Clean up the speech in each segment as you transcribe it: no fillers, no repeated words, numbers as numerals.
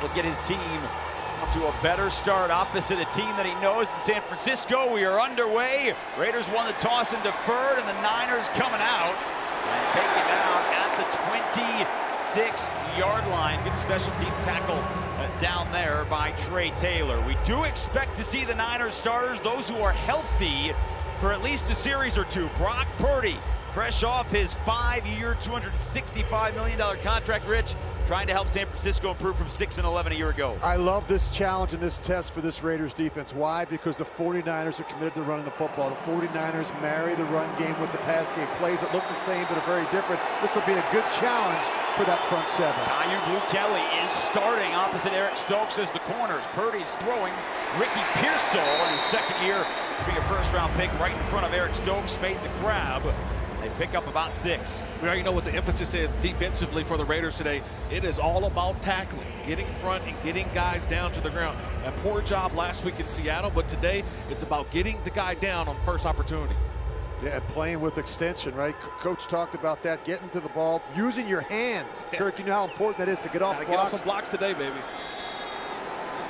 will get his team to a better start opposite a team that he knows in San Francisco. We are underway. Raiders won the toss and deferred, and the Niners coming out and taken down at the 26-yard line. Good special teams tackle down there by Trey Taylor. We do expect to see the Niners starters, those who are healthy, for at least a series or two. Brock Purdy, fresh off his 5-year, $265 million contract, Rich, trying to help San Francisco improve from 6-11 a year ago. I love this challenge and this test for this Raiders defense. Why? Because the 49ers are committed to running the football. The 49ers marry the run game with the pass game. Plays that look the same but are very different. This will be a good challenge for that front seven. Ayuk Luke Kelly is starting opposite Eric Stokes as the corners. Purdy's throwing. Ricky Pearsall in his second year to be a first-round pick right in front of Eric Stokes. Made the grab. They pick up about 6. We already know what the emphasis is defensively for the Raiders today. It is all about tackling, getting front and getting guys down to the ground. A poor job last week in Seattle, but today it's about getting the guy down on first opportunity. Yeah, playing with extension, right? Coach talked about that, getting to the ball, using your hands. Yeah. Kirk, you know how important that is to get off blocks. Get off some blocks today, baby.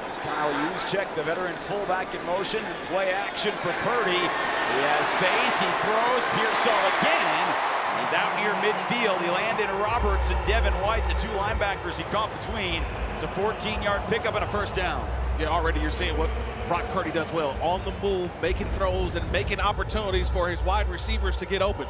As Kyle Juszczyk, the veteran fullback in motion, and play action for Purdy. He has space, he throws, Pearsall again. He's out near midfield. He landed Roberts and Devin White, the 2 linebackers he caught between. It's a 14-yard pickup and a first down. Yeah, already you're seeing what Brock Purdy does well. On the move, making throws and making opportunities for his wide receivers to get open.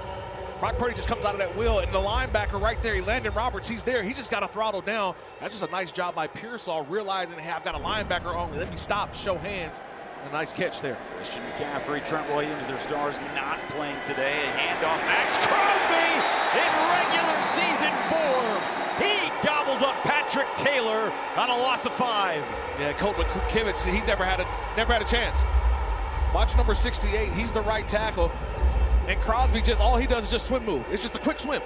Brock Purdy just comes out of that wheel, and the linebacker right there, Landon Roberts, he's there. He just got to throttle down. That's just a nice job by Pearsall, realizing, hey, I've got a linebacker on me. Let me stop, show hands. A nice catch there. Christian McCaffrey, Trent Williams, their stars not playing today. A handoff, Max Crosby in regular season form. He gobbles up Patrick Taylor on a loss of 5. Yeah, Colt McKivitz, he's never had a chance. Watch number 68, he's the right tackle. And Crosby, just all he does is just swim move. It's just a quick swim.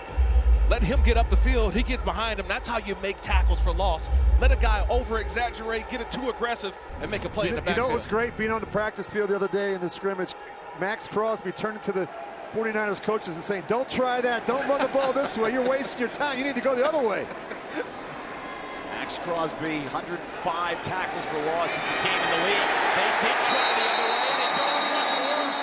Let him get up the field. He gets behind him. That's how you make tackles for loss. Let a guy over-exaggerate, get it too aggressive, and make a play in the backfield. You know what's great? Being on the practice field the other day in the scrimmage, Max Crosby turned to the 49ers coaches and saying, don't try that. Don't run the ball this way. You're wasting your time. You need to go the other way. Max Crosby, 105 tackles for loss since he came in the league. They did try the other way, and it goes much worse.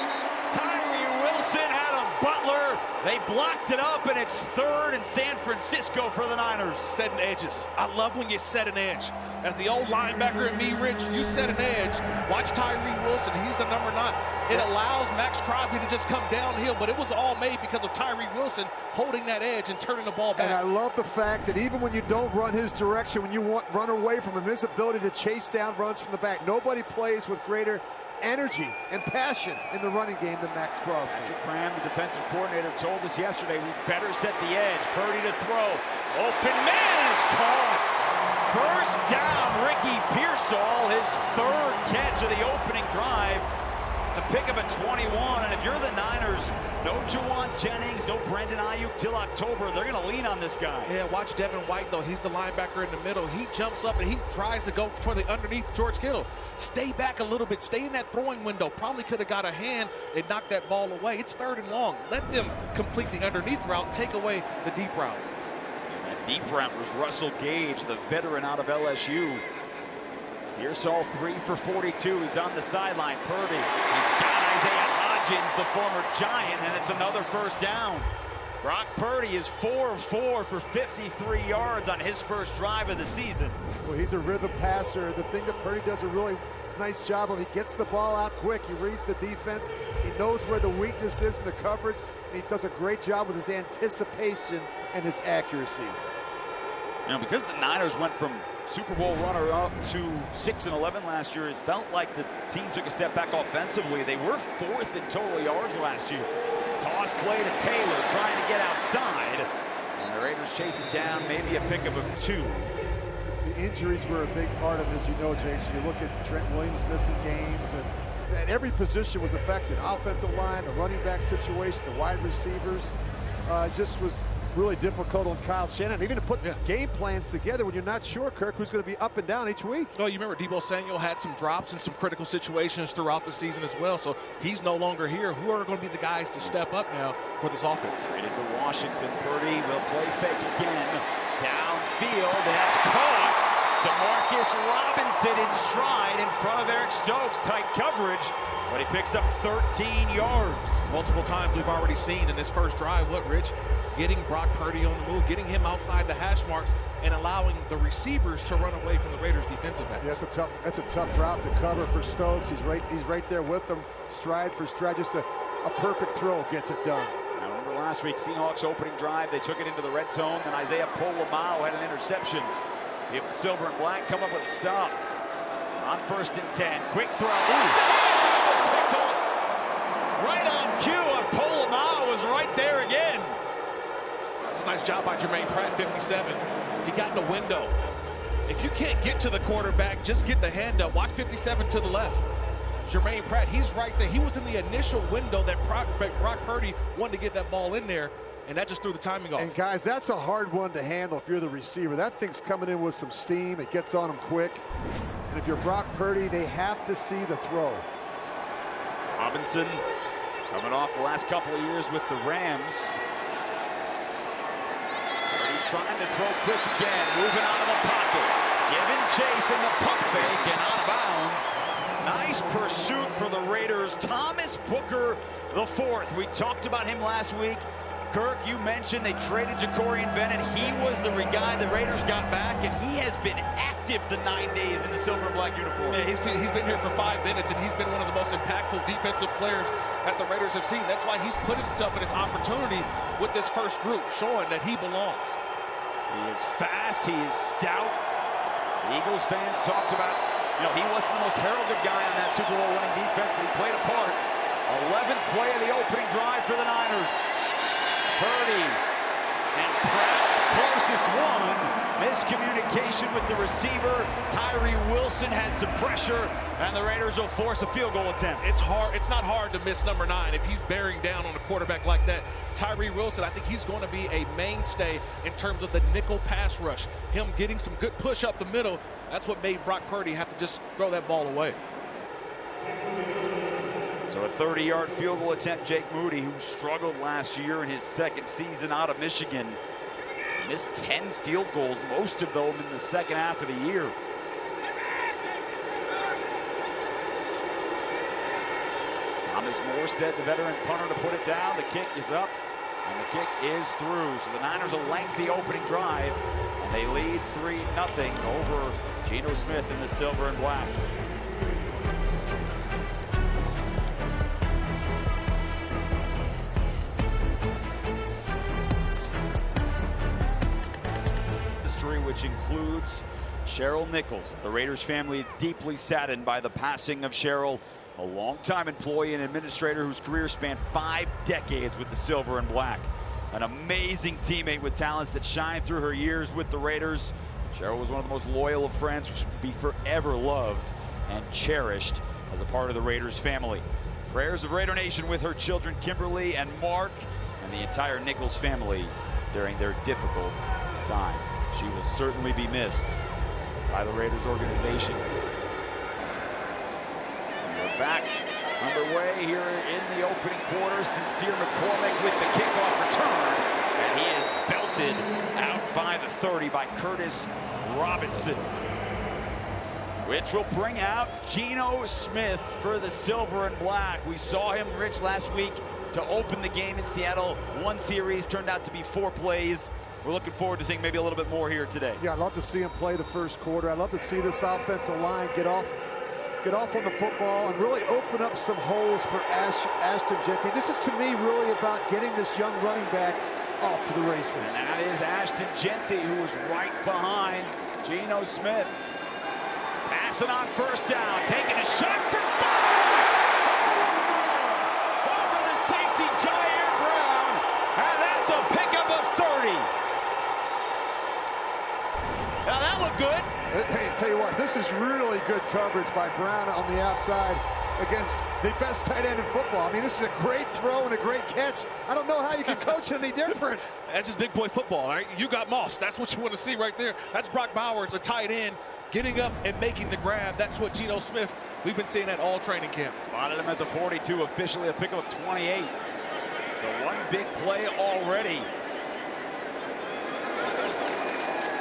Tyree Wilson, Adam Butler. They blocked it up, and it's 3rd and San Francisco for the Niners. Setting edges. I love when you set an edge. As the old linebacker in me, Rich, you set an edge. Watch Tyree Wilson. He's the number 9. It allows Max Crosby to just come downhill, but it was all made because of Tyree Wilson holding that edge and turning the ball back. And I love the fact that even when you don't run his direction, when you run away from him, his ability to chase down runs from the back. Nobody plays with greater energy and passion in the running game than Max Crosby. Patrick Graham, the defensive coordinator, told us yesterday we better set the edge. Purdy to throw. Open man, it's caught. First down, Ricky Pearsall, his 3rd catch of the opening drive to pick up at 21. And if you're the Niners, no Juwan Jennings, no Brandon Ayuk till October. They're going to lean on this guy. Yeah, watch Devin White, though. He's the linebacker in the middle. He jumps up and he tries to go for the underneath George Kittle. Stay back a little bit. Stay in that throwing window. Probably could have got a hand and knocked that ball away. It's 3rd and long. Let them complete the underneath route. Take away the deep route. That deep route was Russell Gage, the veteran out of LSU. Pearsall 3 for 42. He's on the sideline. Purdy. He's got Isaiah Hodgins, the former Giant, and it's another first down. Brock Purdy is 4 of 4 for 53 yards on his first drive of the season. Well, he's a rhythm passer. The thing that Purdy does a really nice job of, he gets the ball out quick. He reads the defense. He knows where the weakness is in the coverage. And he does a great job with his anticipation and his accuracy. Now, because the Niners went from Super Bowl runner-up to 6-11 last year, it felt like the team took a step back offensively. They were 4th in total yards last year. Toss play to Taylor, trying to get outside. And the Raiders chase it down, maybe a pickup of 2. The injuries were a big part of it, as you know, Jason. You look at Trent Williams missing games, and every position was affected. Offensive line, the running back situation, the wide receivers. Just was really difficult on Kyle Shanahan, even to put game plans together when you're not sure, Kirk, who's going to be up and down each week. Well, you remember Deebo Samuel had some drops in some critical situations throughout the season as well, so he's no longer here. Who are going to be the guys to step up now for this offense? Traded to Washington. Purdy will play fake again. Downfield, that's caught. Demarcus Robinson in stride in front of Eric Stokes. Tight coverage, but he picks up 13 yards. Multiple times we've already seen in this first drive, Rich? Getting Brock Purdy on the move, getting him outside the hash marks, and allowing the receivers to run away from the Raiders' defensive back. Yeah, that's a tough route to cover for Stokes. He's right there with them, stride for stride. Just a perfect throw gets it done. Now remember last week, Seahawks opening drive, they took it into the red zone, and Isaiah Pola-Mao had an interception. See if the silver and black come up with a stop. On 1st and 10, quick throw. Picked off. Right on cue, and Pola-Mao was right there again. That's a nice job by Jermaine Pratt, 57. He got in the window. If you can't get to the quarterback, just get the hand up. Watch 57 to the left. Jermaine Pratt, he's right there. He was in the initial window that Brock Purdy wanted to get that ball in there, and that just threw the timing off. And guys, that's a hard one to handle if you're the receiver. That thing's coming in with some steam. It gets on them quick. And if you're Brock Purdy, they have to see the throw. Robinson coming off the last couple of years with the Rams. Purdy trying to throw quick again, moving out of the pocket. Giving chase in the pump fake and out of bounds. Nice pursuit for the Raiders. Thomas Booker, the fourth. We talked about him last week. Kirk, you mentioned they traded Jacorian Bennett. He was the guy the Raiders got back, and he has been active the 9 days in the silver and black uniform. Yeah, he's been here for 5 minutes, and he's been one of the most impactful defensive players that the Raiders have seen. That's why he's put himself in his opportunity with this first group, showing that he belongs. He is fast. He is stout. The Eagles fans talked about, he wasn't the most heralded guy on that Super Bowl winning defense, but he played a part. 11th play of the opening drive for the Niners. Purdy and Pratt, closest one. Miscommunication with the receiver. Tyree Wilson had some pressure, and the Raiders will force a field goal attempt. It's hard. It's not hard to miss number 9 if he's bearing down on a quarterback like that. Tyree Wilson, I think he's going to be a mainstay in terms of the nickel pass rush. Him getting some good push up the middle. That's what made Brock Purdy have to just throw that ball away. So a 30-yard field goal attempt. Jake Moody, who struggled last year in his second season out of Michigan, missed 10 field goals, most of them in the second half of the year. Thomas Morstead, the veteran punter, to put it down. The kick is up, and the kick is through. So the Niners a lengthy opening drive, and they lead 3-0 over Geno Smith in the silver and black. Which includes Cheryl Nichols. The Raiders family deeply saddened by the passing of Cheryl, a longtime employee and administrator whose career spanned 5 decades with the silver and black. An amazing teammate with talents that shined through her years with the Raiders. Cheryl was one of the most loyal of friends, which will be forever loved and cherished as a part of the Raiders family. Prayers of Raider Nation with her children Kimberly and Mark and the entire Nichols family during their difficult time. She will certainly be missed by the Raiders organization. And we're back underway here in the opening quarter. Sincere McCormick with the kickoff return, and he is belted out by the 30 by Curtis Robinson, which will bring out Geno Smith for the silver and black. We saw him, Rich, last week to open the game in Seattle. 1 series turned out to be 4 plays. We're looking forward to seeing maybe a little bit more here today. Yeah, I'd love to see him play the first quarter. I'd love to see this offensive line get off on the football and really open up some holes for Ashton Jeanty. This is, to me, really about getting this young running back off to the races. And that is Ashton Jeanty, who was right behind Geno Smith. Passing on first down, taking a shot for over the safety, Jair Brown, and that's a pickup of 30. Now that looked good. Hey, tell you what, this is really good coverage by Brown on the outside against the best tight end in football. I mean, this is a great throw and a great catch. I don't know how you can coach any different. That's just big boy football, all right? You got Moss. That's what you want to see right there. That's Brock Bowers, a tight end, getting up and making the grab. That's what Geno Smith, we've been seeing at all training camp. Spotted him at the 42, officially a pickup of 28. So 1 big play already.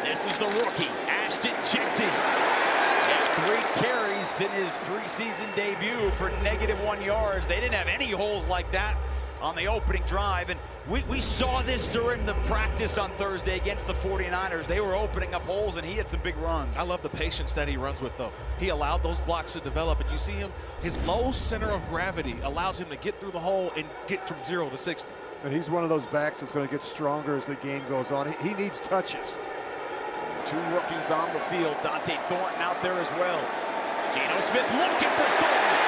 This is the rookie, Ashton Jeanty had 3 carries in his preseason debut for -1 yards. They didn't have any holes like that on the opening drive, and we saw this during the practice on Thursday against the 49ers. They were opening up holes, and he had some big runs. I love the patience that he runs with, though. He allowed those blocks to develop, and you see him, his low center of gravity allows him to get through the hole and get from 0 to 60. And he's one of those backs that's going to get stronger as the game goes on. He needs touches. 2 rookies on the field. Dante Thornton out there as well. Geno Smith looking for Thornton.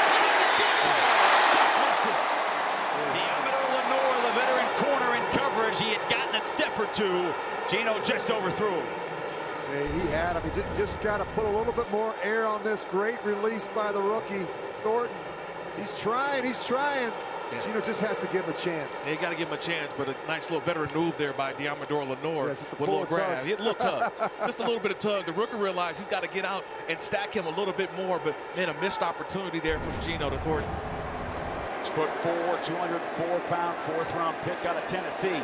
Deommodore Lenoir, the veteran corner in coverage. He had gotten a step or 2. Geno just overthrew him. Yeah, he had him. He just got to put a little bit more air on this. Great release by the rookie, Thornton. He's trying. Yeah. Geno just has to give him a chance. They got to give him a chance, but a nice little veteran move there by Deommodore Lenoir with a little grab. A little tug. Just a little bit of tug. The rookie realized he's got to get out and stack him a little bit more, but man, a missed opportunity there from Geno to Thornton. 6'4", 204-pound, 4th-round pick out of Tennessee.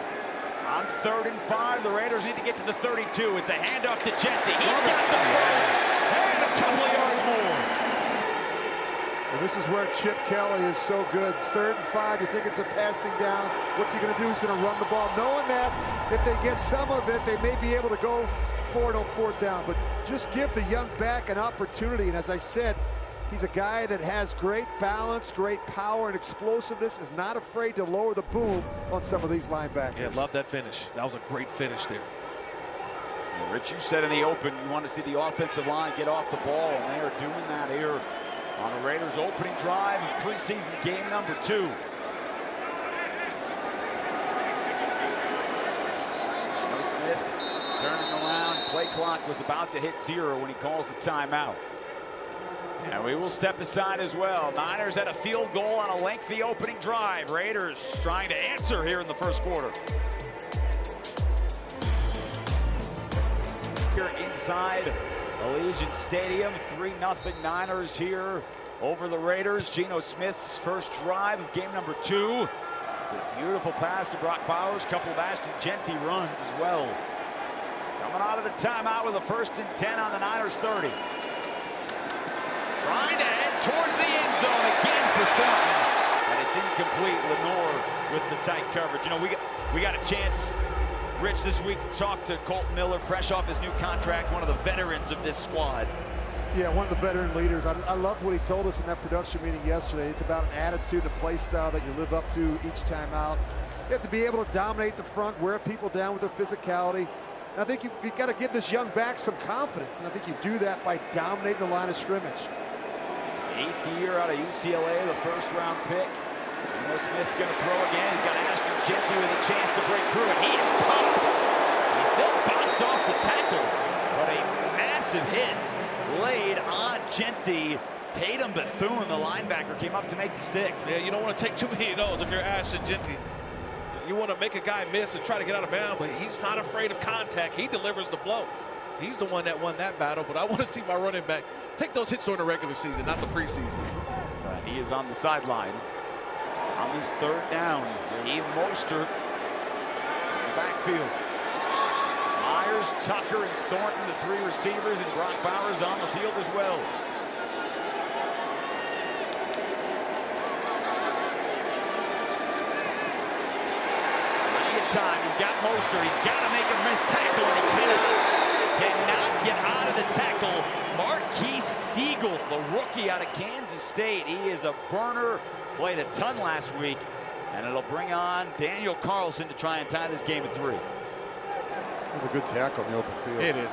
On 3rd and 5, the Raiders need to get to the 32. It's a handoff to Jeanty. He got the first and a couple of yards more. And this is where Chip Kelly is so good. It's 3rd and 5. You think it's a passing down. What's he going to do? He's going to run the ball, knowing that if they get some of it, they may be able to go for it on 4th down. But just give the young back an opportunity. And as I said, he's a guy that has great balance, great power, and explosiveness, is not afraid to lower the boom on some of these linebackers. Yeah, love that finish. That was a great finish there. And Rich, you said in the open you want to see the offensive line get off the ball, and they are doing that here on the Raiders' opening drive of preseason game number 2. Smith turning around. Play clock was about to hit 0 when he calls the timeout. And we will step aside as well. Niners had a field goal on a lengthy opening drive. Raiders trying to answer here in the first quarter. Here inside Allegiant Stadium, 3-0 Niners here over the Raiders. Geno Smith's first drive of game number 2. It's a beautiful pass to Brock Bowers. Couple of Ashton Jeanty runs as well. Coming out of the timeout with a 1st and 10 on the Niners 30. Trying to head towards the end zone again for Thornton. And it's incomplete. Lenoir with the tight coverage. You know, we got a chance, Rich, this week to talk to Kolton Miller, fresh off his new contract, one of the veterans of this squad. Yeah, one of the veteran leaders. I love what he told us in that production meeting yesterday. It's about an attitude, a play style that you live up to each time out. You have to be able to dominate the front, wear people down with their physicality. And I think you've got to give this young back some confidence, and I think you do that by dominating the line of scrimmage. 8th year out of UCLA, the 1st-round pick. Geno Smith's going to throw again. He's got Ashton Jeanty with a chance to break through it. He is popped. He still bounced off the tackle, but a massive hit laid on Jeanty. Tatum Bethune, the linebacker, came up to make the stick. Yeah, you don't want to take too many of those if you're Ashton Jeanty. You want to make a guy miss and try to get out of bounds, but he's not afraid of contact. He delivers the blow. He's the one that won that battle, but I want to see my running back take those hits during the regular season, not the preseason. He is on the sideline. On his 3rd down, Raheem Mostert in the backfield. Myers, Tucker, and Thornton, the 3 receivers, and Brock Bowers on the field as well. Plenty of time. He's got Mostert. He's got to make a missed tackle, and he cannot get out of the tackle. Marquise Siegel, the rookie out of Kansas State. He is a burner. Played a ton last week, and it'll bring on Daniel Carlson to try and tie this game at 3. It was a good tackle in the open field. It is.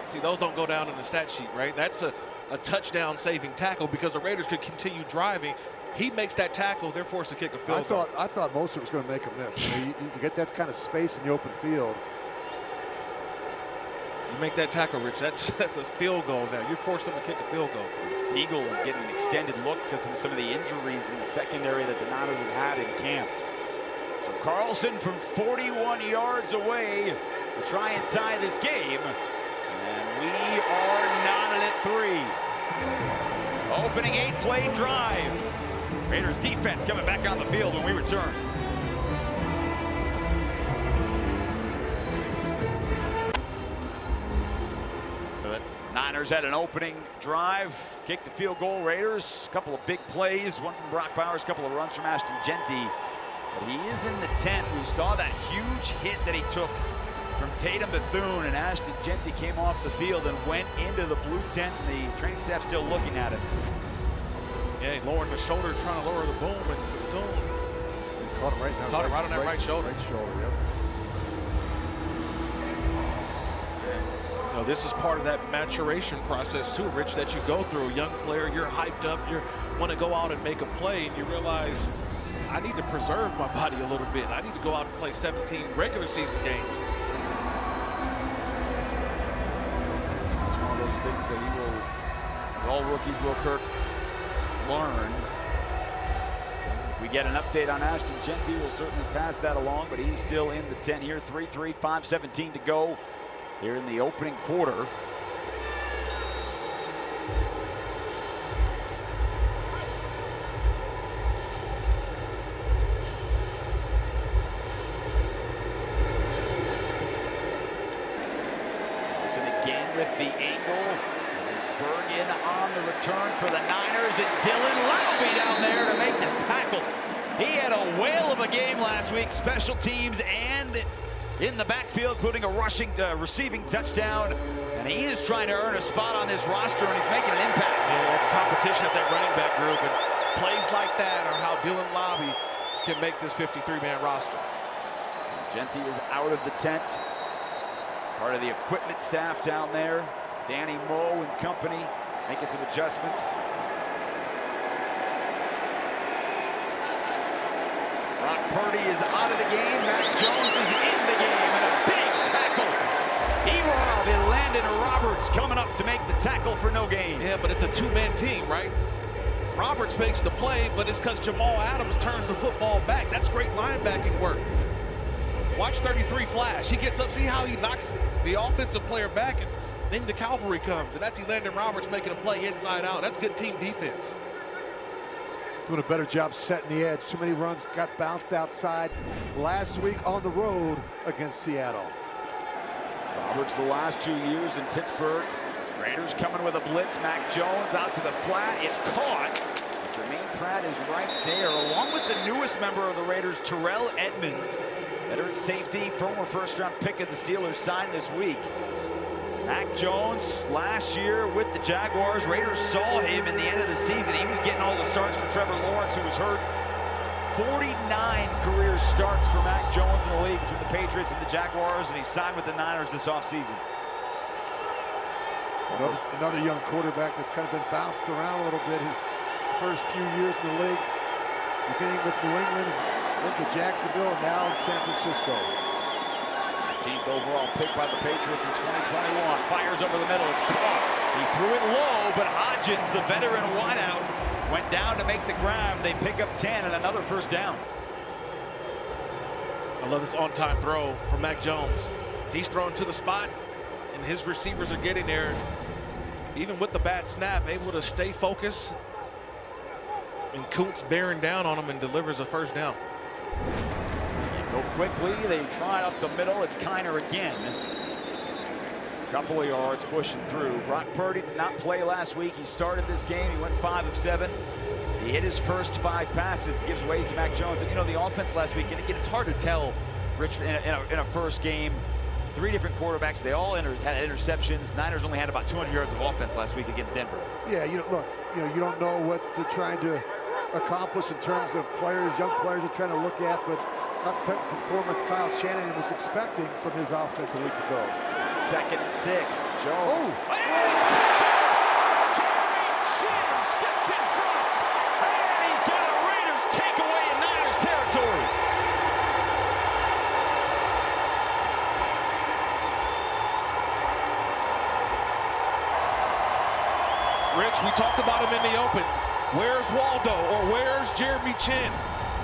See, those don't go down in the stat sheet, right? That's a touchdown-saving tackle because the Raiders could continue driving. He makes that tackle, they're forced to kick a field goal. I thought Mostert was going to make a miss. You get that kind of space in the open field. You make that tackle, Rich, that's a field goal now. You're forced him to kick a field goal. Siegel getting an extended look because of some of the injuries in the secondary that the Niners have had in camp. So Carlson from 41 yards away to try and tie this game. And we are knotted at 3. Opening 8-play drive. Raiders defense coming back on the field when we return. So Niners had an opening drive, kicked the field goal. Raiders, a couple of big plays, one from Brock Bowers, a couple of runs from Ashton Jeanty. But he is in the tent. We saw that huge hit that he took from Tatum Bethune, and Ashton Jeanty came off the field and went into the blue tent, and the training staff still looking at it. Yeah, lowering the shoulder, trying to lower the boom, and Bethune Caught him right on that right shoulder. Right shoulder, yep. You know, this is part of that maturation process too, Rich, that you go through. Young player, you're hyped up, you want to go out and make a play, and you realize, I need to preserve my body a little bit. I need to go out and play 17 regular season games. It's one of those things that all rookies will, Kirk, learn. If we get an update on Ashton Jeanty, we'll certainly pass that along, but he's still in the 10 here. 3-3, 5:17 to go here in the opening quarter. Wilson again with the angle. Bergen on the return for the Niners, and Dylan Laube down there to make the tackle. He had a whale of a game last week, special teams and in the backfield, including a receiving touchdown. And he is trying to earn a spot on this roster, and he's making an impact. Yeah, it's competition at that running back group, and plays like that are how Dylan Laube can make this 53-man roster. Jeanty is out of the tent. Part of the equipment staff down there. Danny Moe and company making some adjustments. Brock Purdy is out of the game. Mac Jones is in the game, and a big tackle. Erob and Landon Roberts coming up to make the tackle for no gain. Yeah, but it's a two-man team, right? Roberts makes the play, but it's because Jamal Adams turns the football back. That's great linebacking work. Watch 33 flash. He gets up, see how he knocks the offensive player back, and then the cavalry comes, and that's Landon Roberts making a play inside out. That's good team defense. Doing a better job setting the edge. Too many runs got bounced outside last week on the road against Seattle. Roberts the last 2 years in Pittsburgh. Raiders coming with a blitz. Mac Jones out to the flat. It's caught. Jermaine Pratt is right there, along with the newest member of the Raiders, Terrell Edmunds. Veteran safety, former first-round pick of the Steelers, signed this week. Mac Jones last year with the Jaguars. Raiders saw him in the end of the season. He was getting all the starts for Trevor Lawrence, who was hurt. 49 career starts for Mac Jones in the league between the Patriots and the Jaguars, and he signed with the Niners this offseason. Another young quarterback that's kind of been bounced around a little bit his first few years in the league, beginning with New England, went to Jacksonville, and now in San Francisco. 15th overall pick by the Patriots in 2021. Fires over the middle. It's caught. He threw it low, but Hodgins, the veteran wideout, went down to make the grab. They pick up 10 and another first down. I love this on-time throw from Mac Jones. He's thrown to the spot, and his receivers are getting there. Even with the bad snap, able to stay focused. And Kuntz bearing down on him and delivers a first down. Go quickly. They try up the middle. It's Kiner again. Couple of yards pushing through. Brock Purdy did not play last week. He started this game. He went 5 of 7. He hit his first 5 passes. Gives way to Mac Jones. And you know, the offense last week, and again, it's hard to tell, Rich, in a first game. 3 different quarterbacks. They all had interceptions. Niners only had about 200 yards of offense last week against Denver. Yeah, look, you don't know what they're trying to accomplish in terms of players, young players are trying to look at, but not the type of performance Kyle Shanahan was expecting from his offense a week ago. 2nd and 6. Jones. Oh! Jeremy Chinn stepped in front, and he's got a Raiders takeaway in Niners territory. Rich, we talked about him in the open. Where's Waldo, or where's Jeremy Chinn?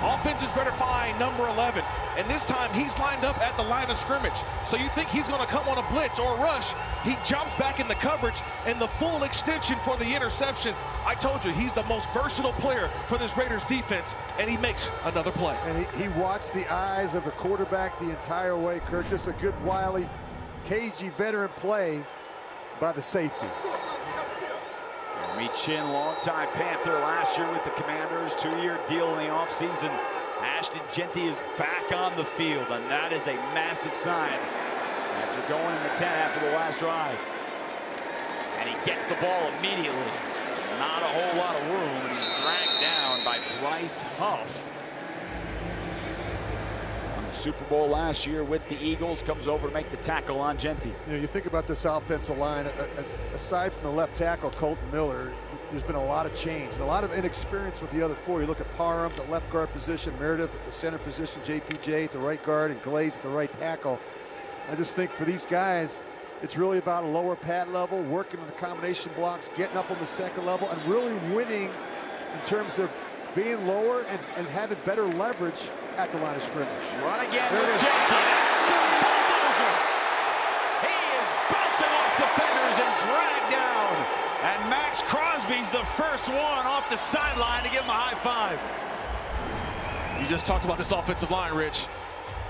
Offense is better find number 11. And this time he's lined up at the line of scrimmage. So you think he's going to come on a blitz or a rush. He jumps back into coverage, and the full extension for the interception. I told you, he's the most versatile player for this Raiders defense, and he makes another play. And he watched the eyes of the quarterback the entire way, Kirk. Just a good, wily, cagey veteran play by the safety. Jeremy Chinn, longtime Panther, last year with the Commanders, 2-year deal in the offseason. Ashton Jeanty is back on the field, and that is a massive sign after going in the 10 after the last drive. And he gets the ball immediately. Not a whole lot of room, and he's dragged down by Bryce Huff. On the Super Bowl last year with the Eagles, comes over to make the tackle on Jeanty. You know, you think about this offensive line, aside from the left tackle, Colton Miller, there's been a lot of change and a lot of inexperience with the other four. You look at Parham, the left guard position, Meredith at the center position, JPJ at the right guard, and Glaze at the right tackle. I just think for these guys, it's really about a lower pad level, working on the combination blocks, getting up on the second level, and really winning in terms of being lower and having better leverage at the line of scrimmage. Run again with Jeanty. That's a bulldozer. He is bouncing off defenders and dragged down. And Max Crosby's the first one off the sideline to give him a high five. You just talked about this offensive line, Rich.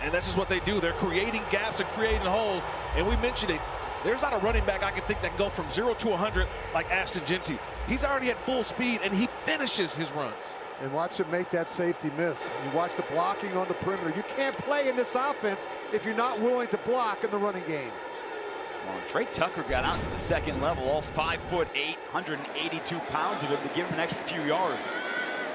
And this is what they do. They're creating gaps and creating holes. And we mentioned it. There's not a running back I can think that can go from 0 to 100 like Ashton Jeanty. He's already at full speed, and he finishes his runs. And watch him make that safety miss. You watch the blocking on the perimeter. You can't play in this offense if you're not willing to block in the running game. Well, Trey Tucker got out to the second level, all 5'8", 182 pounds of him to give him an extra few yards.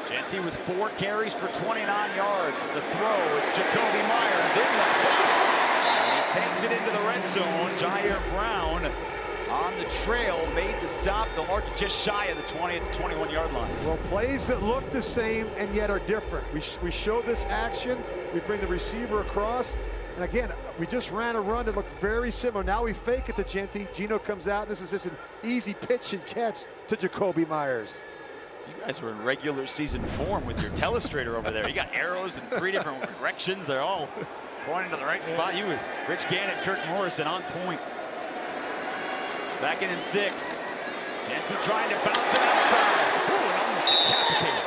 Jeanty with 4 carries for 29 yards. The throw, it's Jacoby Myers in the box. And he takes it into the red zone. Jair Brown on the trail, made the stop. The mark just shy of the 20 at the 21-yard line. Well, plays that look the same and yet are different. We show this action. We bring the receiver across. And again, we just ran a run that looked very similar. Now we fake it to Jeanty. Gino comes out, and this is just an easy pitch and catch to Jacoby Myers. You guys are in regular season form with your telestrator over there. You got arrows in 3 different directions. They're all pointing to the right spot. You with Rich Gannon, Kirk Morrison on point. Back in 6. Jeanty trying to bounce it outside. Ooh, and almost decapitated.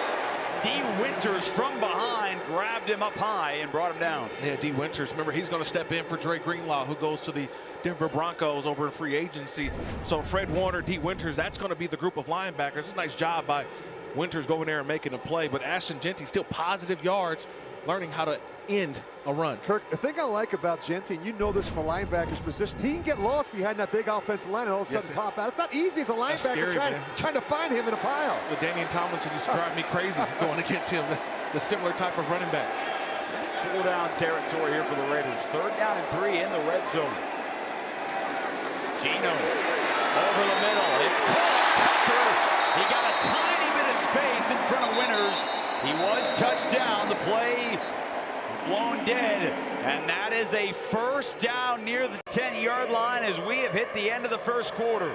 D. Winters from behind grabbed him up high and brought him down. Yeah, D. Winters, remember, he's going to step in for Dre Greenlaw, who goes to the Denver Broncos over in free agency. So Fred Warner, D. Winters, that's going to be the group of linebackers. It's a nice job by Winters going there and making a play. But Ashton Jeanty still positive yards, learning how to end a run. Kirk, the thing I like about Jeanty, and you know this from a linebacker's position, he can get lost behind that big offensive line and all of a sudden pop out. It's not easy as a linebacker trying to find him in a pile. With Damian Tomlinson used to drive me crazy going against him. That's the similar type of running back. 4 down territory here for the Raiders. 3rd down and 3 in the red zone. Gino over the middle. It's caught. Tucker. He got a tiny bit of space in front of Winters. He was touched down. The play blown dead, and that is a 1st down near the 10-yard line as we have hit the end of the 1st quarter.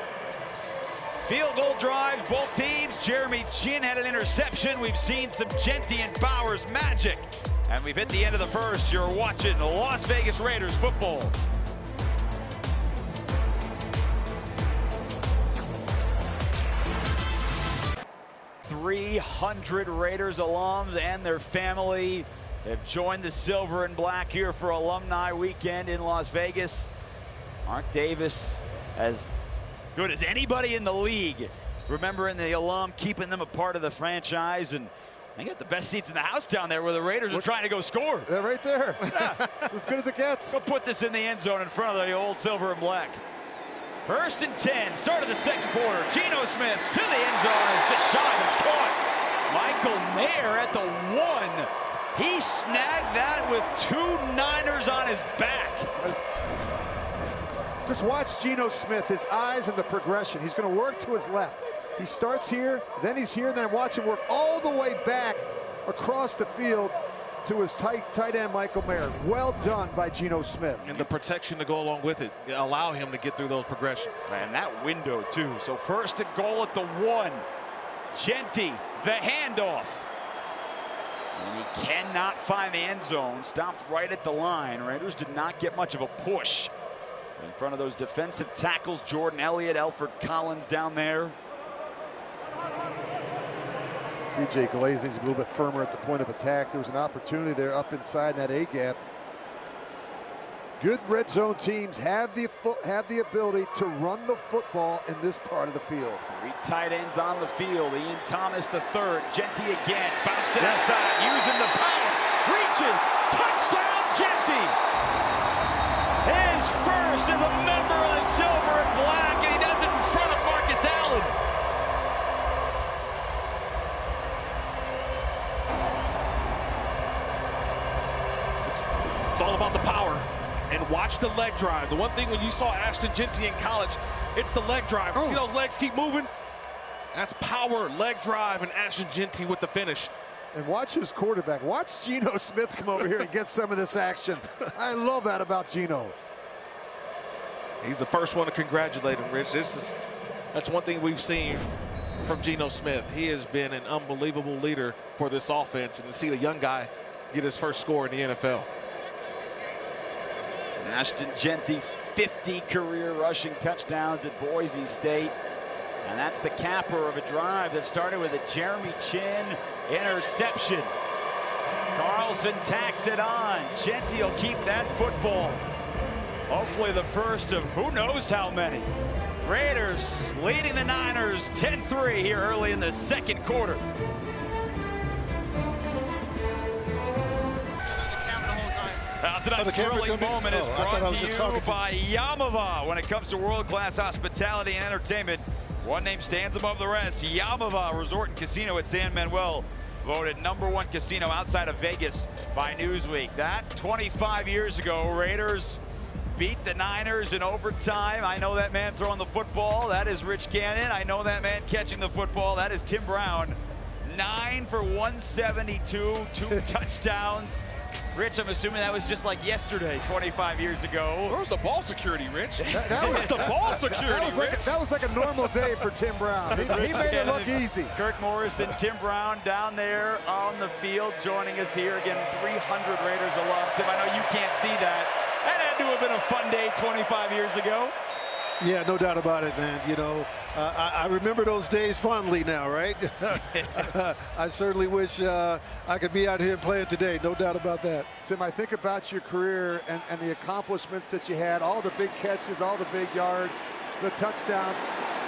Field goal drives, both teams. Jeremy Chinn had an interception. We've seen some Jeanty and Bowers magic, and we've hit the end of the 1st. You're watching the Las Vegas Raiders football. 300 Raiders alums and their family have joined the silver and black here for Alumni Weekend in Las Vegas. Mark Davis, as good as anybody in the league, remembering the alum, keeping them a part of the franchise, and they got the best seats in the house down there where the Raiders are trying to go score. They're right there. Yeah. It's as good as it gets. Go put this in the end zone in front of the old silver and black. 1st and 10, start of the 2nd quarter. Geno Smith to the end zone. It's just shy, but it's caught. Michael Mayer at the 1. He snagged that with 2 Niners on his back. Just watch Geno Smith, his eyes and the progression. He's going to work to his left. He starts here, then he's here, and then watch him work all the way back across the field to his tight end, Michael Mayer. Well done by Geno Smith. And the protection to go along with it, allow him to get through those progressions. And that window, too. So 1st and goal at the 1. Jeanty, the handoff. And he cannot find the end zone. Stopped right at the line. Raiders did not get much of a push in front of those defensive tackles. Jordan Elliott, Alfred Collins down there. DJ Glazing's a little bit firmer at the point of attack. There was an opportunity there up inside that A-gap. Good red zone teams have the ability to run the football in this part of the field. 3 tight ends on the field. Ian Thomas the third. Genty again. Bounced it outside. Using the power. Reaches. Touchdown, Genty. His first as a member of the silver and black, and he does it in front of Marcus Allen. It's all about the power. And watch the leg drive. The one thing when you saw Ashton Genty in college, it's the leg drive. See those legs keep moving? That's power, leg drive, and Ashton Genty with the finish. And watch his quarterback. Watch Geno Smith come over here and get some of this action. I love that about Geno. He's the first one to congratulate him, Rich. That's one thing we've seen from Geno Smith. He has been an unbelievable leader for this offense, and to see the young guy get his first score in the NFL. Ashton Genty, 50 career rushing touchdowns at Boise State. And that's the capper of a drive that started with a Jeremy Chinn interception. Carlson tacks it on. Genty will keep that football. Hopefully the first of who knows how many. Raiders leading the Niners 10-3 here early in the second quarter. Tonight's thrilling moment is brought to you by Yamava. When it comes to world-class hospitality and entertainment, one name stands above the rest. Yamava Resort and Casino at San Manuel, voted #1 casino outside of Vegas by Newsweek. That 25 years ago, Raiders beat the Niners in overtime. I know that man throwing the football. That is Rich Gannon. I know that man catching the football. That is Tim Brown. 9 for 172, 2 touchdowns. Rich, I'm assuming that was just like yesterday, 25 years ago. Where's the ball security, Rich? Where's the ball security, Rich? That was like a normal day for Tim Brown. He made it look easy. Kirk Morris and Tim Brown down there on the field joining us here. Again, 300 Raiders alum. Tim, I know you can't see that. That had to have been a fun day 25 years ago. Yeah, no doubt about it, man. You know, I remember those days fondly now, right? I certainly wish I could be out here playing today. No doubt about that. Tim, I think about your career and the accomplishments that you had, all the big catches, all the big yards, the touchdowns.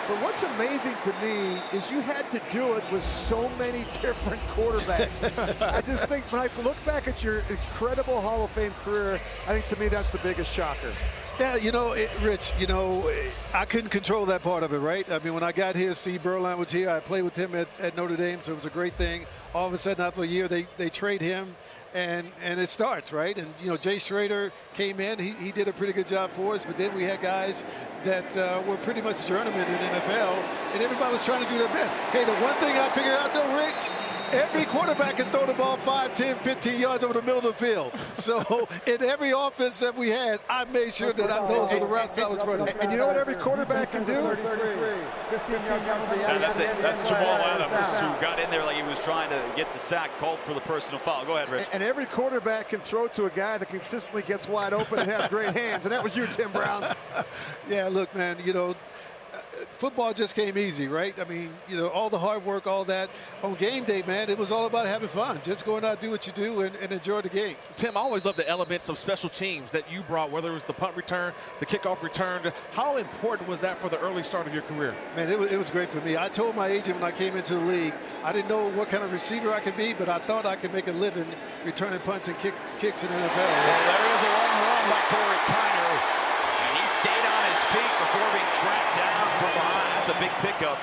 But what's amazing to me is you had to do it with so many different quarterbacks. I just think when I look back at your incredible Hall of Fame career, I think to me that's the biggest shocker. Yeah, you know, Rich, you know, I couldn't control that part of it, right? I mean, when I got here, Steve Berline was here. I played with him at Notre Dame, so it was a great thing. All of a sudden, after a year, they trade him, and it starts, right? And, you know, Jay Schrader came in. He did a pretty good job for us, but then we had guys that were pretty much journeymen in the NFL, and everybody was trying to do their best. Hey, the one thing I figured out, though, Rich, every quarterback can throw the ball 5, 10, 15 yards over the middle of the field. So in every offense that we had, I made sure that those are the routes I was running. And you know what every quarterback can do? That's Jamal Adams, who got in there like he was trying to get the sack, called for the personal foul. Go ahead, Rich. And every quarterback can throw to a guy that consistently gets wide open and has great hands. And that was you, Tim Brown. Yeah, look, man, you know, football just came easy, right? I mean, you know, all the hard work, all that. On game day, man, it was all about having fun. Just going out, do what you do, and enjoy the game. Tim, I always love the elements of special teams that you brought, whether it was the punt return, the kickoff return. How important was that for the early start of your career? Man, it was great for me. I told my agent when I came into the league, I didn't know what kind of receiver I could be, but I thought I could make a living returning punts and kicks in the NFL. Well, there was a long run by Corey Kiner, and he stayed on his feet before being tracked down from behind. That's a big pickup.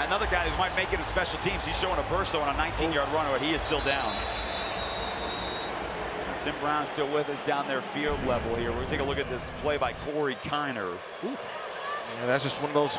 Another guy who might make it to special teams. He's showing a burst on a 19-yard run, but he is still down. Tim Brown still with us down there field level here. We're going to take a look at this play by Corey Kiner. Yeah, that's just one of those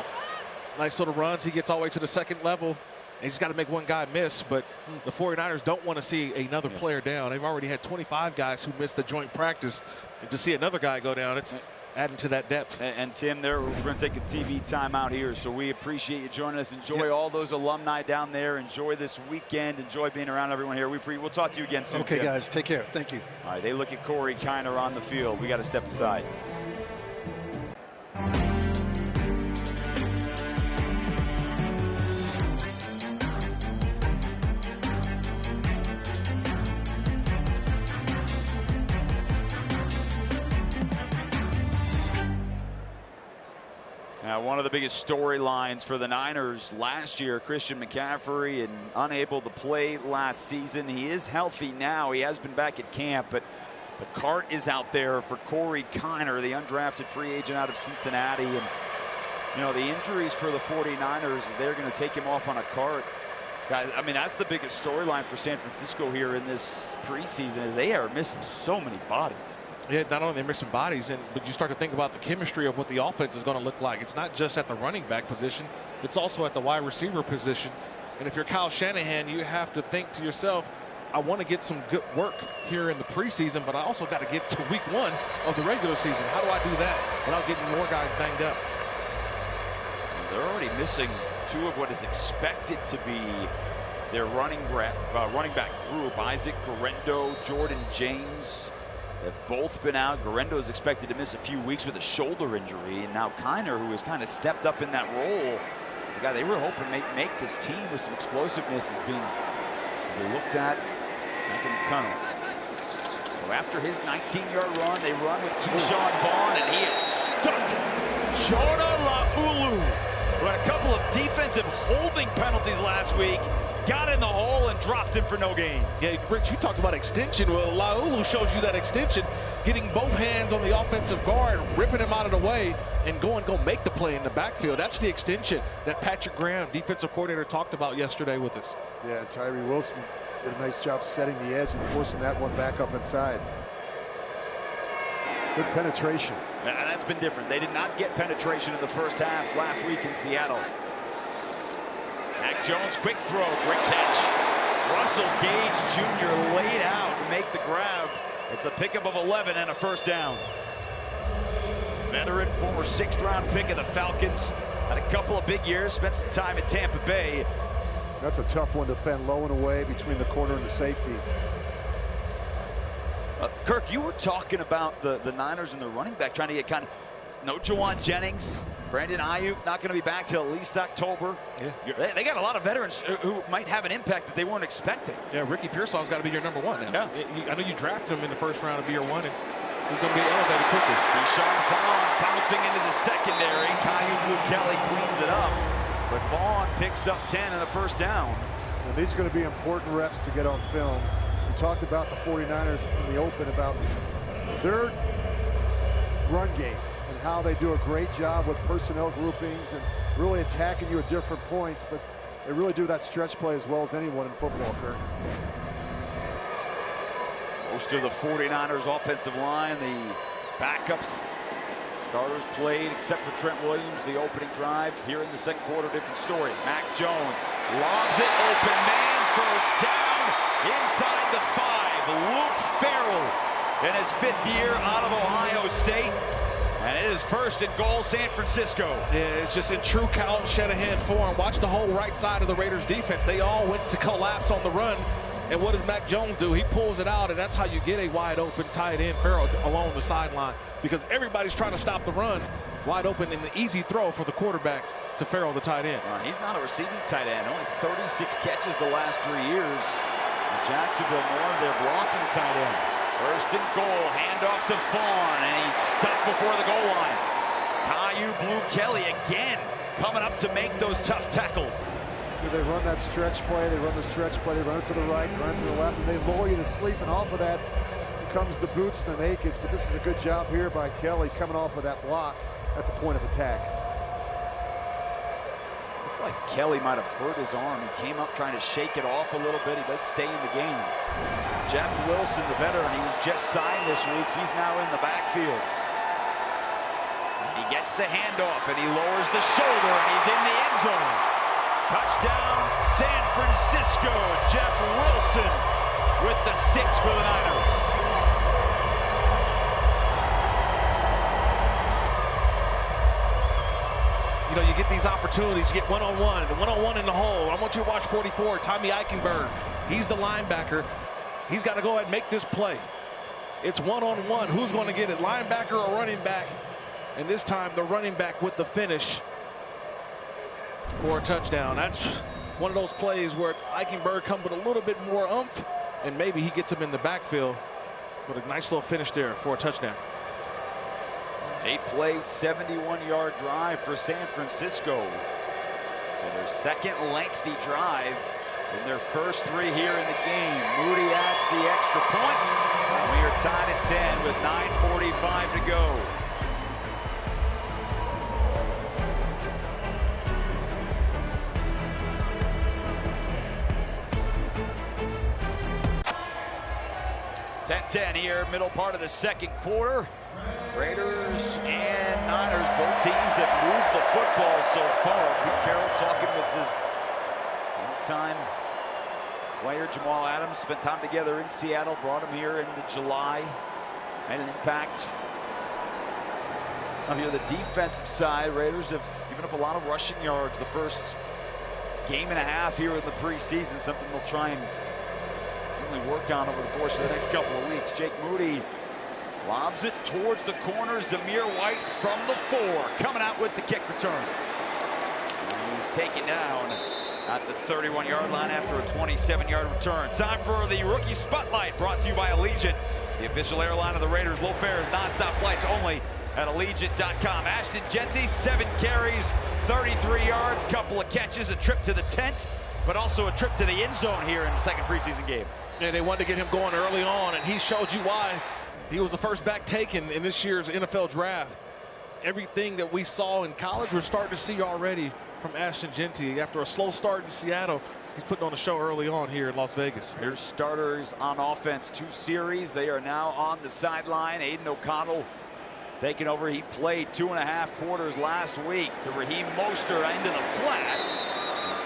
nice little runs. He gets all the way to the second level. And he's got to make one guy miss, but the 49ers don't want to see another player down. They've already had 25 guys who missed the joint practice. And to see another guy go down, it's adding to that depth. And Tim, we're going to take a TV timeout here, so we appreciate you joining us. Enjoy all those alumni down there. Enjoy this weekend. Enjoy being around everyone here. We'll talk to you again soon. Okay, Tim. guys, take care. Thank you. All right, they look at Corey Kiner on the field. We got to step aside. one of the biggest storylines for the Niners last year, Christian McCaffrey, and unable to play last season. He is healthy now. He has been back at camp, but the cart is out there for Corey Kiner, the undrafted free agent out of Cincinnati. And, you know, the injuries for the 49ers, they're going to take him off on a cart. Guys, I mean, that's the biggest storyline for San Francisco here in this preseason. They are missing so many bodies. Yeah, not only are they missing bodies, but you start to think about the chemistry of what the offense is going to look like. It's not just at the running back position. It's also at the wide receiver position. And if you're Kyle Shanahan, you have to think to yourself, I want to get some good work here in the preseason, but I also got to get to week 1 of the regular season. How do I do that without getting more guys banged up? They're already missing 2 of what is expected to be their running back group. Isaac Guerendo, Jordan James have both been out. Guerendo is expected to miss a few weeks with a shoulder injury. And now Kiner, who has kind of stepped up in that role, is a guy they were hoping to make this team with some explosiveness, is being looked at back in the tunnel. So after his 19-yard run, they run with Keyshawn Vaughn, and he is stuck. Jonah Laulu, who had a couple of defensive holding penalties last week, got in the hole and dropped him for no gain. Yeah, Rich, you talked about extension. Well, Laulu shows you that extension, getting both hands on the offensive guard, ripping him out of the way, and go make the play in the backfield. That's the extension that Patrick Graham, defensive coordinator, talked about yesterday with us. Yeah, and Tyree Wilson did a nice job setting the edge and forcing that one back up inside. Good penetration. And that's been different. They did not get penetration in the first half last week in Seattle. Mac Jones, quick throw, great catch. Russell Gage Jr. laid out to make the grab. It's a pickup of 11 and a first down. Veteran, former 6th-round pick of the Falcons. Had a couple of big years, spent some time at Tampa Bay. That's a tough one to fend low and away between the corner and the safety. Kirk, you were talking about the Niners and the running back trying to get kind of no Juwan Jennings. Brandon Ayuk not going to be back till at least October. Yeah. They got a lot of veterans who might have an impact that they weren't expecting. Yeah, Ricky Pearsall's got to be your number 1 now. Yeah. I know you drafted him in the first round of year 1, and he's going to be elevated quickly. Keyshawn Vaughn bouncing into the secondary. Caillou Blue-Kelly cleans it up, but Vaughn picks up 10 and a first down. And these are going to be important reps to get on film. We talked about the 49ers in the open about their run game and how they do a great job with personnel groupings and really attacking you at different points, but they really do that stretch play as well as anyone in football, Kurt. Most of the 49ers offensive line, the backups, starters played except for Trent Williams. The opening drive here in the second quarter, different story. Mac Jones lobs it, open man, first down, inside the 5. Luke Farrell in his 5th year out of Ohio State. And it is first and goal, San Francisco. Yeah, it's just in true Kyle Shanahan form. Watch the whole right side of the Raiders defense. They all went to collapse on the run. And what does Mac Jones do? He pulls it out, and that's how you get a wide open tight end, Farrell, along the sideline. Because everybody's trying to stop the run. Wide open and the easy throw for the quarterback to Farrell, the tight end. He's not a receiving tight end. Only 36 catches the last 3 years. Jacksonville more of their blocking tight end. First and goal, handoff to Vaughn, and he's stopped before the goal line. Caillou Blue-Kelly again coming up to make those tough tackles. They run that stretch play, they run the stretch play, they run it to the right, run it to the left, and they lull you to sleep, and off of that comes the boots and the nakeds. But this is a good job here by Kelly coming off of that block at the point of attack. Looked like Kelly might have hurt his arm. He came up trying to shake it off a little bit. He does stay in the game. Jeff Wilson, the veteran, he was just signed this week. He's now in the backfield. He gets the handoff, and he lowers the shoulder, and he's in the end zone. Touchdown, San Francisco. Jeff Wilson with the 6 for the Niners. You know, you get these opportunities, you get one-on-one in the hole. I want you to watch 44, Tommy Eichenberg. He's the linebacker. He's got to go ahead and make this play. It's one-on-one. Who's going to get it, linebacker or running back? And this time, the running back with the finish for a touchdown. That's one of those plays where Eichenberg comes with a little bit more oomph, and maybe he gets him in the backfield with a nice little finish there for a touchdown. 8-play, 71-yard drive for San Francisco. So their second lengthy drive in their first 3 here in the game. Moody adds the extra point. And we are tied at 10 with 9:45 to go. .10 here, middle part of the second quarter. Raiders and Niners, both teams that moved the football so far. Pete Carroll talking with his long-time player Jamal Adams. Spent time together in Seattle, brought him here in July. Made an impact. Now here, the defensive side, Raiders have given up a lot of rushing yards the first game and a half here in the preseason. Something they'll try and work on over the course of the next couple of weeks. Jake Moody lobs it towards the corner. Zamir White from the 4, coming out with the kick return. And he's taken down at the 31-yard line after a 27-yard return. Time for the rookie spotlight, brought to you by Allegiant, the official airline of the Raiders. Low fares, non-stop flights only at Allegiant.com. Ashton Jeanty, 7 carries, 33 yards, couple of catches, a trip to the tent, but also a trip to the end zone here in the second preseason game. And they wanted to get him going early on, and he showed you why. He was the first back taken in this year's NFL draft. Everything that we saw in college, we're starting to see already from Ashton Jeanty. After a slow start in Seattle, he's putting on a show early on here in Las Vegas. Here's starters on offense, 2 series. They are now on the sideline. Aiden O'Connell taking over. He played 2.5 quarters last week. To Raheem Mostert into the flat.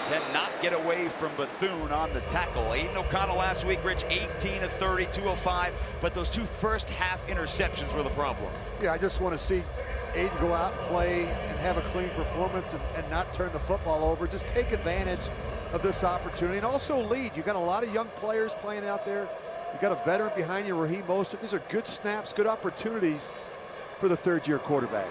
Cannot get away from Bethune on the tackle. Aiden O'Connell last week, Rich, 18 of 30, 205, but those 2 first-half interceptions were the problem. Yeah, I just want to see Aiden go out, play, and have a clean performance and not turn the football over. Just take advantage of this opportunity and also lead. You've got a lot of young players playing out there. You've got a veteran behind you, Raheem Mostert. These are good snaps, good opportunities for the 3rd-year quarterback.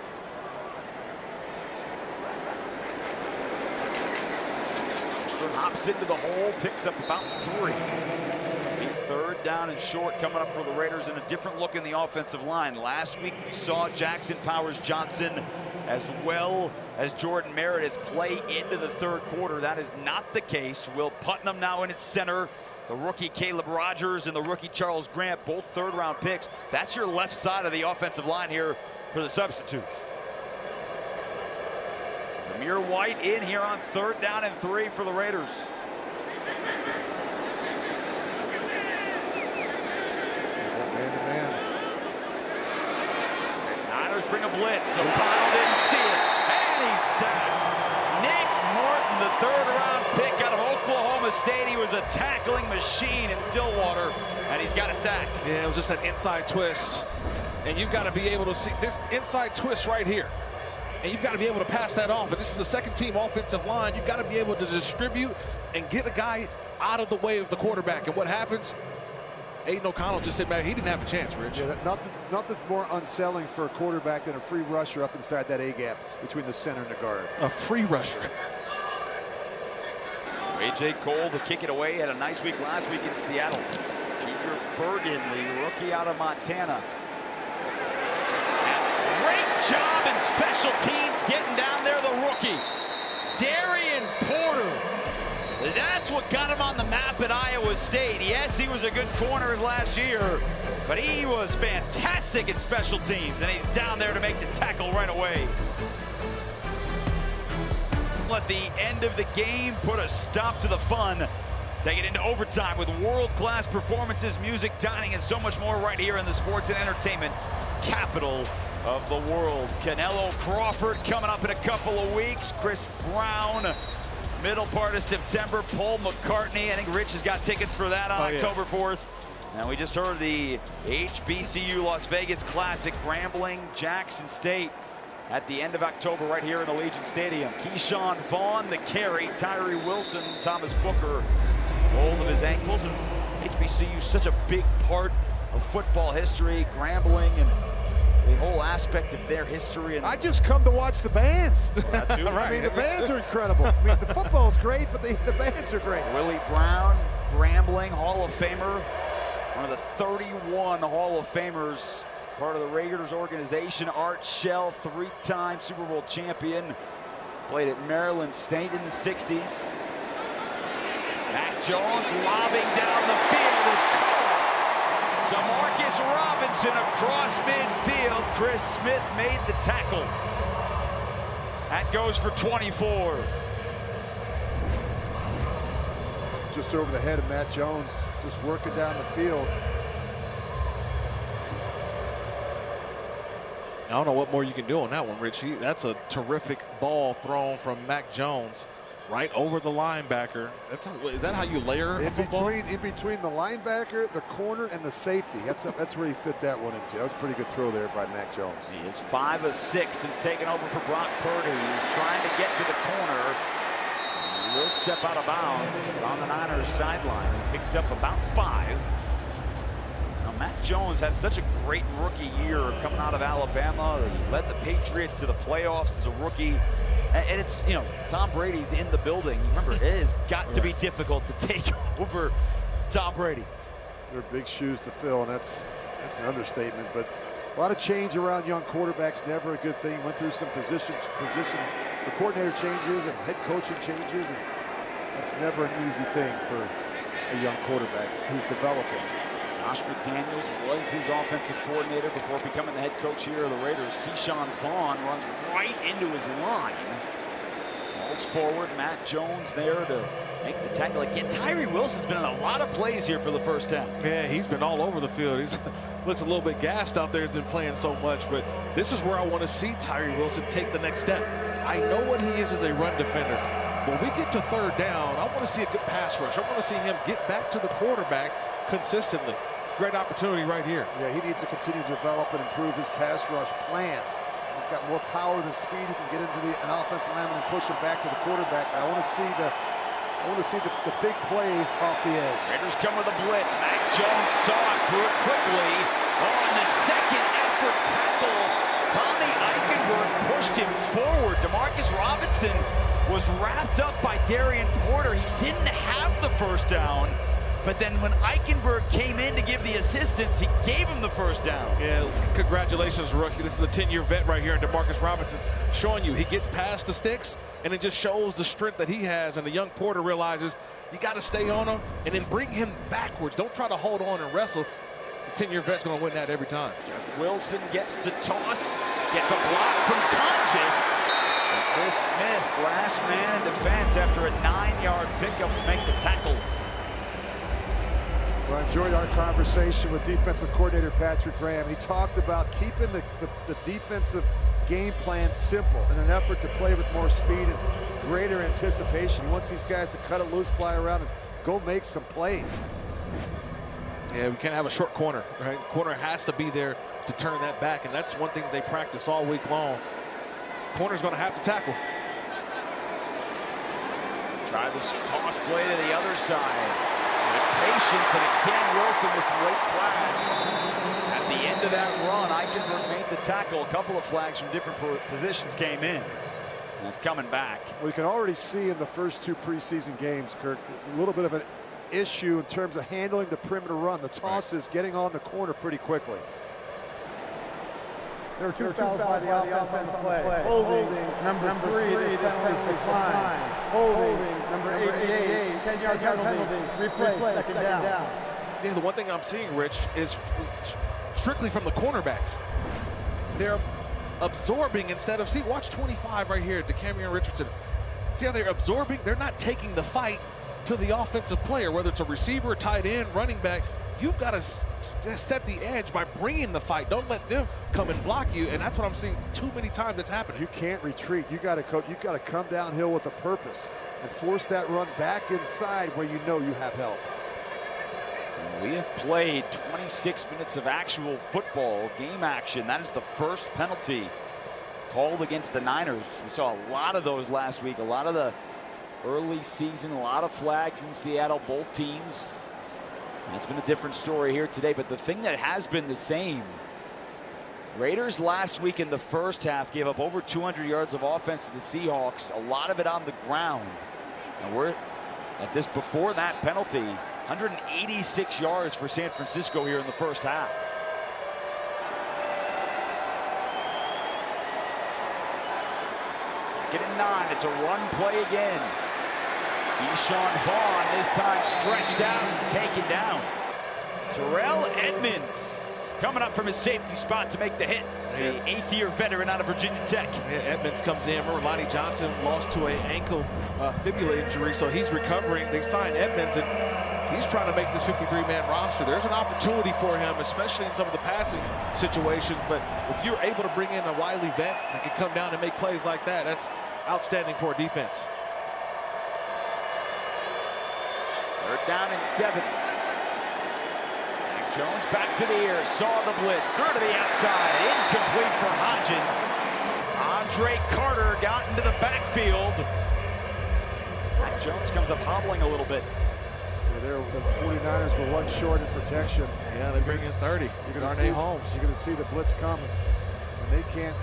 Hops into the hole, picks up about 3. A 3rd down and short coming up for the Raiders, and a different look in the offensive line. Last week we saw Jackson Powers-Johnson as well as Jordan Meredith play into the 3rd quarter. That is not the case. Will Putnam now in its center. The rookie Caleb Rogers and the rookie Charles Grant, both 3rd-round picks. That's your left side of the offensive line here for the substitutes. Zamir White in here on 3rd down and 3 for the Raiders. Man-to-man. Niners bring a blitz. O'Connell didn't see it. And he's sacked. Nick Martin, the 3rd-round pick out of Oklahoma State. He was a tackling machine in Stillwater, and he's got a sack. Yeah, it was just that inside twist. And you've got to be able to see this inside twist right here. And you've got to be able to pass that off. And this is a 2nd-team offensive line. You've got to be able to distribute and get a guy out of the way of the quarterback. And what happens? Aiden O'Connell just said, man, he didn't have a chance, Rich. Yeah, nothing's more unsettling for a quarterback than a free rusher up inside that A-gap between the center and the guard. A free rusher. A.J. Cole to kick it away. Had a nice week last week in Seattle. Junior Bergen, the rookie out of Montana. Great job in special teams getting down there, the rookie. Darian Porter. That's what got him on the map at Iowa State. Yes, he was a good corner last year, but he was fantastic in special teams, and he's down there to make the tackle right away. At the end of the game, put a stop to the fun. Take it into overtime with world-class performances, music, dining, and so much more right here in the sports and entertainment capital of the world. Canelo Crawford coming up in a couple of weeks. Chris Brown, middle part of September. Paul McCartney, I think Rich has got tickets for that on October 4th. And we just heard the HBCU Las Vegas Classic, Grambling, Jackson State at the end of October right here in Allegiant Stadium. Keyshawn Vaughn, the carry. Tyree Wilson, Thomas Booker, hold of his ankles. And HBCU, such a big part of football history, Grambling, and the whole aspect of their history. And I just come to watch the bands. Well, right. I mean, the bands are incredible. I mean, the football's great, but the bands are great. Willie Brown, Grambling, Hall of Famer. One of the 31 Hall of Famers part of the Raiders organization. Art Shell, 3-time Super Bowl champion. Played at Maryland State in the 60s. Mac Jones lobbing down the field. It's caught. Demarcus Robinson across midfield. Chris Smith made the tackle. That goes for 24. Just over the head of Matt Jones, just working down the field. I don't know what more you can do on that one, Rich. That's a terrific ball thrown from Mac Jones right over the linebacker. Is that how you layer a football? In between the linebacker, the corner, and the safety. That's where he fit that one into. That was a pretty good throw there by Mac Jones. He is 5 of 6 since taking over for Brock Purdy. He's trying to get to the corner. He will step out of bounds on the Niners sideline. He picked up about 5. Mac Jones had such a great rookie year coming out of Alabama. He led the Patriots to the playoffs as a rookie. And it's, you know, Tom Brady's in the building. Remember, it has got to be difficult to take over Tom Brady. They're big shoes to fill, and that's an understatement. But a lot of change around young quarterbacks, never a good thing. Went through some position the coordinator changes and head coaching changes, and that's never an easy thing for a young quarterback who's developing. Josh McDaniels was his offensive coordinator before becoming the head coach here of the Raiders. Keyshawn Vaughn runs right into his line. Falls forward, Matt Jones there to make the tackle. Again, Tyree Wilson's been in a lot of plays here for the first half. Yeah, he's been all over the field. He looks a little bit gassed out there. He's been playing so much, but this is where I want to see Tyree Wilson take the next step. I know what he is as a run defender. When we get to 3rd down, I want to see a good pass rush. I want to see him get back to the quarterback consistently. Great opportunity right here. Yeah, he needs to continue to develop and improve his pass rush plan. He's got more power than speed. He can get into an offensive lineman and push him back to the quarterback. I want to see the big plays off the edge. Raiders come with a blitz. Mac Jones saw it, threw it quickly. On the second effort tackle, Tommy Eichenberg pushed him forward. Demarcus Robinson was wrapped up by Darian Porter. He didn't have the first down. But then when Eichenberg came in to give the assistance, he gave him the first down. Yeah, congratulations, rookie. This is a 10-year vet right here in Demarcus Robinson, showing you he gets past the sticks, and it just shows the strength that he has. And the young Porter realizes you got to stay on him and then bring him backwards. Don't try to hold on and wrestle. The 10-year vet's going to win that every time. Wilson gets the toss, gets a block from Tonjes. And Chris Smith, last man in defense after a 9-yard pickup to make the tackle. Well, I enjoyed our conversation with defensive coordinator Patrick Graham. He talked about keeping the defensive game plan simple in an effort to play with more speed and greater anticipation. He wants these guys to cut it loose, fly around, and go make some plays. Yeah, we can't have a short corner, right? Corner has to be there to turn that back, and that's one thing they practice all week long. Corner's going to have to tackle. Try this toss play to the other side. Patience, and again Wilson with some late flags. At the end of that run, Eichenberg made the tackle. A couple of flags from different positions came in. And it's coming back. We can already see in the first 2 preseason games, Kirk, a little bit of an issue in terms of handling the perimeter run. The tosses, getting on the corner pretty quickly. There were two fouls by the offensive play. Holding number 3, this penalty declined. Holding number 88, 10-yard penalty, replay, second down. Yeah, the one thing I'm seeing, Rich, is strictly from the cornerbacks. They're absorbing instead of, see, watch 25 right here, DeCamerion Richardson. See how they're absorbing? They're not taking the fight to the offensive player, whether it's a receiver, tight end, running back. You've got to set the edge by bringing the fight. Don't let them come and block you, and that's what I'm seeing too many times that's happening. You can't retreat. You got to come downhill with a purpose and force that run back inside where you know you have help. We have played 26 minutes of actual football, game action. That is the first penalty called against the Niners. We saw a lot of those last week, a lot of the early season, a lot of flags in Seattle, both teams. And it's been a different story here today, but the thing that has been the same, Raiders last week in the first half gave up over 200 yards of offense to the Seahawks, a lot of it on the ground. And we're at this before that penalty, 186 yards for San Francisco here in the first half. 2nd and 9. It's a run play again. Keyshawn Vaughn this time stretched out and taken down. Terrell Edmonds coming up from his safety spot to make the hit. The 8th-year veteran out of Virginia Tech. Yeah, Edmonds comes in. Remember, Lonnie Johnson lost to an ankle fibula injury, so he's recovering. They signed Edmonds, and he's trying to make this 53-man roster. There's an opportunity for him, especially in some of the passing situations. But if you're able to bring in a wily vet that can come down and make plays like that, that's outstanding for a defense. 3rd down and 7. Jones back to the air, saw the blitz, threw to the outside, incomplete for Hodgins. Andre Carter got into the backfield. Mac Jones comes up hobbling a little bit. The 49ers were 1 short in protection. Yeah, they bring in 30. You're going to see Holmes. You're going to see the blitz coming, and they can't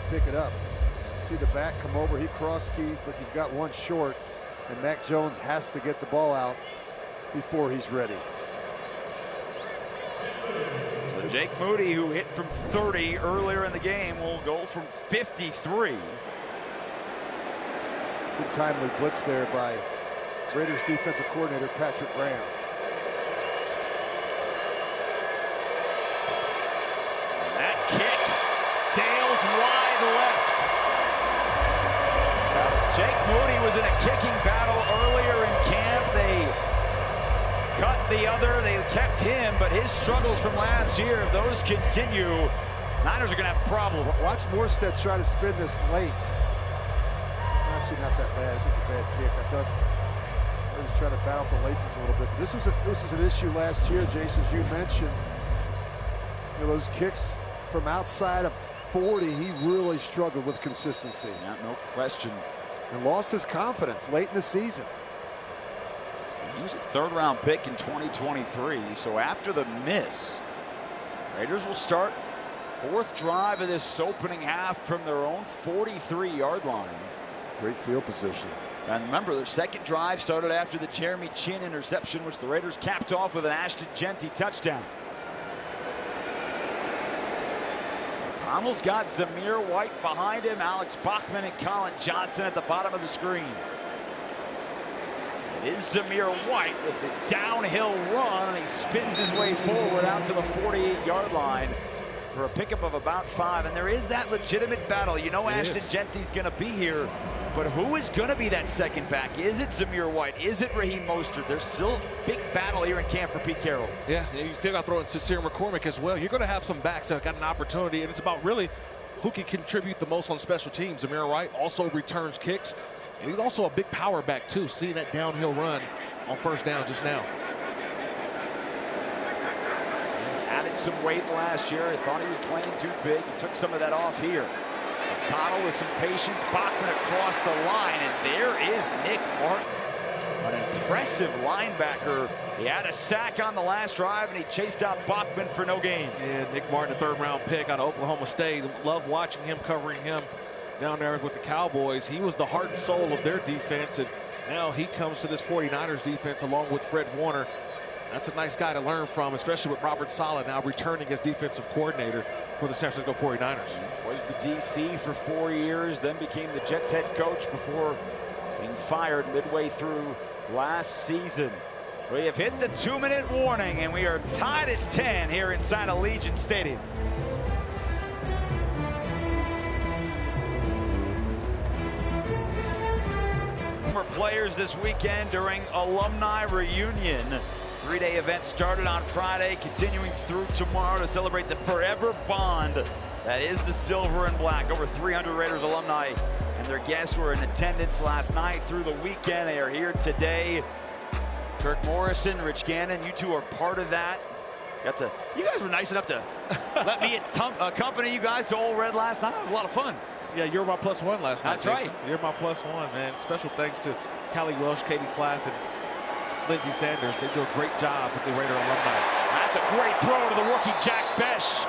pick it up. See the back come over. He cross keys, but you've got 1 short, and Mac Jones has to get the ball out before he's ready. So Jake Moody, who hit from 30 earlier in the game, will go from 53. Good timely blitz there by Raiders defensive coordinator Patrick Graham. That kick sails wide left. Jake Moody was in a kicking battle earlier in camp. They cut the other, they kept him, but his struggles from last year, if those continue, Niners are going to have a problem. Watch Morstead try to spin this late. It's actually not that bad. It's just a bad kick. I thought he was trying to battle the laces a little bit. But this was an issue last year, Jason, as you mentioned. You know, those kicks from outside of 40, he really struggled with consistency. Yeah, no question. And lost his confidence late in the season. He was a 3rd-round pick in 2023, so after the miss, Raiders will start 4th drive of this opening half from their own 43-yard line. Great field position. And remember, their 2nd drive started after the Jeremy Chin interception, which the Raiders capped off with an Ashton Jeanty touchdown. Connell's got Zamir White behind him, Alex Bachman and Colin Johnson at the bottom of the screen. It is Zamir White with the downhill run, and he spins his way forward out to the 48-yard line for a pickup of about 5. And there is that legitimate battle. You know, Ashton Jeanty's going to be here, but who is going to be that 2nd back? Is it Zamir White? Is it Raheem Mostert? There's still a big battle here in camp for Pete Carroll. Yeah, you still got to throw in Sincere McCormick as well. You're going to have some backs that got an opportunity, and it's about really who can contribute the most on special teams. Zamir White also returns kicks. And he's also a big power back, too, seeing that downhill run on 1st down just now. Added some weight last year. I thought he was playing too big. He took some of that off here. Connell with some patience. Bachman across the line, and there is Nick Martin. An impressive linebacker. He had a sack on the last drive, and he chased out Bachman for no gain. Yeah, Nick Martin, a 3rd-round pick out of Oklahoma State. Love watching him, covering him down there with the Cowboys. He was the heart and soul of their defense, and now he comes to this 49ers defense along with Fred Warner. That's a nice guy to learn from, especially with Robert Saleh now returning as defensive coordinator for the San Francisco 49ers. Was the DC for 4 years, then became the Jets head coach before being fired midway through last season. We have hit the 2-minute warning, and we are tied at 10 here inside Allegiant Stadium. Former players this weekend during Alumni Reunion. 3-day event started on Friday, continuing through tomorrow to celebrate the forever bond that is the silver and black. Over 300 Raiders alumni and their guests were in attendance last night through the weekend. They are here today. Kirk Morrison, Rich Gannon, you two are part of that. You guys were nice enough to let me accompany you guys to Ole Red last night. It was a lot of fun. Yeah, you're my +1 last night. That's right. You're my +1, man. Special thanks to Callie Welsh, Katie Plath, and Lindsey Sanders. They do a great job with the Raider alumni. That's a great throw to the rookie Jack Besh.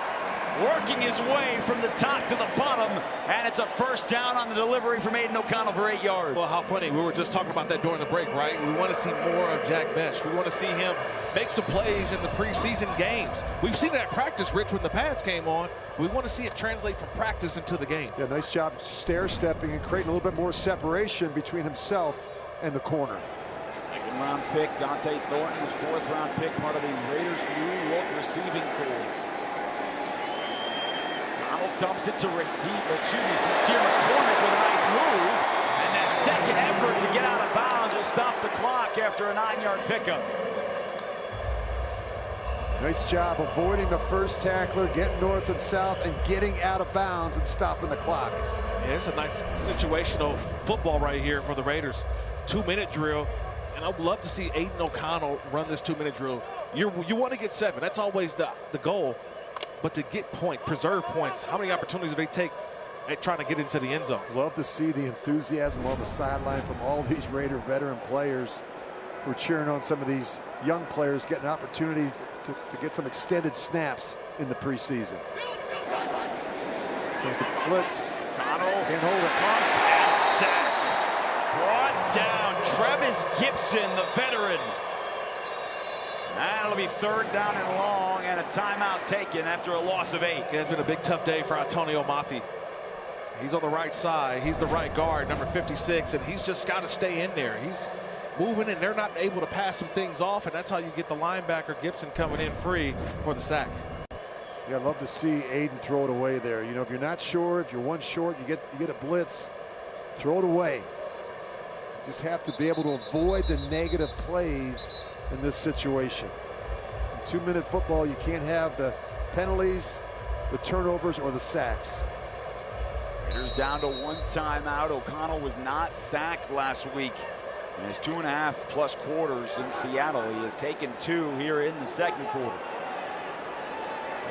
working his way from the top to the bottom, and it's a first down on the delivery from Aiden O'Connell for 8 yards. Well, how funny. We were just talking about that during the break, right? We want to see more of Jack Bech. We want to see him make some plays in the preseason games. We've seen it at practice, Rich, when the pads came on. We want to see it translate from practice into the game. Yeah, nice job stair-stepping and creating a little bit more separation between himself and the corner. Second-round pick, Dante Thornton's fourth-round pick, part of the Raiders' new look receiving corps. Donald dumps it to Sincere McCormick with a nice move. And that second effort to get out of bounds will stop the clock after a 9-yard pickup. Nice job avoiding the first tackler, getting north and south, and getting out of bounds and stopping the clock. Yeah, it's a nice situational football right here for the Raiders. 2-minute drill, and I'd love to see Aiden O'Connell run this 2-minute drill. You want to get 7. That's always the goal. But to get preserve points, how many opportunities do they take at trying to get into the end zone? Love to see the enthusiasm on the sideline from all these Raider veteran players who are cheering on some of these young players getting an opportunity to get some extended snaps in the preseason. Blitz. O'Connell Can't hold it. pumped and sacked. Brought down. Trevis Gibson, the veteran. That'll be third down and long, and a timeout taken after a loss of 8. It has been a big, tough day for Antonio Mafi. He's on the right side. He's the right guard, number 56, and he's just got to stay in there. He's moving, and they're not able to pass some things off, and that's how you get the linebacker Gibson coming in free for the sack. Yeah, I'd love to see Aiden throw it away there. You know, if you're not sure, if you're one short, you get a blitz, throw it away. You just have to be able to avoid the negative plays in this situation. In 2-minute football, you can't have the penalties, the turnovers, or the sacks. Raiders down to 1 timeout. O'Connell was not sacked last week. In his 2.5+ quarters in Seattle, he has taken 2 here in the second quarter.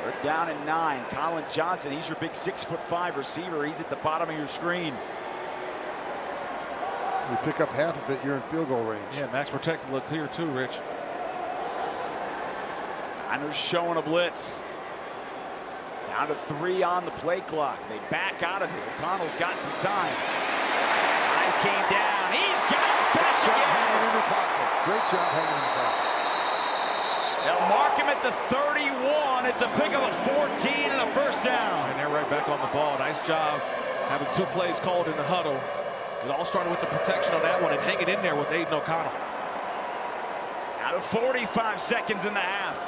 Third down and 9. Colin Johnson, he's your big 6'5" receiver. He's at the bottom of your screen. You pick up half of it, you're in field goal range. Yeah, Max Protect look here too, Rich. Niners showing a blitz. Down to 3 on the play clock. They back out of it. O'Connell's got some time. Eyes came down. He's got Bech Hanging again. in the pocket. Great job hanging in the pocket. They'll mark him at the 31. It's a pickup of 14 and a first down. And they're right back on the ball. Nice job having 2 plays called in the huddle. It all started with the protection on that one, and hanging in there was Aiden O'Connell. Out of 45 seconds in the half.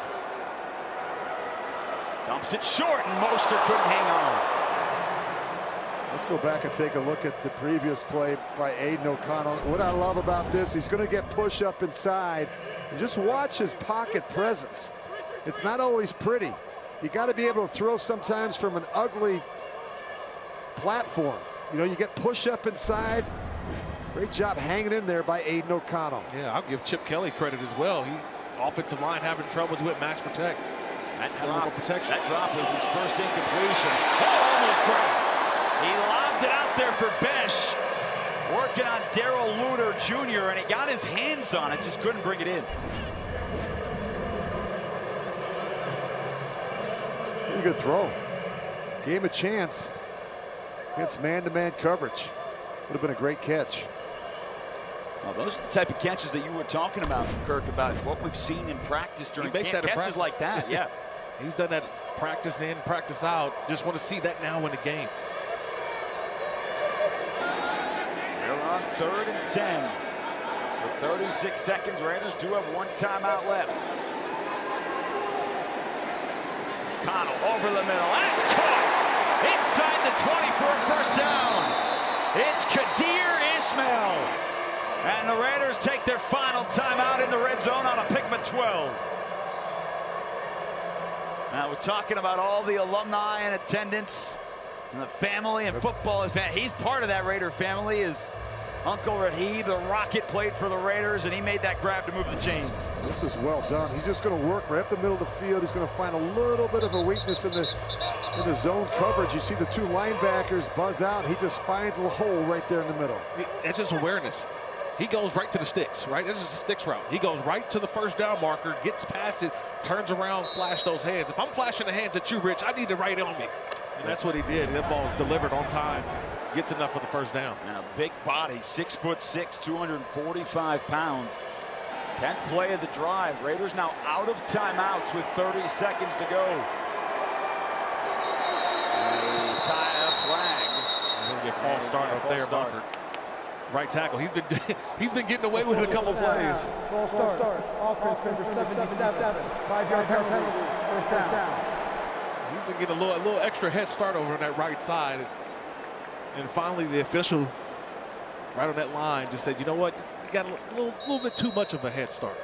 Dumps it short, and Mostert couldn't hang on. Let's go back and take a look at the previous play by Aiden O'Connell. What I love about this, he's going to get push up inside. And just watch his pocket presence. It's not always pretty. You got to be able to throw sometimes from an ugly platform. You know, you get push up inside. Great job hanging in there by Aiden O'Connell. Yeah, I'll give Chip Kelly credit as well. He offensive line having troubles with Max Protect. That drop was his first incompletion. Oh, almost grabbed. He lobbed it out there for Bech. Working on Darrell Luter Jr., and he got his hands on it, just couldn't bring it in. Pretty good throw. Gave him a chance against man-to-man coverage. Would have been a great catch. Well, those are the type of catches that you were talking about, Kirk, about what we've seen in practice during makes camp. that in Catches practice. like that, yeah. He's done that practice in, practice out. Just want to see that now in the game. They're on 3rd and 10. With 36 seconds, Raiders do have 1 timeout left. O'Connell over the middle. That's caught inside the 20 for a first down. It's Kadir Ismail. And the Raiders take their final timeout in the red zone on a pick of 12. Now we're talking about all the alumni in attendance and the family and football. He's part of that Raider family. His Uncle Rahib, the Rocket, played for the Raiders, and he made that grab to move the chains. This is well done. He's just going to work right up the middle of the field. He's going to find a little bit of a weakness in the zone coverage. You see the 2 linebackers buzz out. He just finds a hole right there in the middle. It's just awareness. He goes right to the sticks, right? This is a sticks route. He goes right to the first down marker, gets past it, turns around, flash those hands. If I'm flashing the hands at you, Rich, I need to right on me. And that's what he did. That ball was delivered on time. Gets enough for the first down. And a big body, 6'6", 245 pounds. 10th play of the drive. Raiders now out of timeouts with 30 seconds to go. A flag. Going to get false start up there, Mumford. Right tackle. He's been getting away with a couple plays. False start. Offense number 77. 5-yard penalty. First down. He's been getting a little extra head start over on that right side. And finally, the official right on that line just said, you know what? You got a little bit too much of a head start.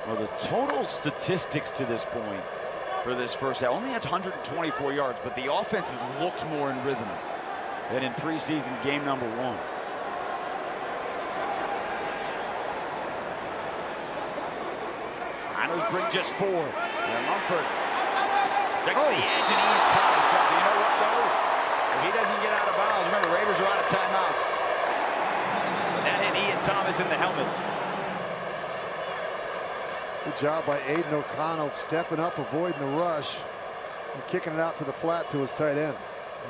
Well, the total statistics to this point for this first half only had 124 yards, but the offense has looked more in rhythm than in preseason game number 1. Niners bring just 4. And Mumford takes the edge, and Ian Thomas dropped it. You know what, though? If he doesn't get out of bounds, remember, Raiders are out of timeouts. But that hit Ian Thomas in the helmet. Good job by Aiden O'Connell stepping up, avoiding the rush, and kicking it out to the flat to his tight end.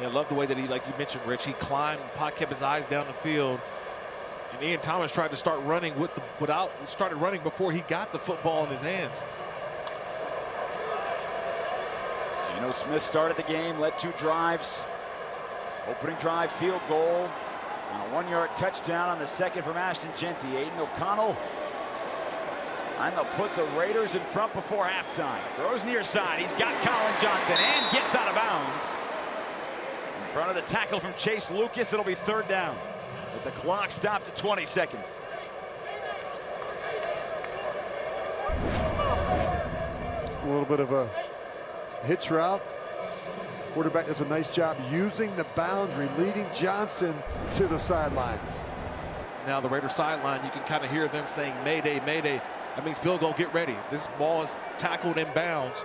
Yeah, I love the way that he, like you mentioned, Rich, he climbed, kept his eyes down the field. And Ian Thomas tried to start running started running before he got the football in his hands. Geno Smith started the game, led 2 drives. Opening drive, field goal. On a 1-yard touchdown on the second from Ashton Jeanty. Aiden O'Connell trying to put the Raiders in front before halftime. Throws near side. He's got Colin Johnson and gets out of bounds. In front of the tackle from Chase Lucas, it'll be 3rd down. But the clock stopped at 20 seconds. Just a little bit of a hitch route. Quarterback does a nice job using the boundary, leading Johnson to the sidelines. Now the Raider sideline, you can kind of hear them saying, Mayday, Mayday. That means field goal, get ready. This ball is tackled in bounds.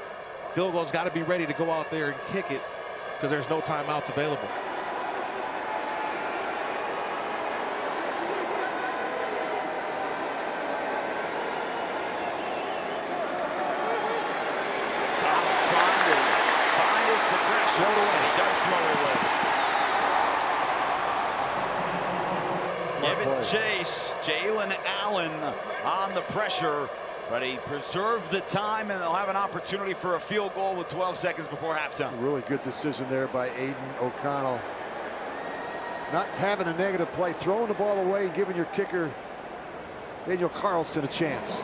Field goal's got to be ready to go out there and kick it because there's no timeouts available. Chase, Jalen Allen on the pressure, but he preserved the time, and they'll have an opportunity for a field goal with 12 seconds before halftime. Really good decision there by Aiden O'Connell. Not having a negative play, throwing the ball away and giving your kicker, Daniel Carlson, a chance.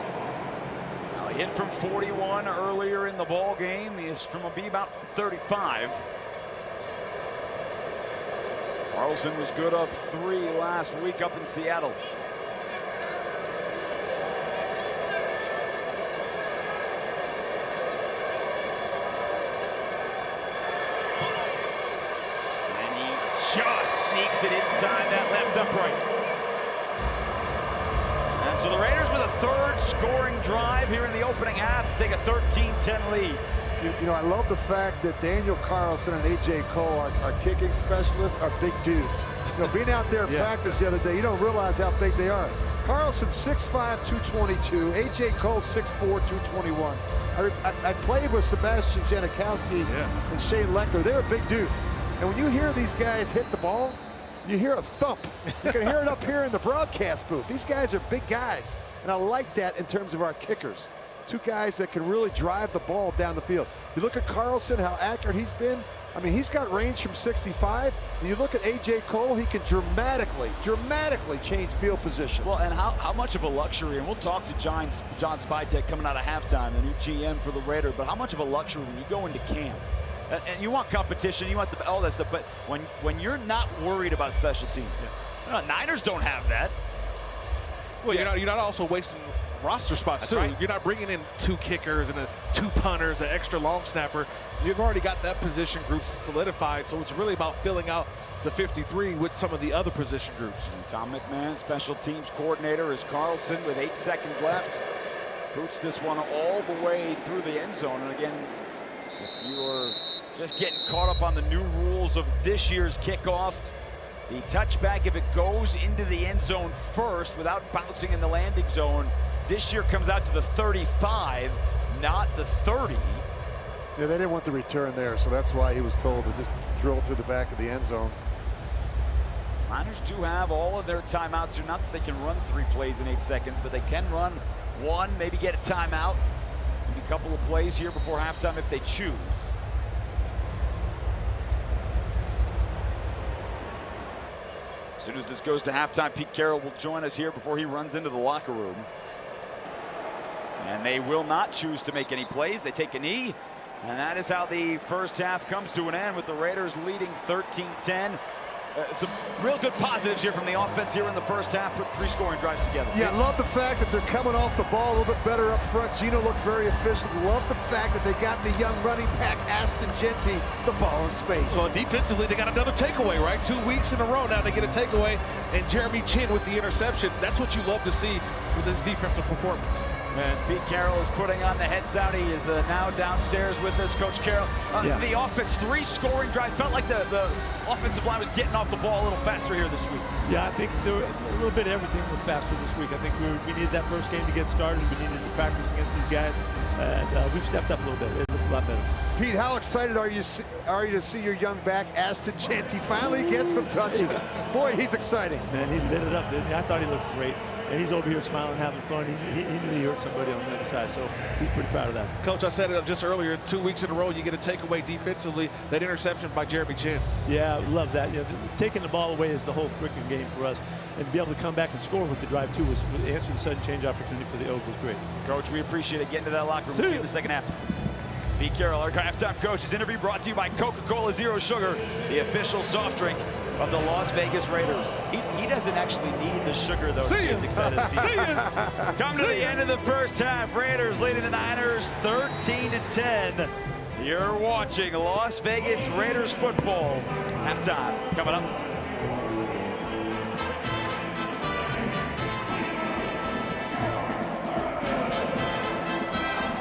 Now, he hit from 41 earlier in the ball game. He is from about 35. Carlson was good of 3 last week up in Seattle. And he just sneaks it inside that left upright. And so the Raiders with a 3rd scoring drive here in the opening half take a 13-10 lead. You know, I love the fact that Daniel Carlson and A.J. Cole, our kicking specialists, are big dudes. You know, being out there in practice the other day, you don't realize how big they are. Carlson, 6'5", 222. A.J. Cole, 6'4", 221. I played with Sebastian Janikowski and Shane Leckler. They're big dudes. And when you hear these guys hit the ball, you hear a thump. You can hear it up here in the broadcast booth. These guys are big guys. And I like that in terms of our kickers. 2 guys that can really drive the ball down the field. You look at Carlson, how accurate he's been. I mean, he's got range from 65. And you look at A.J. Cole, he can dramatically change field position. Well, and how much of a luxury, and we'll talk to John Spytek coming out of halftime, the new GM for the Raiders, but how much of a luxury when you go into camp? And you want competition, you want all that stuff, but when you're not worried about special teams, Niners don't have that. Well, you're not also wasting roster spots. That's too. Right. You're not bringing in 2 kickers and 2 punters, an extra long snapper. You've already got that position group solidified, so it's really about filling out the 53 with some of the other position groups. And Tom McMahon, special teams coordinator, is Carlson with 8 seconds left. Boots this one all the way through the end zone. And again, if you're just getting caught up on the new rules of this year's kickoff, The touchback, if it goes into the end zone first without bouncing in the landing zone, this year comes out to the 35, not the 30. Yeah, they didn't want the return there, so that's why he was told to just drill through the back of the end zone. Niners do have all of their timeouts here. Not that they can run 3 plays in 8 seconds, but they can run 1, maybe get a timeout. Maybe a couple of plays here before halftime if they choose. As soon as this goes to halftime, Pete Carroll will join us here before he runs into the locker room. And they will not choose to make any plays. They take a knee. And that is how the first half comes to an end with the Raiders leading 13-10. Some real good positives here from the offense here in the first half. Put 3 scoring drives together. Yeah, love the fact that they're coming off the ball a little bit better up front. Gino looked very efficient. Love the fact that they got the young running back, Ashton Jeanty, the ball in space. So defensively, they got another takeaway, right? 2 weeks in a row now they get a takeaway. And Jeremy Chinn with the interception. That's what you love to see with his defensive performance. And Pete Carroll is putting on the heads out. He is now downstairs with us. Coach Carroll, the offense, 3 scoring drives. Felt like the offensive line was getting off the ball a little faster here this week. Yeah, I think a little bit of everything was faster this week. I think we needed that first game to get started. We needed to practice against these guys. And we've stepped up a little bit. It looks a lot better. Pete, how excited are you to see your young back, Ashton Jeanty, finally get some touches? Boy, he's exciting. Man, he lit it up, didn't he? I thought he looked great. And he's over here smiling, having fun. He knew he hurt somebody on the other side, so he's pretty proud of that. Coach, I said it just earlier, 2 weeks in a row, you get a takeaway defensively. That interception by Jeremy Chinn. Yeah, love that. You know, taking the ball away is the whole freaking game for us. And to be able to come back and score with the drive, too, was answer the sudden change opportunity for the Oak was great. Coach, we appreciate it. Getting to that locker room. See you in the second half. Pete Carroll, our halftime coach's interview brought to you by Coca-Cola Zero Sugar, the official soft drink of the Las Vegas Raiders. He doesn't actually need the sugar, though. He's excited to see it. Come to the end of the first half. Raiders leading the Niners 13-10. You're watching Las Vegas Raiders football. Halftime coming up.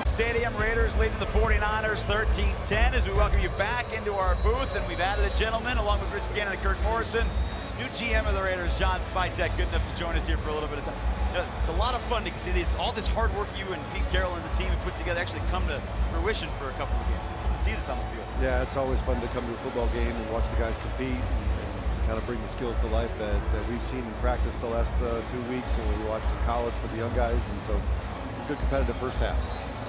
Stadium, Raiders leading the 49ers 13-10 as we welcome you back into our booth, and we've added a gentleman along with Rich Gannon and Kirk Morrison, new GM of the Raiders, John Spytek, good enough to join us here for a little bit of time. It's a lot of fun to see all this hard work you and Pete Carroll and the team have put together actually come to fruition for a couple of games. To see this on the field. Yeah, it's always fun to come to a football game and watch the guys compete and kind of bring the skills to life that we've seen in practice the last 2 weeks and we watched in college for the young guys, and so good competitive first half.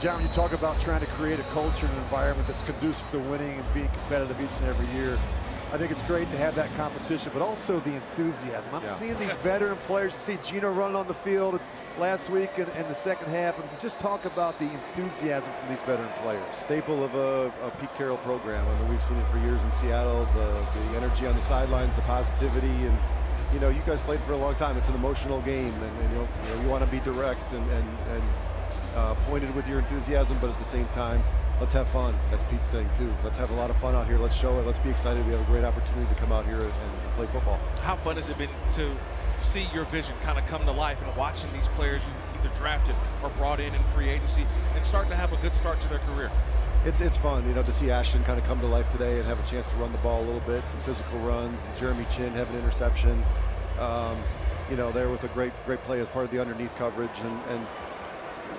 John, you talk about trying to create a culture and environment that's conducive to winning and being competitive each and every year. I think it's great to have that competition, but also the enthusiasm. I'm seeing these veteran players. See Gino running on the field last week in the second half, and just talk about the enthusiasm from these veteran players. Staple of a Pete Carroll program. I mean, we've seen it for years in Seattle, the energy on the sidelines, the positivity, and you know, you guys played for a long time. It's an emotional game, and you want to be direct and pointed with your enthusiasm, but at the same time, let's have fun. That's Pete's thing too. Let's have a lot of fun out here. Let's show it. Let's be excited. We have a great opportunity to come out here and play football. How fun has it been to see your vision kind of come to life and watching these players you either drafted or brought in free agency and start to have a good start to their career? It's fun, you know, to see Ashton kind of come to life today and have a chance to run the ball a little bit, some physical runs. Jeremy Chinn have an interception. You know, there with a great play as part of the underneath coverage, and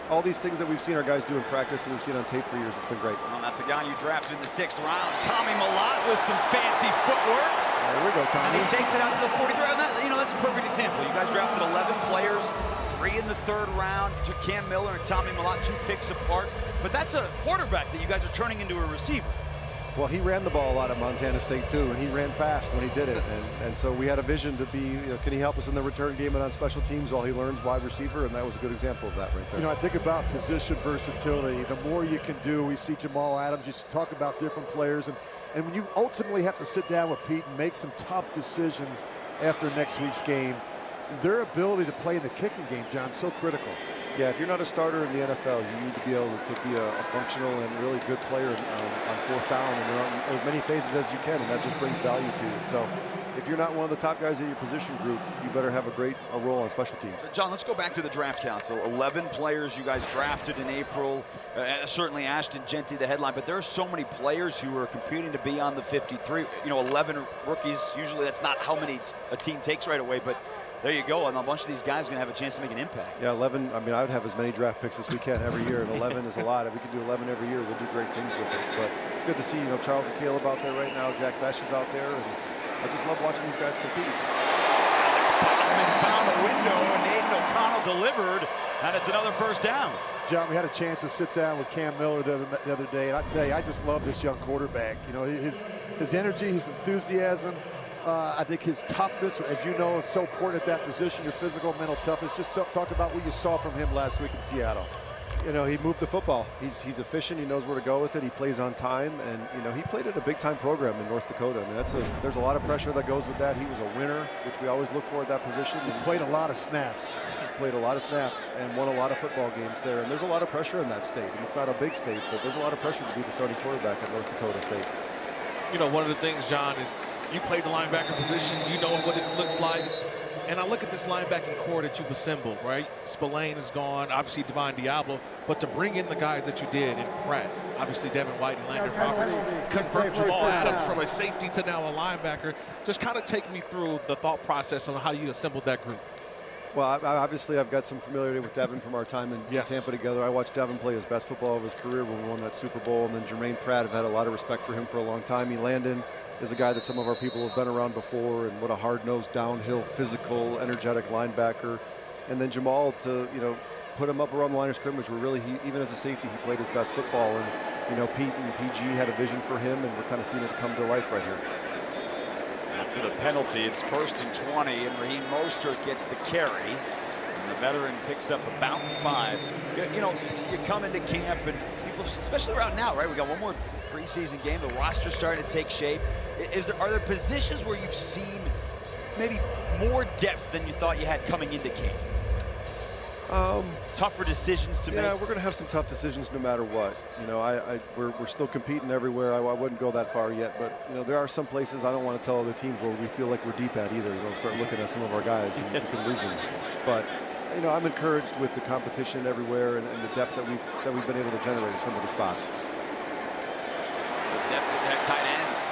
all these things that we've seen our guys do in practice and we've seen on tape for years. It's been great. Well, that's a guy you drafted in the 6th round, Tommy Mellott, with some fancy footwork. There we go, Tommy. And he takes it out to the 43. And that's a perfect example. You guys drafted 11 players, 3 in the 3rd round. Took Cam Miller and Tommy Mellott 2 picks apart. But that's a quarterback that you guys are turning into a receiver. Well, he ran the ball a lot at Montana State too, and he ran fast when he did it. And so we had a vision to be, can he help us in the return game and on special teams while he learns wide receiver? And that was a good example of that right there. You know, I think about position versatility. The more you can do, we see Jamal Adams, you talk about different players. And when you ultimately have to sit down with Pete and make some tough decisions after next week's game, their ability to play in the kicking game, John, so critical. Yeah, if you're not a starter in the NFL, you need to be able to be a functional and really good player on 4th down and run as many phases as you can, and that just brings value to you. So if you're not one of the top guys in your position group, you better have a role on special teams. John, let's go back to the draft council. 11 players you guys drafted in April. Certainly Ashton Jeanty, the headline, but there are so many players who are competing to be on the 53. 11 rookies. Usually that's not how many a team takes right away, but there you go. And a bunch of these guys are going to have a chance to make an impact. Yeah, 11. I mean, I would have as many draft picks as we can every year, and 11 is a lot. If we could do 11 every year, we'll do great things with it. But it's good to see, Charles and Caleb out there right now. Jack Vesh is out there, and I just love watching these guys compete. Alex Bachman found the window, and Aiden O'Connell delivered, and it's another first down. John, we had a chance to sit down with Cam Miller the other day, and I tell you, I just love this young quarterback. His energy, his enthusiasm. I think his toughness, as you know, is so important at that position, your physical, mental toughness. Just talk about what you saw from him last week in Seattle. He moved the football. He's efficient. He knows where to go with it. He plays on time, and he played at a big-time program in North Dakota. I mean, there's a lot of pressure that goes with that. He was a winner, which we always look for at that position. He played a lot of snaps. Played a lot of snaps and won a lot of football games there. And there's a lot of pressure in that state. And it's not a big state, but there's a lot of pressure to be the starting quarterback at North Dakota State. One of the things, John, is you played the linebacker position. You know what it looks like. And I look at this linebacking core that you've assembled, right? Spillane is gone, obviously Divine Diablo, but to bring in the guys that you did in Pratt, obviously Devin White and Landon Roberts, convert Jamal Adams from a safety to now a linebacker. Just kind of take me through the thought process on how you assembled that group. Well, obviously I've got some familiarity with Devin from our time in Tampa together. I watched Devin play his best football of his career when we won that Super Bowl. And then Jermaine Pratt, I've had a lot of respect for him for a long time. Landon is a guy that some of our people have been around before, and what a hard-nosed, downhill, physical, energetic linebacker. And then Jamal, to put him up around the line of scrimmage, where really even as a safety he played his best football. And Pete and PG had a vision for him, and we're kind of seeing it come to life right here. After the penalty, it's 1st and 20, and Raheem Mostert gets the carry. And the veteran picks up about 5. You come into camp, and people, especially around now, right? We got one more preseason game. The roster's starting to take shape. Are there positions where you've seen maybe more depth than you thought you had coming into camp? Tougher decisions to make? Yeah, we're going to have some tough decisions no matter what. We're still competing everywhere. I wouldn't go that far yet, but there are some places I don't want to tell other teams where we feel like we're deep at either. Start looking at some of our guys and we can lose them. But I'm encouraged with the competition everywhere and the depth that we've been able to generate in some of the spots. The depth at tight ends.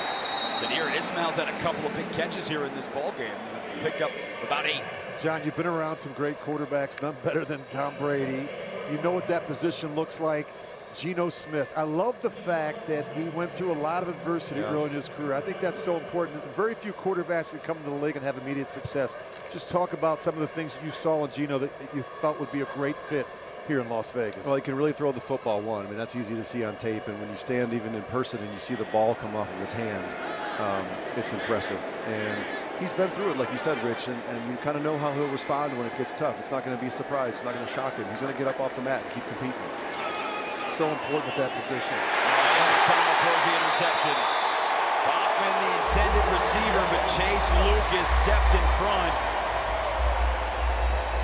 Daniir Ismail's had a couple of big catches here in this ball game. He's picked up about 8. John, you've been around some great quarterbacks, none better than Tom Brady. You know what that position looks like. Geno Smith. I love the fact that he went through a lot of adversity early in his career. I think that's so important. Very few quarterbacks that come into the league and have immediate success. Just talk about some of the things you saw in Geno that you thought would be a great fit here in Las Vegas. Well, he can really throw the football, one. I mean, that's easy to see on tape. And when you stand even in person and you see the ball come off of his hand, it's impressive. And he's been through it, like you said, Rich, and you kind of know how he'll respond when it gets tough. It's not going to be a surprise. It's not going to shock him. He's going to get up off the mat and keep competing. So important at that position. O'Connell throws the interception. Bachman, the intended receiver, but Chase Lucas stepped in front.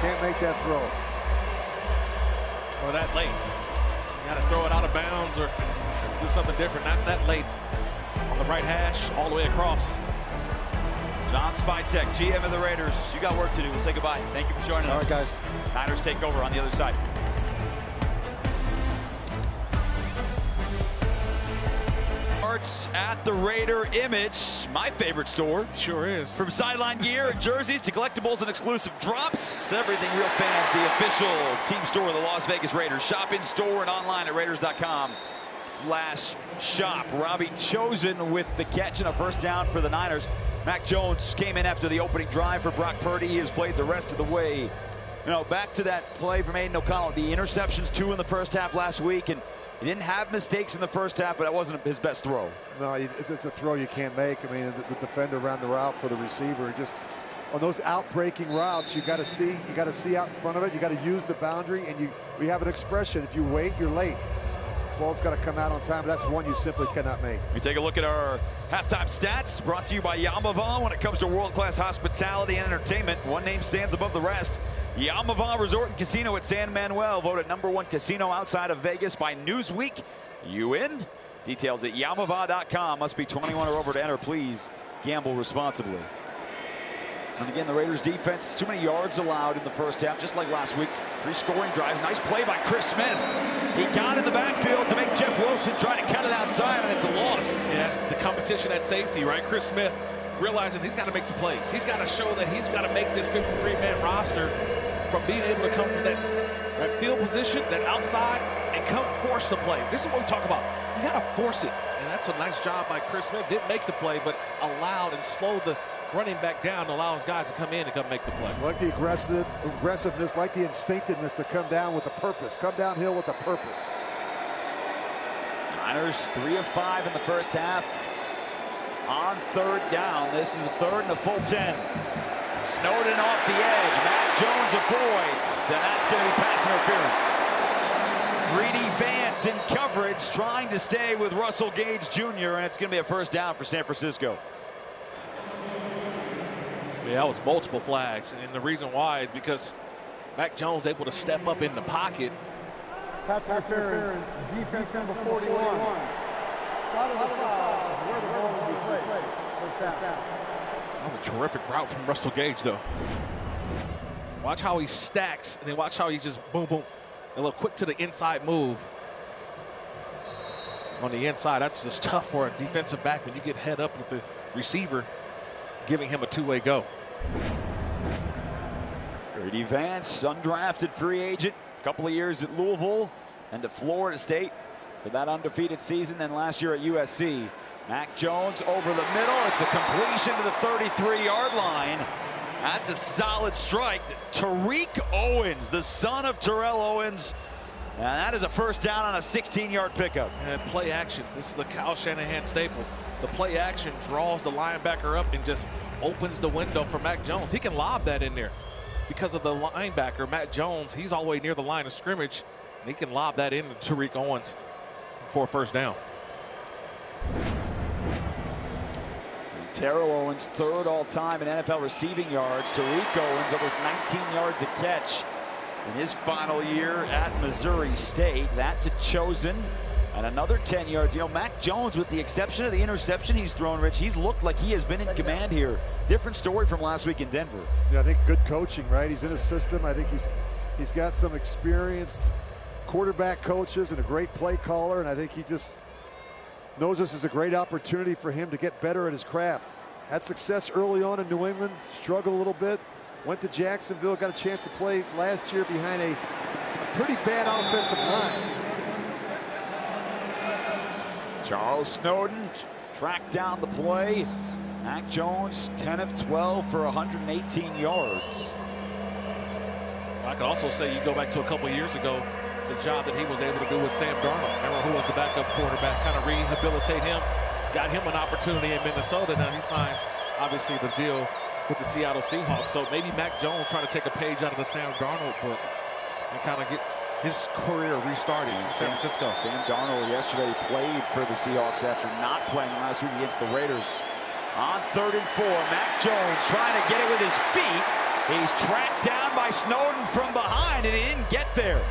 Can't make that throw. Or that late. You got to throw it out of bounds or do something different. Not that late. On the right hash, all the way across. John Spytek, GM of the Raiders. You got work to do. We'll say goodbye. Thank you for joining us. All right, guys. Niners take over on the other side. Starts at the Raider Image, my favorite store. Sure is. From sideline gear and jerseys to collectibles and exclusive drops, everything real fans, the official team store of the Las Vegas Raiders. Shop in store and online at Raiders.com/shop. Robbie Chosen with the catch and a first down for the Niners. Mac Jones came in after the opening drive for Brock Purdy. He has played the rest of the way. Back to that play from Aiden O'Connell. The interceptions, 2 in the first half last week, and he didn't have mistakes in the first half, but that wasn't his best throw. No, it's a throw you can't make. I mean, the defender ran the route for the receiver. Just on those out-breaking routes, you got to see out in front of it. You got to use the boundary, and we have an expression: if you wait, you're late. Ball's got to come out on time. That's one you simply cannot make. We take a look at our halftime stats, brought to you by Yamava. When it comes to world-class hospitality and entertainment, one name stands above the rest. Yamava Resort and Casino at San Manuel, voted #1 casino outside of Vegas by Newsweek. You in? Details at Yamava.com. Must be 21 or over to enter. Please gamble responsibly. And again, the Raiders defense, too many yards allowed in the first half, just like last week. 3 scoring drives. Nice play by Chris Smith. He got in the backfield to make Jeff Wilson try to cut it outside, and it's a loss. Yeah, the competition at safety, right? Chris Smith realizing he's got to make some plays. He's got to show that he's got to make this 53-man roster from being able to come from that field position, that outside, and come force the play. This is what we talk about. You got to force it, and that's a nice job by Chris Smith. Didn't make the play, but allowed and slowed the running back down, allows guys to come in and come make the play. Like the aggressiveness, like the instinctiveness to come down with a purpose. Come downhill with a purpose. Niners 3 of 5 in the first half. On 3rd down, this is a 3rd and a full 10. Snowden off the edge. Mac Jones avoids, and that's going to be pass interference. Greedy Vance in coverage, trying to stay with Russell Gage Jr., and it's going to be a first down for San Francisco. Yeah, that was multiple flags, and the reason why is because Mac Jones able to step up in the pocket. Pass interference, defense number 41. Spot of the foul is where the ball will be played. First down. That was a terrific route from Russell Gage, though. Watch how he stacks, and then watch how he just boom, boom. A little quick to the inside move. On the inside, that's just tough for a defensive back when you get head up with the receiver, giving him a two-way go. Greedy Vance, undrafted free agent. A couple of years at Louisville and to Florida State for that undefeated season. Then last year at USC. Mac Jones over the middle. It's a completion to the 33-yard line. That's a solid strike. Tariq Owens, the son of Terrell Owens. And that is a first down on a 16-yard pickup. And play action. This is the Kyle Shanahan staple. The play action draws the linebacker up and just opens the window for Mac Jones. He can lob that in there because of the linebacker, Matt Jones. He's all the way near the line of scrimmage, and he can lob that in to Tariq Owens for a first down. Terrell Owens, 3rd all-time in NFL receiving yards. Tariq Owens, almost 19 yards a catch in his final year at Missouri State. That to Chosen, and another 10 yards. You know, Mac Jones, with the exception of the interception he's thrown, Rich, he's looked like he has been in command here. Different story from last week in Denver. Yeah, I think good coaching, right? He's in a system. I think he's got some experienced quarterback coaches and a great play caller, and I think he just knows this is a great opportunity for him to get better at his craft. Had success early on in New England, struggled a little bit, went to Jacksonville, got a chance to play last year behind a pretty bad offensive line. Charles Snowden tracked down the play. Mac Jones, 10 of 12 for 118 yards. I could also say you go back to a couple of years ago, the job that he was able to do with Sam Darnold. Remember who was the backup quarterback, kind of rehabilitate him, got him an opportunity in Minnesota. Now he signs, obviously, the deal with the Seattle Seahawks. So maybe Mac Jones trying to take a page out of the Sam Darnold book and kind of get his career restarted in San Francisco. Sam Darnold yesterday played for the Seahawks after not playing last week against the Raiders. On 3rd and 4, Mac Jones trying to get it with his feet. He's tracked down by Snowden from behind, and he didn't get there.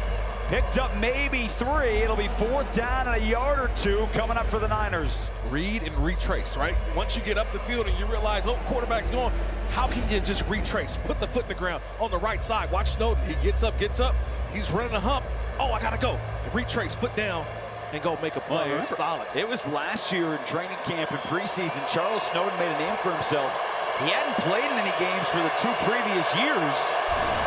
Picked up maybe 3. It'll be 4th down and a yard or 2 coming up for the Niners. Read and retrace, right? Once you get up the field and you realize, oh, quarterback's going, how can you just retrace? Put the foot in the ground on the right side. Watch Snowden. He gets up. He's running a hump. Oh, I got to go. Retrace, foot down, and go make a play. Well, it's solid. It was last year in training camp and preseason. Charles Snowden made a name for himself. He hadn't played in any games for the 2 previous years,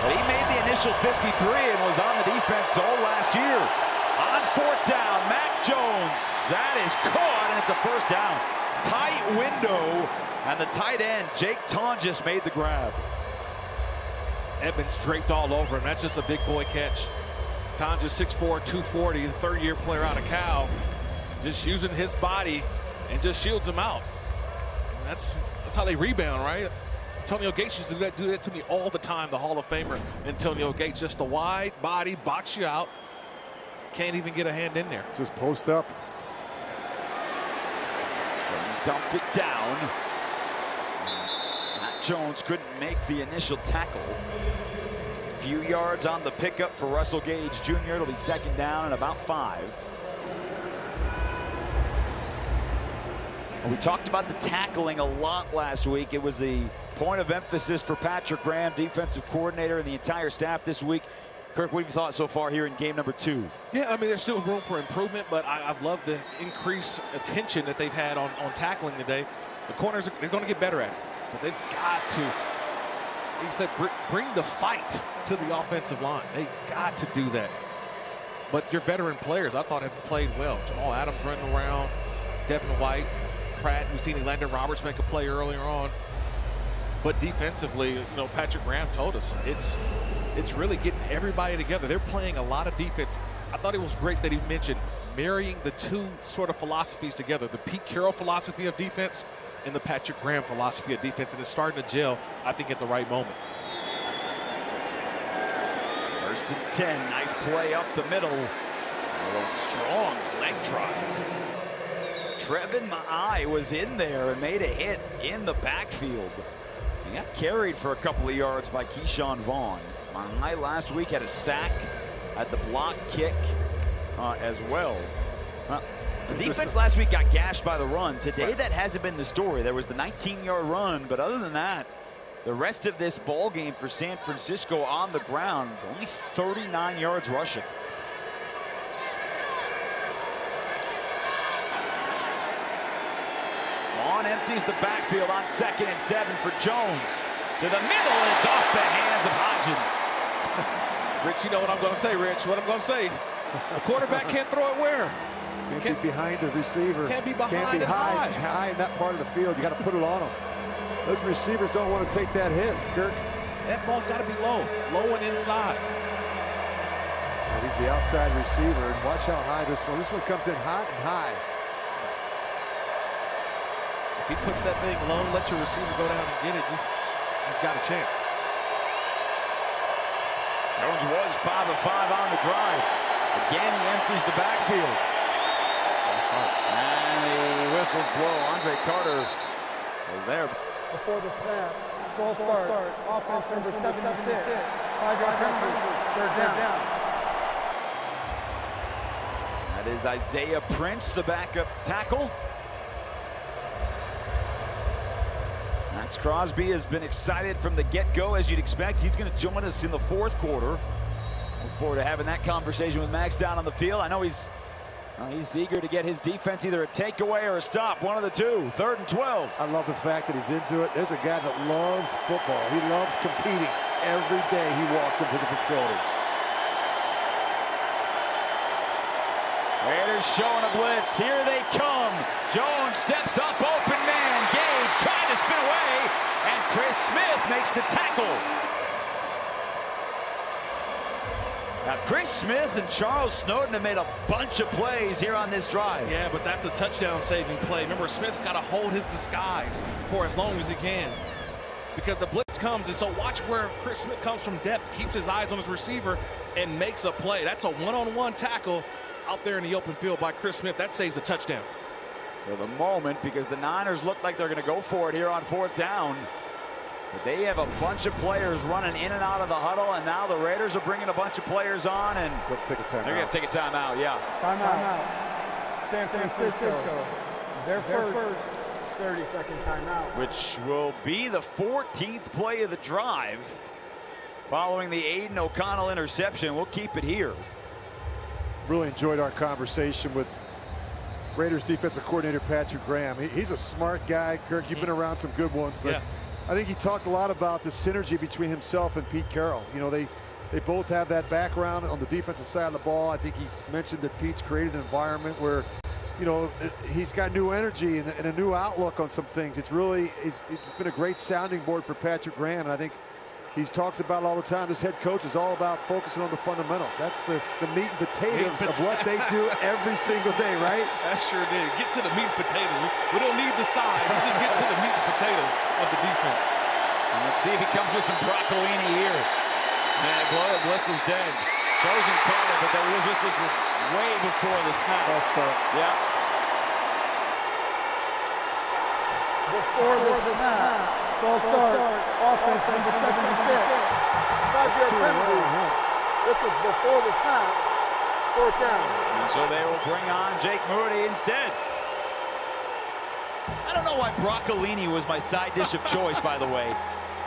but he made the initial 53 and was on the defense all last year. On 4th down, Mac Jones. That is caught, and it's a first down. Tight window, and the tight end, Jake Tonjes, made the grab. Edmonds draped all over him. That's just a big boy catch. Tonjes 6'4", 240, the 3rd-year player out of Cal, just using his body and just shields him out. And that's how they rebound, right? Antonio Gates used to do that to me all the time, the Hall of Famer Antonio Gates. Just the wide body, box you out. Can't even get a hand in there. Just post up. Dumped it down. Mac Jones couldn't make the initial tackle. A few yards on the pickup for Russell Gage Jr. It'll be 2nd down and about 5. Well, we talked about the tackling a lot last week. It was the point of emphasis for Patrick Graham, defensive coordinator, and the entire staff this week. Kirk, what have you thought so far here in game number 2? Yeah, I mean, there's still room for improvement, but I've loved the increased attention that they've had on tackling today. The corners, they're going to get better at it, but they've got to, he said, bring the fight to the offensive line. They've got to do that. But your veteran players, I thought, have played well. Jamal Adams running around, Devin White, Pratt. We've seen Landon Roberts make a play earlier on. But defensively, you know, Patrick Graham told us it's really getting everybody together. They're playing a lot of defense. I thought it was great that he mentioned marrying the two sort of philosophies together, the Pete Carroll philosophy of defense and the Patrick Graham philosophy of defense, and it's starting to gel, I think, at the right moment. 1st and 10, nice play up the middle. A strong leg drive. Trevin Ma'ai was in there and made a hit in the backfield. He got carried for a couple of yards by Keyshawn Vaughn. Ma'ai last week had a sack, had the block kick as well. The defense last week got gashed by the run. Today, that hasn't been the story. There was the 19-yard run, but other than that, the rest of this ball game for San Francisco on the ground, only 39 yards rushing. Vaughn empties the backfield on 2nd and 7 for Jones. To the middle, and it's off the hands of Hodgins. Rich, you know what I'm going to say, Rich. What I'm going to say. The quarterback can't throw it where? Can't be behind the receiver. Can't be behind Can't be high in that part of the field. You got to put it on him. Those receivers don't want to take that hit, Kirk. That ball's got to be low and inside. And he's the outside receiver. And watch how high this one comes in hot and high. If he puts that thing low, let your receiver go down and get it, you've got a chance. Jones was 5 of 5 on the drive. Again, he empties the backfield. And the whistles blow. Andre Carter was there. Before the snap, false start, offense number 76, 5-yard penalty, 3rd down. That is Isaiah Prince, the backup tackle. Max Crosby has been excited from the get-go, as you'd expect. He's going to join us in the 4th quarter. Look forward to having that conversation with Max down on the field. I know he's eager to get his defense either a takeaway or a stop, one of the two. 3rd and 12. I love the fact that he's into it. There's a guy that loves football. He loves competing every day he walks into the facility. Raiders showing a blitz. Here they come. Jones steps up, open man. Gage trying to spin away, and Chris Smith makes the tackle. Now, Chris Smith and Charles Snowden have made a bunch of plays here on this drive. Yeah, but that's a touchdown-saving play. Remember, Smith's got to hold his disguise for as long as he can, because the blitz comes, and so watch where Chris Smith comes from depth, keeps his eyes on his receiver, and makes a play. That's a one-on-one tackle out there in the open field by Chris Smith. That saves a touchdown. For the moment, because the Niners look like they're going to go for it here on 4th down. But they have a bunch of players running in and out of the huddle, and now the Raiders are bringing a bunch of players on, and they'll take a timeout. They're going to take a timeout, yeah. Timeout. San Francisco. Their first 30-second timeout. Which will be the 14th play of the drive. Following the Aiden O'Connell interception, we'll keep it here. Really enjoyed our conversation with Raiders defensive coordinator Patrick Graham. He's a smart guy. Kirk, you've been around some good ones, but I think he talked a lot about the synergy between himself and Pete Carroll. You know, they both have that background on the defensive side of the ball. I think he's mentioned that Pete's created an environment where, you know, he's got new energy and a new outlook on some things. It's been a great sounding board for Patrick Graham, and I think he talks about it all the time. This head coach is all about focusing on the fundamentals. That's the meat and potatoes of what they do every single day, right? That sure did. Get to the meat and potatoes. We don't need the side. We just get to the meat and potatoes of the defense. And let's see if he comes with some broccolini here. Man, the whistle's dead. Chosen Carter, but the whistles were way before the snap. False start. Yeah. Before the snap. False start. Offense number 76. 5-yard penalty. This is before the snap. 4th down. And so they will bring on Jake Moody instead. I don't know why broccolini was my side dish of choice, by the way.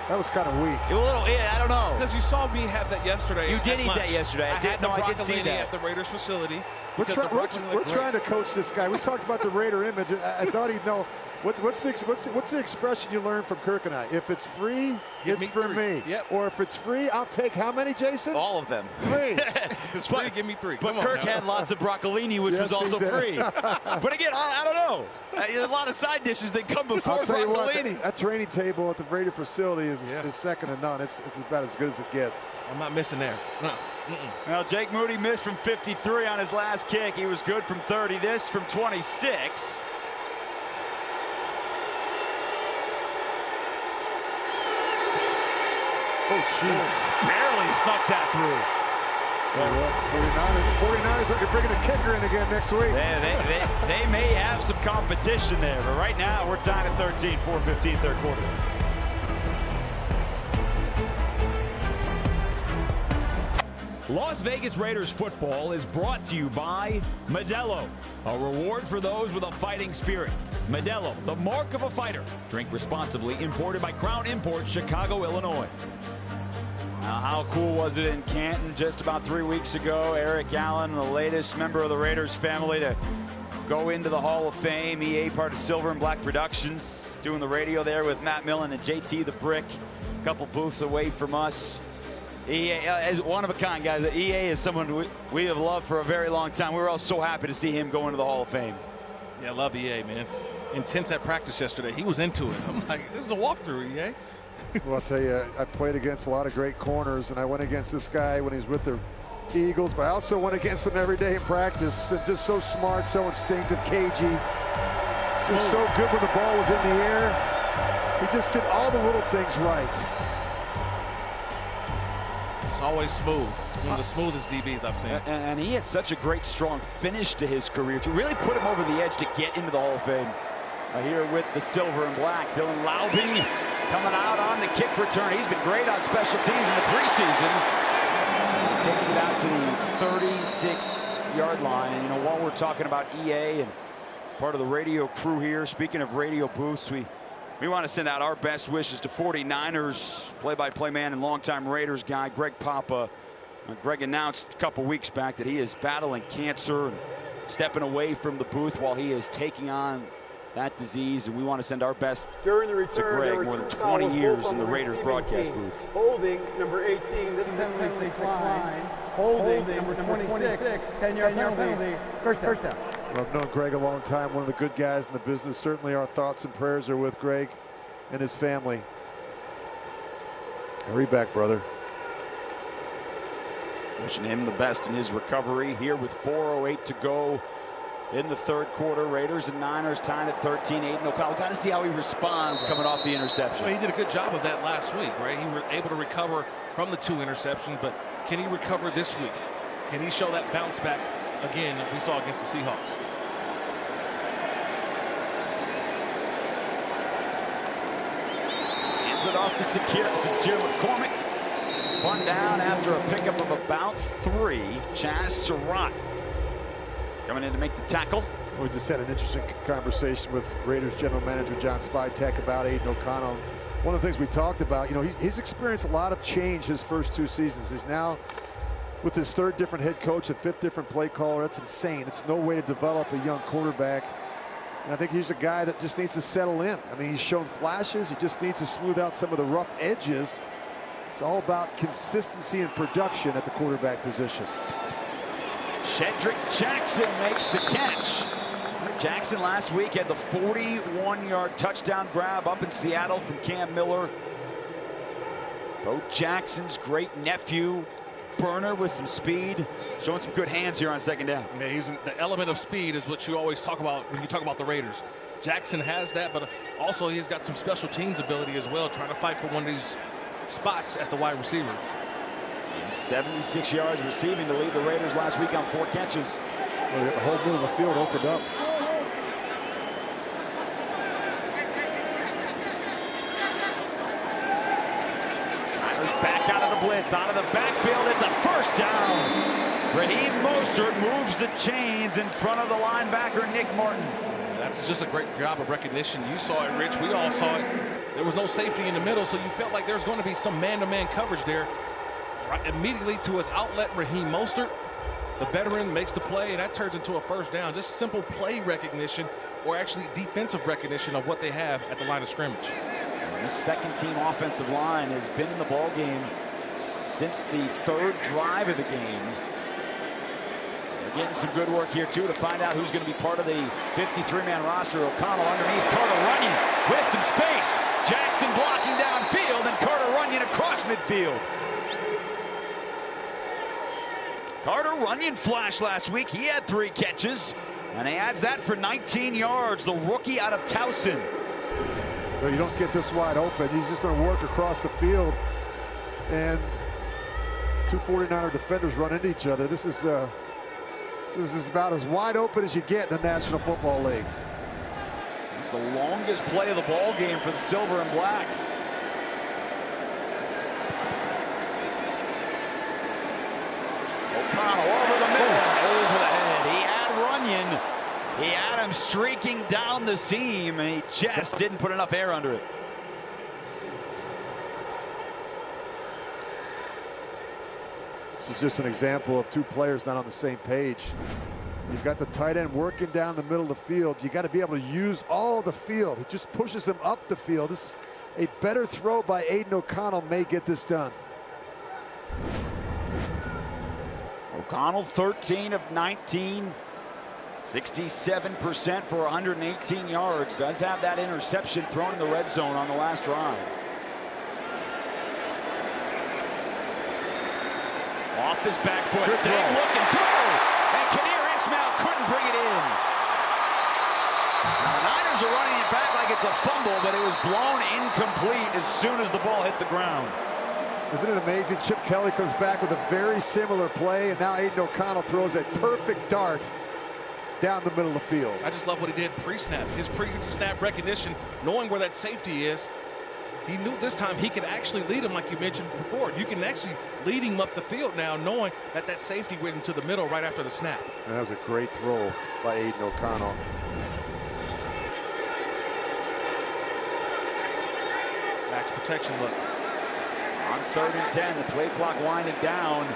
That was kind of weak. A little, yeah, I don't know. Because you saw me have that yesterday. You did eat that yesterday. I did see that at the Raiders facility. We're trying to coach this guy. We talked about the Raider image. I thought he'd know. What's the expression you learned from Kirk and I? If it's free, it's for me. Yep. Or if it's free, I'll take how many, Jason? All of them. 3. If it's free, give me 3. But Kirk had lots of broccolini, which was also free. But again, I don't know. A lot of side dishes that come before I'll tell you what, broccolini. that training table at the Raider facility is second to none. It's about as good as it gets. I'm not missing there. No. Well, Jake Moody missed from 53 on his last kick. He was good from 30. This from 26. Oh, jeez. Barely snuck that through. 49ers are bringing the kicker in again next week. They may have some competition there, but right now we're tied at 13, 4:15, third quarter. Las Vegas Raiders football is brought to you by Modelo, a reward for those with a fighting spirit. Modelo, the mark of a fighter. Drink responsibly. Imported by Crown Imports, Chicago, Illinois. Now, how cool was it in Canton just about 3 weeks ago? Eric Allen, the latest member of the Raiders family to go into the Hall of Fame. EA, part of Silver and Black Productions, doing the radio there with Matt Millen and JT the Brick, a couple booths away from us. EA is one of a kind, guys. EA is someone we have loved for a very long time. We were all so happy to see him go into the Hall of Fame. Yeah, I love EA, man. Intense at practice yesterday. He was into it. I'm like, this is a walkthrough, EA. Well, I'll tell you, I played against a lot of great corners, and I went against this guy when he was with the Eagles, but I also went against him every day in practice. And just so smart, so instinctive, cagey. Just so good when the ball was in the air. He just did all the little things right. It's always smooth. One of the smoothest DBs I've seen. And he had such a great, strong finish to his career to really put him over the edge to get into the Hall of Fame. Here with the Silver and Black, Dylan Laube coming out on the kick return. He's been great on special teams in the preseason. He takes it out to the 36-yard line. And, you know, while we're talking about EA and part of the radio crew here, speaking of radio booths, we want to send out our best wishes to 49ers play-by-play man and longtime Raiders guy, Greg Papa. Greg announced a couple weeks back that he is battling cancer and stepping away from the booth while he is taking on that disease, and we want to send our best During the return, to Greg. More than 20 years in the Raiders broadcast booth. Holding number 18, this penalty decline. Holding number 26, 10-yard penalty. First down. Well, I've known Greg a long time, one of the good guys in the business. Certainly our thoughts and prayers are with Greg and his family. Hurry back, brother. Wishing him the best in his recovery here with 4:08 to go in the third quarter. Raiders and Niners tied at 13. Aiden O'Connell, got to see how he responds coming off the interception. Well, he did a good job of that last week, right? He was able to recover from the 2 interceptions, but can he recover this week? Can he show that bounce back again that we saw against the Seahawks? Hands it off to Sincere McCormick. Spun down after a pickup of about 3. Chaz Surratt coming in to make the tackle. We just had an interesting conversation with Raiders general manager John Spytek about Aiden O'Connell. One of the things we talked about, you know, he's experienced a lot of change his first 2 seasons. He's now with his 3rd different head coach, a 5th different play caller. That's insane. It's no way to develop a young quarterback. And I think he's a guy that just needs to settle in. I mean, he's shown flashes. He just needs to smooth out some of the rough edges. It's all about consistency and production at the quarterback position. Shedrick Jackson makes the catch. Jackson last week had the 41-yard touchdown grab up in Seattle from Cam Miller. Bo Jackson's great nephew, burner with some speed, showing some good hands here on second down. Yeah, the element of speed is what you always talk about when you talk about the Raiders. Jackson has that, but also he's got some special teams ability as well, trying to fight for one of these spots at the wide receiver. 76 yards receiving to lead the Raiders last week on 4 catches. Well, the whole middle of the field opened up. Niners back out of the blitz, out of the backfield. It's a first down. Raheem Mostert moves the chains in front of the linebacker Nick Martin. That's just a great job of recognition. You saw it, Rich. We all saw it. There was no safety in the middle, so you felt like there's going to be some man-to-man coverage there. Right immediately to his outlet, Raheem Mostert, the veteran, makes the play, and that turns into a first down. Just simple play recognition, or actually defensive recognition of what they have at the line of scrimmage. And this second-team offensive line has been in the ball game since the third drive of the game. They're getting some good work here, too, to find out who's going to be part of the 53-man roster. O'Connell underneath, Carter Runyon with some space. Jackson blocking downfield, and Carter Runyon across midfield. Carter Runyon flashed last week. He had 3 catches, and he adds that for 19 yards. The rookie out of Towson. Well, you don't get this wide open. He's just going to work across the field, and 2 49er defenders run into each other. This is about as wide open as you get in the National Football League. It's the longest play of the ball game for the Silver and Black. O'Connell over the middle, over the head. He had Runyon. He had him streaking down the seam, and he just didn't put enough air under it. This is just an example of 2 players not on the same page. You've got the tight end working down the middle of the field. You got to be able to use all the field. It just pushes him up the field. This is a better throw by Aiden O'Connell may get this done. O'Connell 13 of 19, 67% for 118 yards. Does have that interception thrown in the red zone on the last drive. Off his back foot, same look and throw, and Kadir Ismail couldn't bring it in. Now, the Niners are running it back like it's a fumble, but it was blown incomplete as soon as the ball hit the ground. Isn't it amazing? Chip Kelly comes back with a very similar play, and now Aiden O'Connell throws a perfect dart down the middle of the field. I just love what he did pre-snap. His pre-snap recognition, knowing where that safety is. He knew this time he could actually lead him, like you mentioned before. You can actually lead him up the field now, knowing that that safety went into the middle right after the snap. And that was a great throw by Aiden O'Connell. Max protection look. On 3rd and 10, the play clock winding down.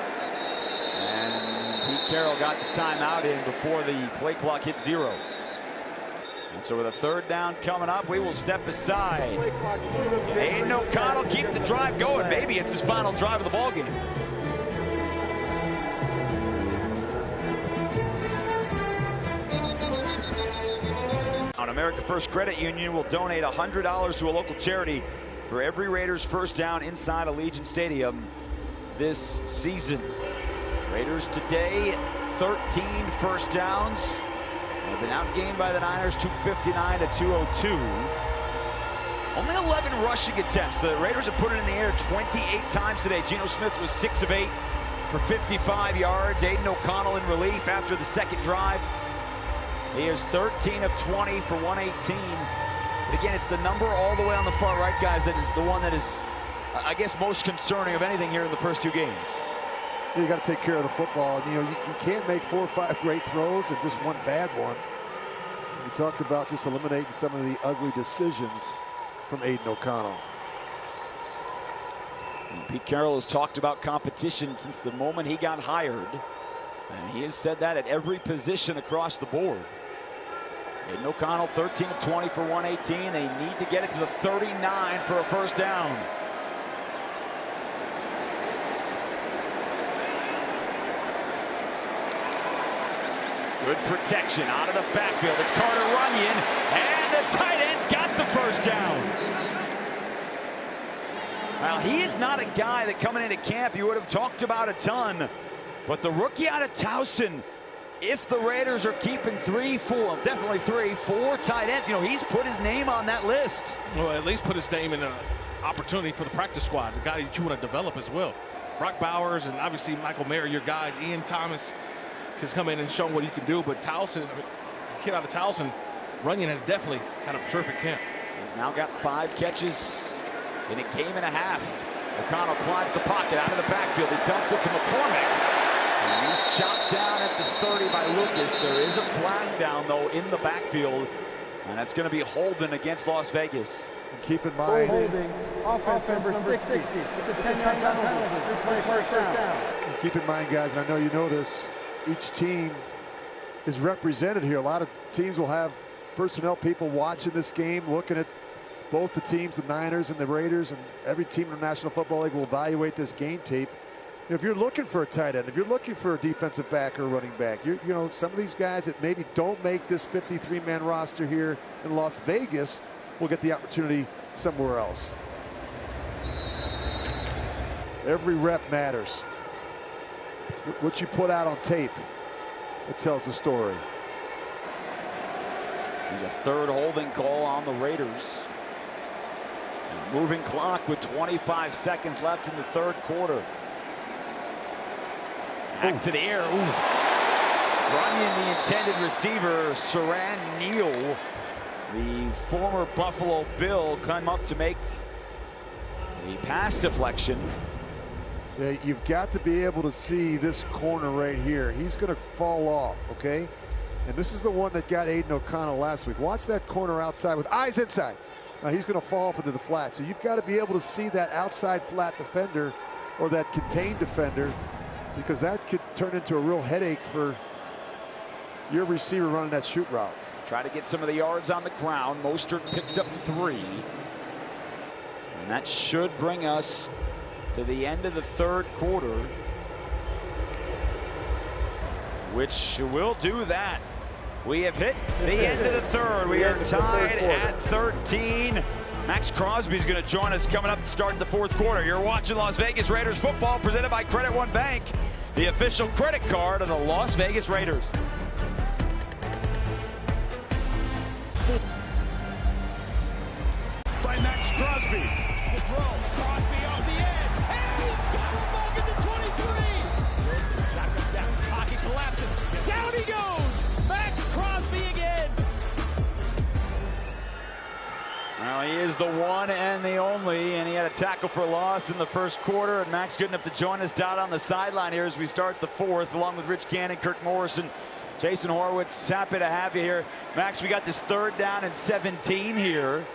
And Pete Carroll got the timeout in before the play clock hit 0. And so with a 3rd down coming up, we will step aside. Aiden O'Connell keep the drive going. Maybe it's his final drive of the ballgame. America First Credit Union will donate $100 to a local charity for every Raiders first down inside Allegiant Stadium this season. Raiders today, 13 first downs. They've been outgained by the Niners, 259 to 202. Only 11 rushing attempts. The Raiders have put it in the air 28 times today. Geno Smith was 6 of 8 for 55 yards. Aiden O'Connell in relief after the second drive. He is 13 of 20 for 118. But again, it's the number all the way on the far right, guys, that is the one that is, I guess, most concerning of anything here in the first 2 games. You got to take care of the football. You know, you can't make 4 or 5 great throws and just one bad one. We talked about just eliminating some of the ugly decisions from Aiden O'Connell. And Pete Carroll has talked about competition since the moment he got hired. And he has said that at every position across the board. Aiden O'Connell, 13 of 20 for 118. They need to get it to the 39 for a first down. Good protection out of the backfield. It's Carter Runyon, and the tight end's got the first down. Well, he is not a guy that coming into camp you would have talked about a ton. But the rookie out of Towson, if the Raiders are keeping 3, 4, definitely 3, 4 tight ends, you know, he's put his name on that list. Well, at least put his name in an opportunity for the practice squad, the guy that you want to develop as well. Brock Bowers and obviously Michael Mayer, your guys. Ian Thomas has come in and shown what he can do. But Towson, kid out of Towson, Runyon has definitely had a terrific camp. He's now got 5 catches in a game and a half. O'Connell climbs the pocket out of the backfield. He dumps it to McCormick. And he's chopped down at the 30 by Lucas. There is a flag down, though, in the backfield. And that's going to be holding against Las Vegas. And keep in mind, Holding, offense number 60. It's a 10-yard penalty. Replay first down. and keep in mind, guys, and I know you know this, each team is represented here. A lot of teams will have personnel people watching this game, looking at both the teams, the Niners and the Raiders, and every team in the National Football League will evaluate this game tape. If you're looking for a tight end, if you're looking for a defensive back or a running back, you know, some of these guys that maybe don't make this 53-man roster here in Las Vegas will get the opportunity somewhere else. Every rep matters. What you put out on tape, it tells the story. There's a third holding call on the Raiders. Moving clock with 25 seconds left in the third quarter. Back to the air. Running the intended receiver, Siran Neal, the former Buffalo Bill, come up to make the pass deflection. Yeah, you've got to be able to see this corner right here. He's going to fall off, okay? And this is the one that got Aiden O'Connell last week. Watch that corner outside with eyes inside. Now he's going to fall off into the flat. So you've got to be able to see that outside flat defender or that contained defender, because that could turn into a real headache for your receiver running that shoot route. Try to get some of the yards on the ground. Mostert picks up 3. And that should bring us to the end of the third quarter, which will do that. We have hit the end of the third. We are tied at 13. Max Crosby is going to join us coming up to start the fourth quarter. You're watching Las Vegas Raiders football presented by Credit One Bank, the official credit card of the Las Vegas Raiders. By Max Crosby. The throw. Crosby off the edge. And he's got the ball at the 23. Shotgun down. Pocket collapses. Down he goes. Max Crosby again. Well, he is the one and the only, and he had a tackle for loss in the first quarter. And Max good enough to join us down on the sideline here as we start the fourth, along with Rich Gannon, Kirk Morrison, Jason Horowitz. Happy to have you here. Max, we got this 3rd down and 17 here.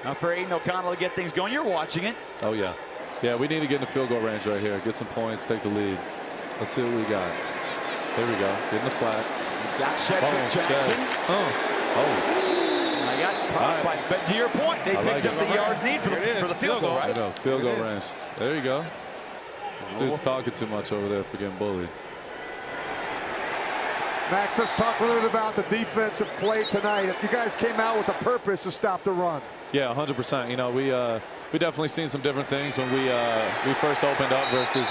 Now for Aiden O'Connell to get things going. You're watching it. Oh, yeah. Yeah, we need to get in the field goal range right here. Get some points, take the lead. Let's see what we got. Here we go. Get in the flat. He's got Cedric Jackson. Oh. I got popped by, but to your point, they picked up the yards need for the field goal, right? I know, field goal range. There you go. Dude's talking too much over there for getting bullied. Max, let's talk a little bit about the defensive play tonight. If you guys came out with a purpose to stop the run. Yeah, 100%. You know, we definitely seen some different things when we first opened up versus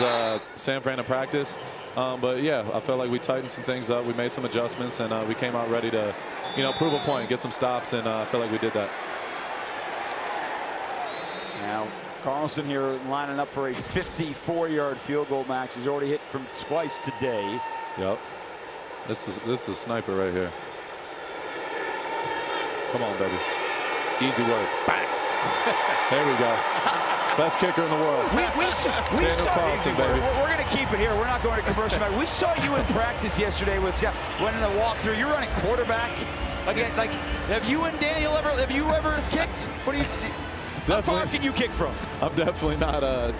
San Fran in practice. But yeah, I felt like we tightened some things up. We made some adjustments, and we came out ready to, you know, prove a point, get some stops, and I feel like we did that. Now Carlson here lining up for a 54-yard field goal. Max has already hit from twice today. Yep. This is a sniper right here. Come on, baby. Easy work. Bang. There we go. Best kicker in the world. We saw Carlson, baby. We're going to keep it here. We're not going to commercial. We saw you in practice yesterday with Scott. Went in the walkthrough. You're running quarterback. Again, like, have you and Daniel ever kicked? What do you? How far can you kick from? I'm definitely not a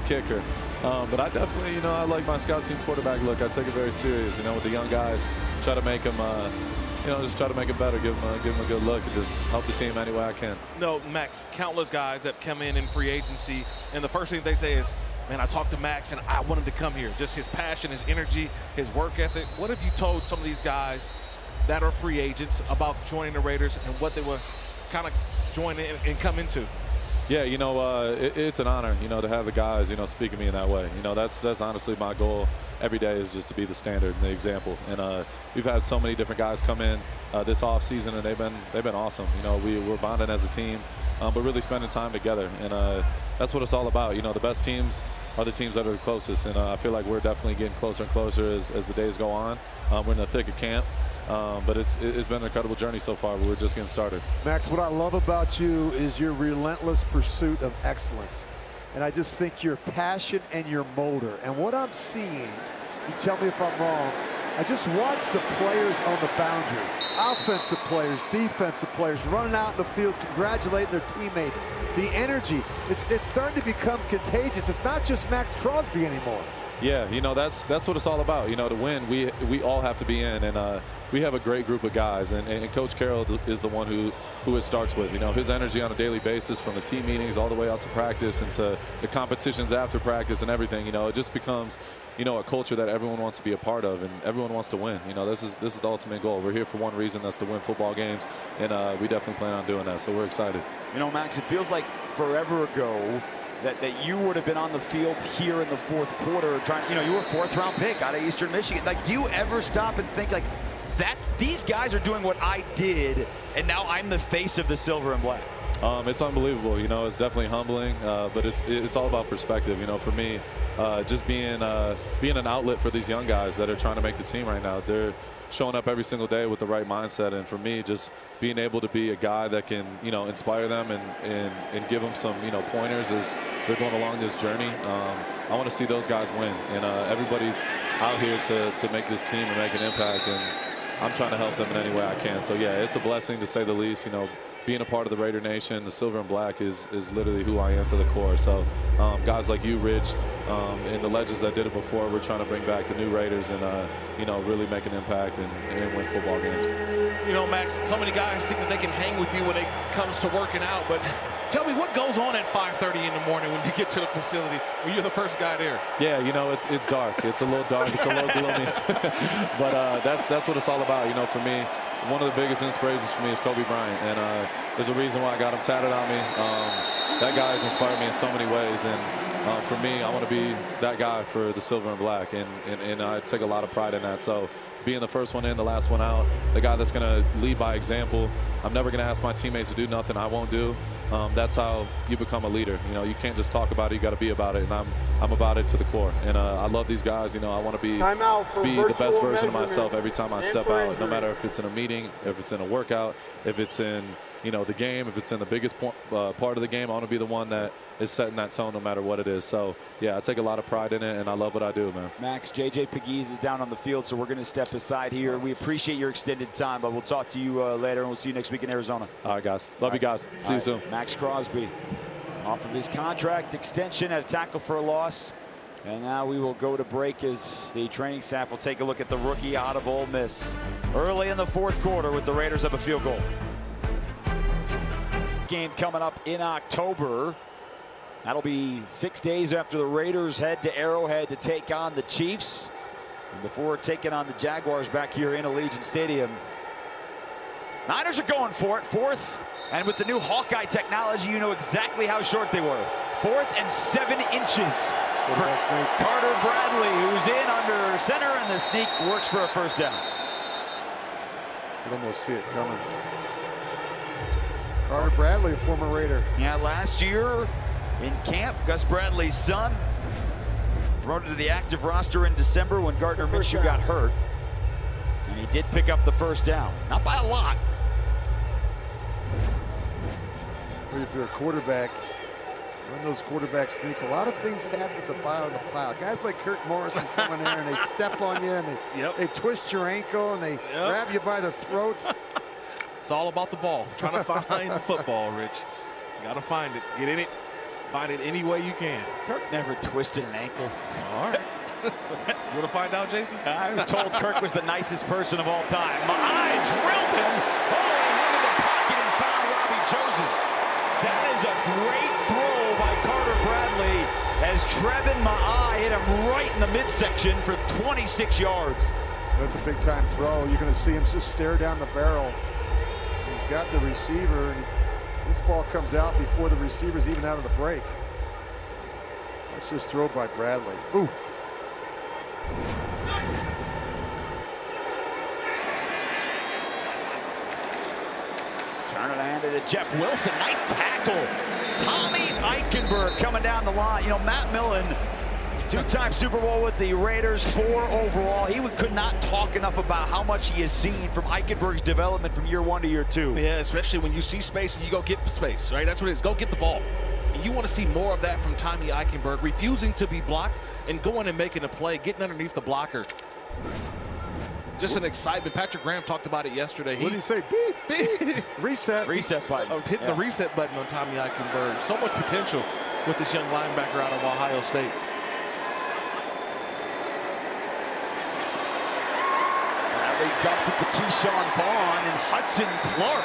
kicker, but I definitely, you know, I like my scout team quarterback look. I take it very serious, you know, with the young guys. Try to make them, you know, just try to make it better. Give them a good look and just help the team any way I can. No, Max, countless guys that come in free agency, and the first thing they say is, man, I talked to Max and I want him to come here. Just his passion, his energy, his work ethic. What have you told some of these guys that are free agents about joining the Raiders and what they will kind of join in and come into? Yeah, you know, it's an honor, you know, to have the guys, you know, speak to me in that way. You know, that's honestly my goal every day, is just to be the standard and the example. And we've had so many different guys come in this off season, and they've been awesome. You know, we're bonding as a team, but really spending time together. And that's what it's all about. You know, the best teams are the teams that are the closest, and I feel like we're definitely getting closer and closer as the days go on. We're in the thick of camp. But it's been an incredible journey so far. We're just getting started. Max, what I love about you is your relentless pursuit of excellence. And I just think your passion and your motor. And what I'm seeing, you tell me if I'm wrong, I just watch the players on the boundary, offensive players, defensive players, running out in the field, congratulating their teammates. The energy, it's starting to become contagious. It's not just Max Crosby anymore. Yeah, you know, that's what it's all about. You know, to win, we all have to be in, and we have a great group of guys, and Coach Carroll is the one who it starts with. You know, his energy on a daily basis, from the team meetings all the way out to practice and to the competitions after practice and everything. You know, it just becomes, you know, a culture that everyone wants to be a part of, and everyone wants to win. You know, this is the ultimate goal. We're here for one reason, that's to win football games, and we definitely plan on doing that. So we're excited. You know, Max, it feels like forever ago that you would have been on the field here in the fourth quarter trying, you know, you were a fourth-round pick out of Eastern Michigan. Like, do you ever stop and think like that these guys are doing what I did and now I'm the face of the silver and black? It's unbelievable. You know, it's definitely humbling, but it's all about perspective. You know, for me, just being an outlet for these young guys that are trying to make the team right now. They're showing up every single day with the right mindset, and for me, just being able to be a guy that can, you know, inspire them and give them some, you know, pointers as they're going along this journey. I want to see those guys win, and everybody's out here to make this team and make an impact, and I'm trying to help them in any way I can. So yeah, it's a blessing to say the least. You know, being a part of the Raider Nation, the silver and black is literally who I am to the core. So guys like you, Rich, and the legends that did it before, we're trying to bring back the new Raiders and you know, really make an impact and win football games. You know, Max, so many guys think that they can hang with you when it comes to working out, but tell me what goes on at 5:30 in the morning when you get to the facility when you're the first guy there. Yeah, you know, it's dark. It's a little dark. It's a little gloomy. But that's what it's all about. You know, for me, one of the biggest inspirations for me is Kobe Bryant, and there's a reason why I got him tatted on me. That guy has inspired me in so many ways, and for me, I want to be that guy for the silver and black, and I take a lot of pride in that. So being the first one in, the last one out, the guy that's going to lead by example. I'm never going to ask my teammates to do nothing I won't do. That's how you become a leader. You know, you can't just talk about it, you got to be about it, and I'm about it to the core. And I love these guys. You know, I want to be the best version of myself every time I step out, no matter if it's in a meeting, if it's in a workout, if it's in, you know, the game, if it's in the biggest part of the game. I want to be the one that is setting that tone no matter what it is. So yeah, I take a lot of pride in it, and I love what I do, man. Max, JJ Pegues is down on the field, so we're going to step aside here. We appreciate your extended time, but we'll talk to you later, and we'll see you next week in Arizona. All right, guys. Love you guys. See you soon. Max Crosby off of his contract extension at a tackle for a loss. And now we will go to break as the training staff will take a look at the rookie out of Ole Miss early in the fourth quarter with the Raiders up a field goal. Game coming up in October. That'll be 6 days after the Raiders head to Arrowhead to take on the Chiefs, and before taking on the Jaguars back here in Allegiant Stadium. Niners are going for it. Fourth, and with the new Hawkeye technology, you know exactly how short they were. 4th and 7 inches. Carter Bradley, who's in under center, and the sneak works for a first down. You can almost see it coming. Carter Bradley, a former Raider. Yeah, last year in camp, Gus Bradley's son, promoted to the active roster in December when Gardner Minshew got hurt. And he did pick up the first down. Not by a lot. But if you're a quarterback, run those quarterback sneaks, a lot of things happen at the bottom of the pile. Guys like Kirk Morrison come in there and they step on you, and they twist your ankle, and they grab you by the throat. It's all about the ball. Trying to find the football, Rich. You got to find it. Get in it. Find it any way you can. Kirk never twisted an ankle. All right. You want to find out, Jason? I was told Kirk was the nicest person of all time. Ma'ai drilled him. Oh, he's into the pocket and found Robbie Chosen. That is a great throw by Carter Bradley as Trevin Ma'ai hit him right in the midsection for 26 yards. That's a big-time throw. You're going to see him just stare down the barrel. He's got the receiver, and this ball comes out before the receiver's even out of the break. That's just throw by Bradley. Ooh. Turn it handed to Jeff Wilson. Nice tackle. Tommy Eichenberg coming down the line. You know, Matt Millen, two-time Super Bowl with the Raiders, 4 overall. He could not talk enough about how much he has seen from Eichenberg's development from year 1 to year 2. Yeah, especially when you see space and you go get the space, right? That's what it is. Go get the ball. And you want to see more of that from Tommy Eichenberg, refusing to be blocked and going and making a play, getting underneath the blocker. Just an excitement. Patrick Graham talked about it yesterday. What did he say? Beep, beep. Reset. Reset button. Hitting the reset button on Tommy Eichenberg. So much potential with this young linebacker out of Ohio State. Bradley dumps it to Keyshawn Vaughn, and Hudson Clark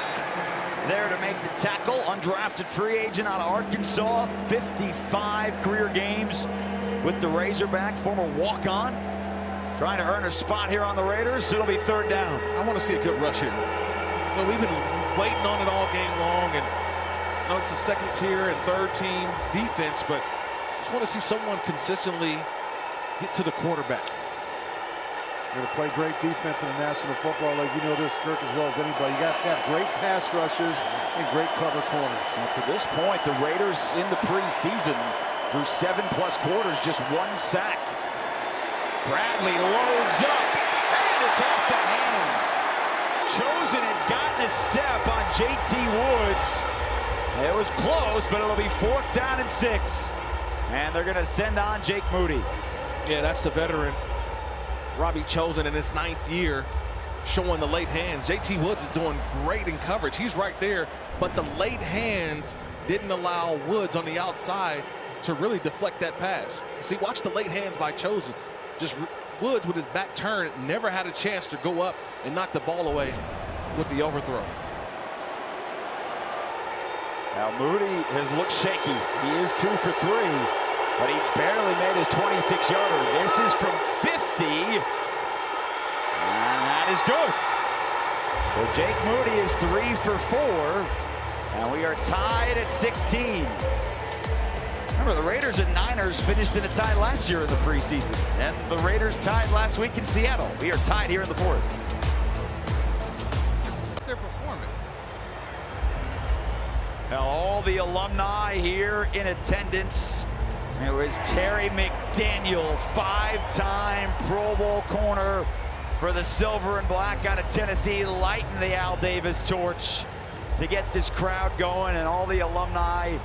there to make the tackle. Undrafted free agent out of Arkansas. 55 career games with the Razorback, former walk-on. Trying to earn a spot here on the Raiders. It'll be third down. I want to see a good rush here. You know, we've been waiting on it all game long, and I know it's a second tier and third team defense, but I just want to see someone consistently get to the quarterback. Going to play great defense in the National Football League. You know this, Kirk, as well as anybody. You got to have great pass rushers and great cover corners. And to this point, the Raiders in the preseason through 7+ quarters, just 1 sack. Bradley loads up, and it's off the hands. Chosen had gotten a step on J.T. Woods. It was close, but it'll be 4th down and 6. And they're going to send on Jake Moody. Yeah, that's the veteran, Robbie Chosen, in his 9th year, showing the late hands. J.T. Woods is doing great in coverage. He's right there, but the late hands didn't allow Woods on the outside to really deflect that pass. See, watch the late hands by Chosen. Just Woods with his back turned, never had a chance to go up and knock the ball away with the overthrow. Now Moody has looked shaky. He is 2 for 3, but he barely made his 26-yarder. This is from 50, and that is good. So Jake Moody is 3 for 4, and we are tied at 16. Remember, the Raiders and Niners finished in a tie last year in the preseason, and the Raiders tied last week in Seattle. We are tied here in the 4th. They're performing. Now, all the alumni here in attendance. It was Terry McDaniel, 5-time Pro Bowl corner for the Silver and Black out of Tennessee, lighting the Al Davis torch to get this crowd going, and all the alumni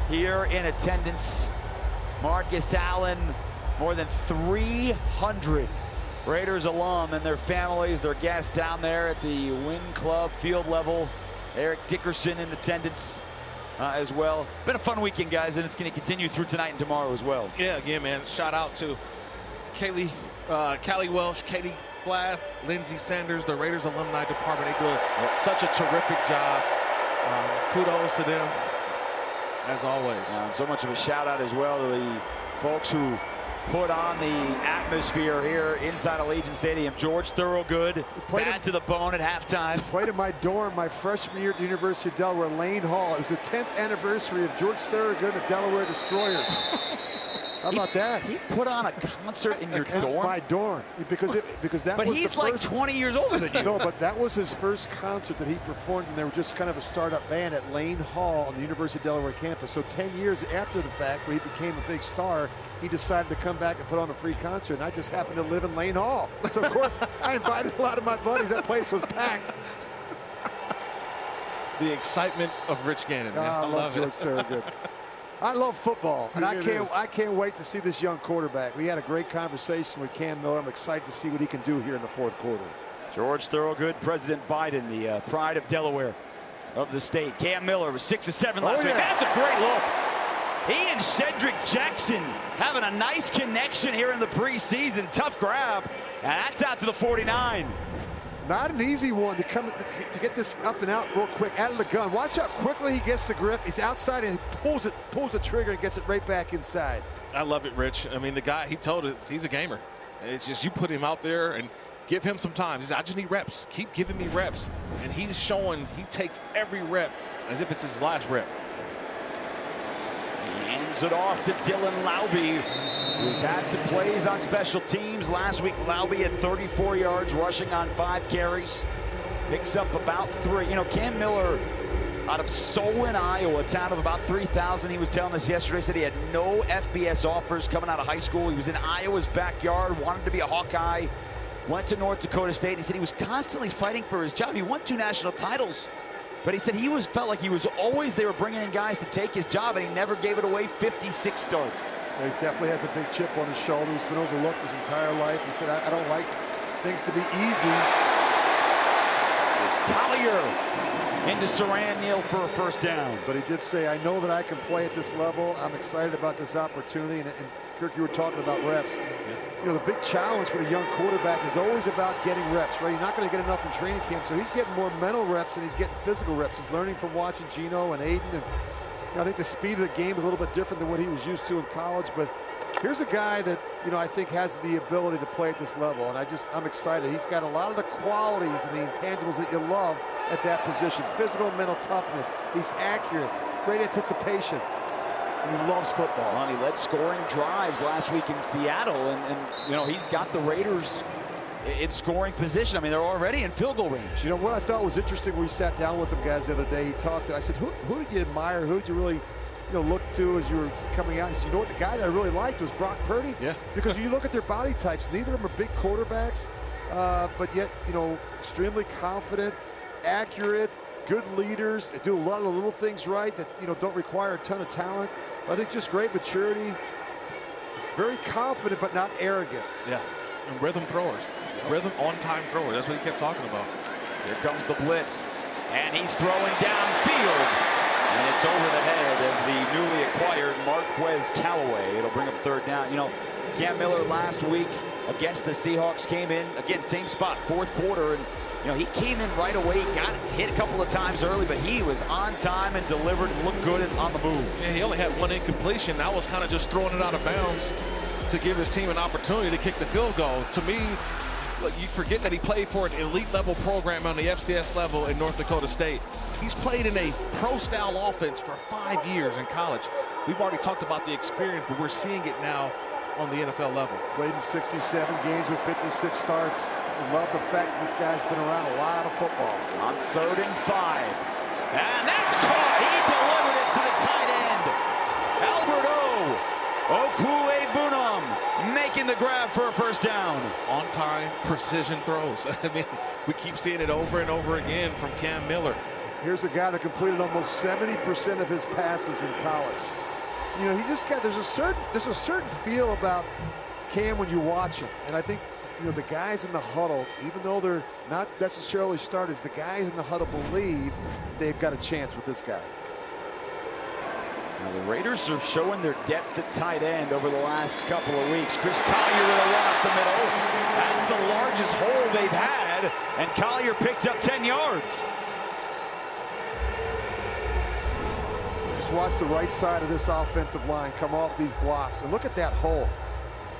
here in attendance. Marcus Allen, more than 300 Raiders alum and their families, their guests down there at the Wynn Club field level. Eric Dickerson in attendance as well. Been a fun weekend, guys, and it's going to continue through tonight and tomorrow as well. Yeah, again, man, shout out to Callie Welsh, Katie Flath, Lindsey Sanders, the Raiders alumni department. They do such a terrific job. Kudos to them, as always. So much of a shout out as well to the folks who put on the atmosphere here inside Allegiant Stadium. George Thorogood, bad to the bone at halftime. Played in my dorm my freshman year at the University of Delaware, Lane Hall. It was the 10th anniversary of George Thorogood and the Delaware Destroyers. How about that? He put on a concert in your dorm? My dorm. Because that but was he's the like first, 20 years older than you. No, but that was his first concert that he performed, and they were just kind of a startup band at Lane Hall on the University of Delaware campus. So 10 years after the fact, when he became a big star, he decided to come back and put on a free concert, and I just happened to live in Lane Hall. So, of course, I invited a lot of my buddies. That place was packed. The excitement of Rich Gannon. Man. I love George Thorogood. I love football, and I can't wait to see this young quarterback. We had a great conversation with Cam Miller. I'm excited to see what he can do here in the 4th quarter. George Thorogood, President Biden, the pride of Delaware, of the state. Cam Miller was 6 of 7 last week. That's a great look. He and Cedric Jackson having a nice connection here in the preseason. Tough grab, and that's out to the 49. Not an easy one to get this up and out real quick out of the gun. Watch how quickly he gets the grip. He's outside and he pulls the trigger and gets it right back inside. I love it, Rich. I mean, the guy, he told us he's a gamer. It's just you put him out there and give him some time. He said, I just need reps. Keep giving me reps. And he's showing he takes every rep as if it's his last rep. He hands it off to Dylan Laube, who's had some plays on special teams. Last week, Laube had 34 yards rushing on 5 carries. Picks up about 3. You know, Cam Miller out of Solon, Iowa, a town of about 3,000. He was telling us yesterday, said he had no FBS offers coming out of high school. He was in Iowa's backyard, wanted to be a Hawkeye, went to North Dakota State. He said he was constantly fighting for his job. He won 2 national titles. But he said he felt like he was always, they were bringing in guys to take his job, and he never gave it away. 56 starts. He definitely has a big chip on his shoulder. He's been overlooked his entire life. He said, I don't like things to be easy. It's Collier into Siran Neal for a first down. But he did say, I know that I can play at this level. I'm excited about this opportunity. And Kirk, you were talking about reps. You know, the big challenge for the young quarterback is always about getting reps, right? You're not going to get enough in training camp, so he's getting more mental reps than he's getting physical reps. He's learning from watching Geno and Aiden. And you know, I think the speed of the game is a little bit different than what he was used to in college. But here's a guy that, you know, I think has the ability to play at this level. And I'm excited. He's got a lot of the qualities and the intangibles that you love at that position. Physical and mental toughness. He's accurate, great anticipation. And he loves football. Well, he led scoring drives last week in Seattle, and you know, he's got the Raiders in scoring position. I mean, they're already in field goal range. You know, what I thought was interesting when we sat down with them guys the other day, he talked, I said, who did you admire? Who did you really, you know, look to as you were coming out? He said, you know what, the guy that I really liked was Brock Purdy. Yeah. Because you look at their body types, neither of them are big quarterbacks, but yet, you know, extremely confident, accurate, good leaders. They do a lot of the little things right that, you know, don't require a ton of talent. I think just great maturity, very confident but not arrogant. Yeah, and rhythm throwers, rhythm on-time throwers. That's what he kept talking about. Here comes the blitz, and he's throwing downfield, and it's over the head of the newly acquired Marquez Callaway. It'll bring up third down. You know, Cam Miller last week against the Seahawks came in, again, same spot, fourth quarter, and you know, he came in right away, got hit a couple of times early, but he was on time and delivered and looked good on the move. And he only had one incompletion. That was kind of just throwing it out of bounds to give his team an opportunity to kick the field goal. To me, you forget that he played for an elite level program on the FCS level in North Dakota State. He's played in a pro-style offense for 5 years in college. We've already talked about the experience, but we're seeing it now on the NFL level. Played in 67 games with 56 starts. Love the fact that this guy's been around a lot of football. On 3rd and 5. And that's caught. He delivered it to the tight end. Albert Okule Bunam making the grab for a first down. On-time precision throws. I mean, we keep seeing it over and over again from Cam Miller. Here's a guy that completed almost 70% of his passes in college. You know, he's just got, there's a certain feel about Cam when you watch him. And I think, you know, the guys in the huddle, even though they're not necessarily starters, the guys in the huddle believe they've got a chance with this guy. Now the Raiders are showing their depth at tight end over the last couple of weeks. Chris Collier with a run up the middle. That's the largest hole they've had, and Collier picked up 10 yards. Just watch the right side of this offensive line come off these blocks, and look at that hole.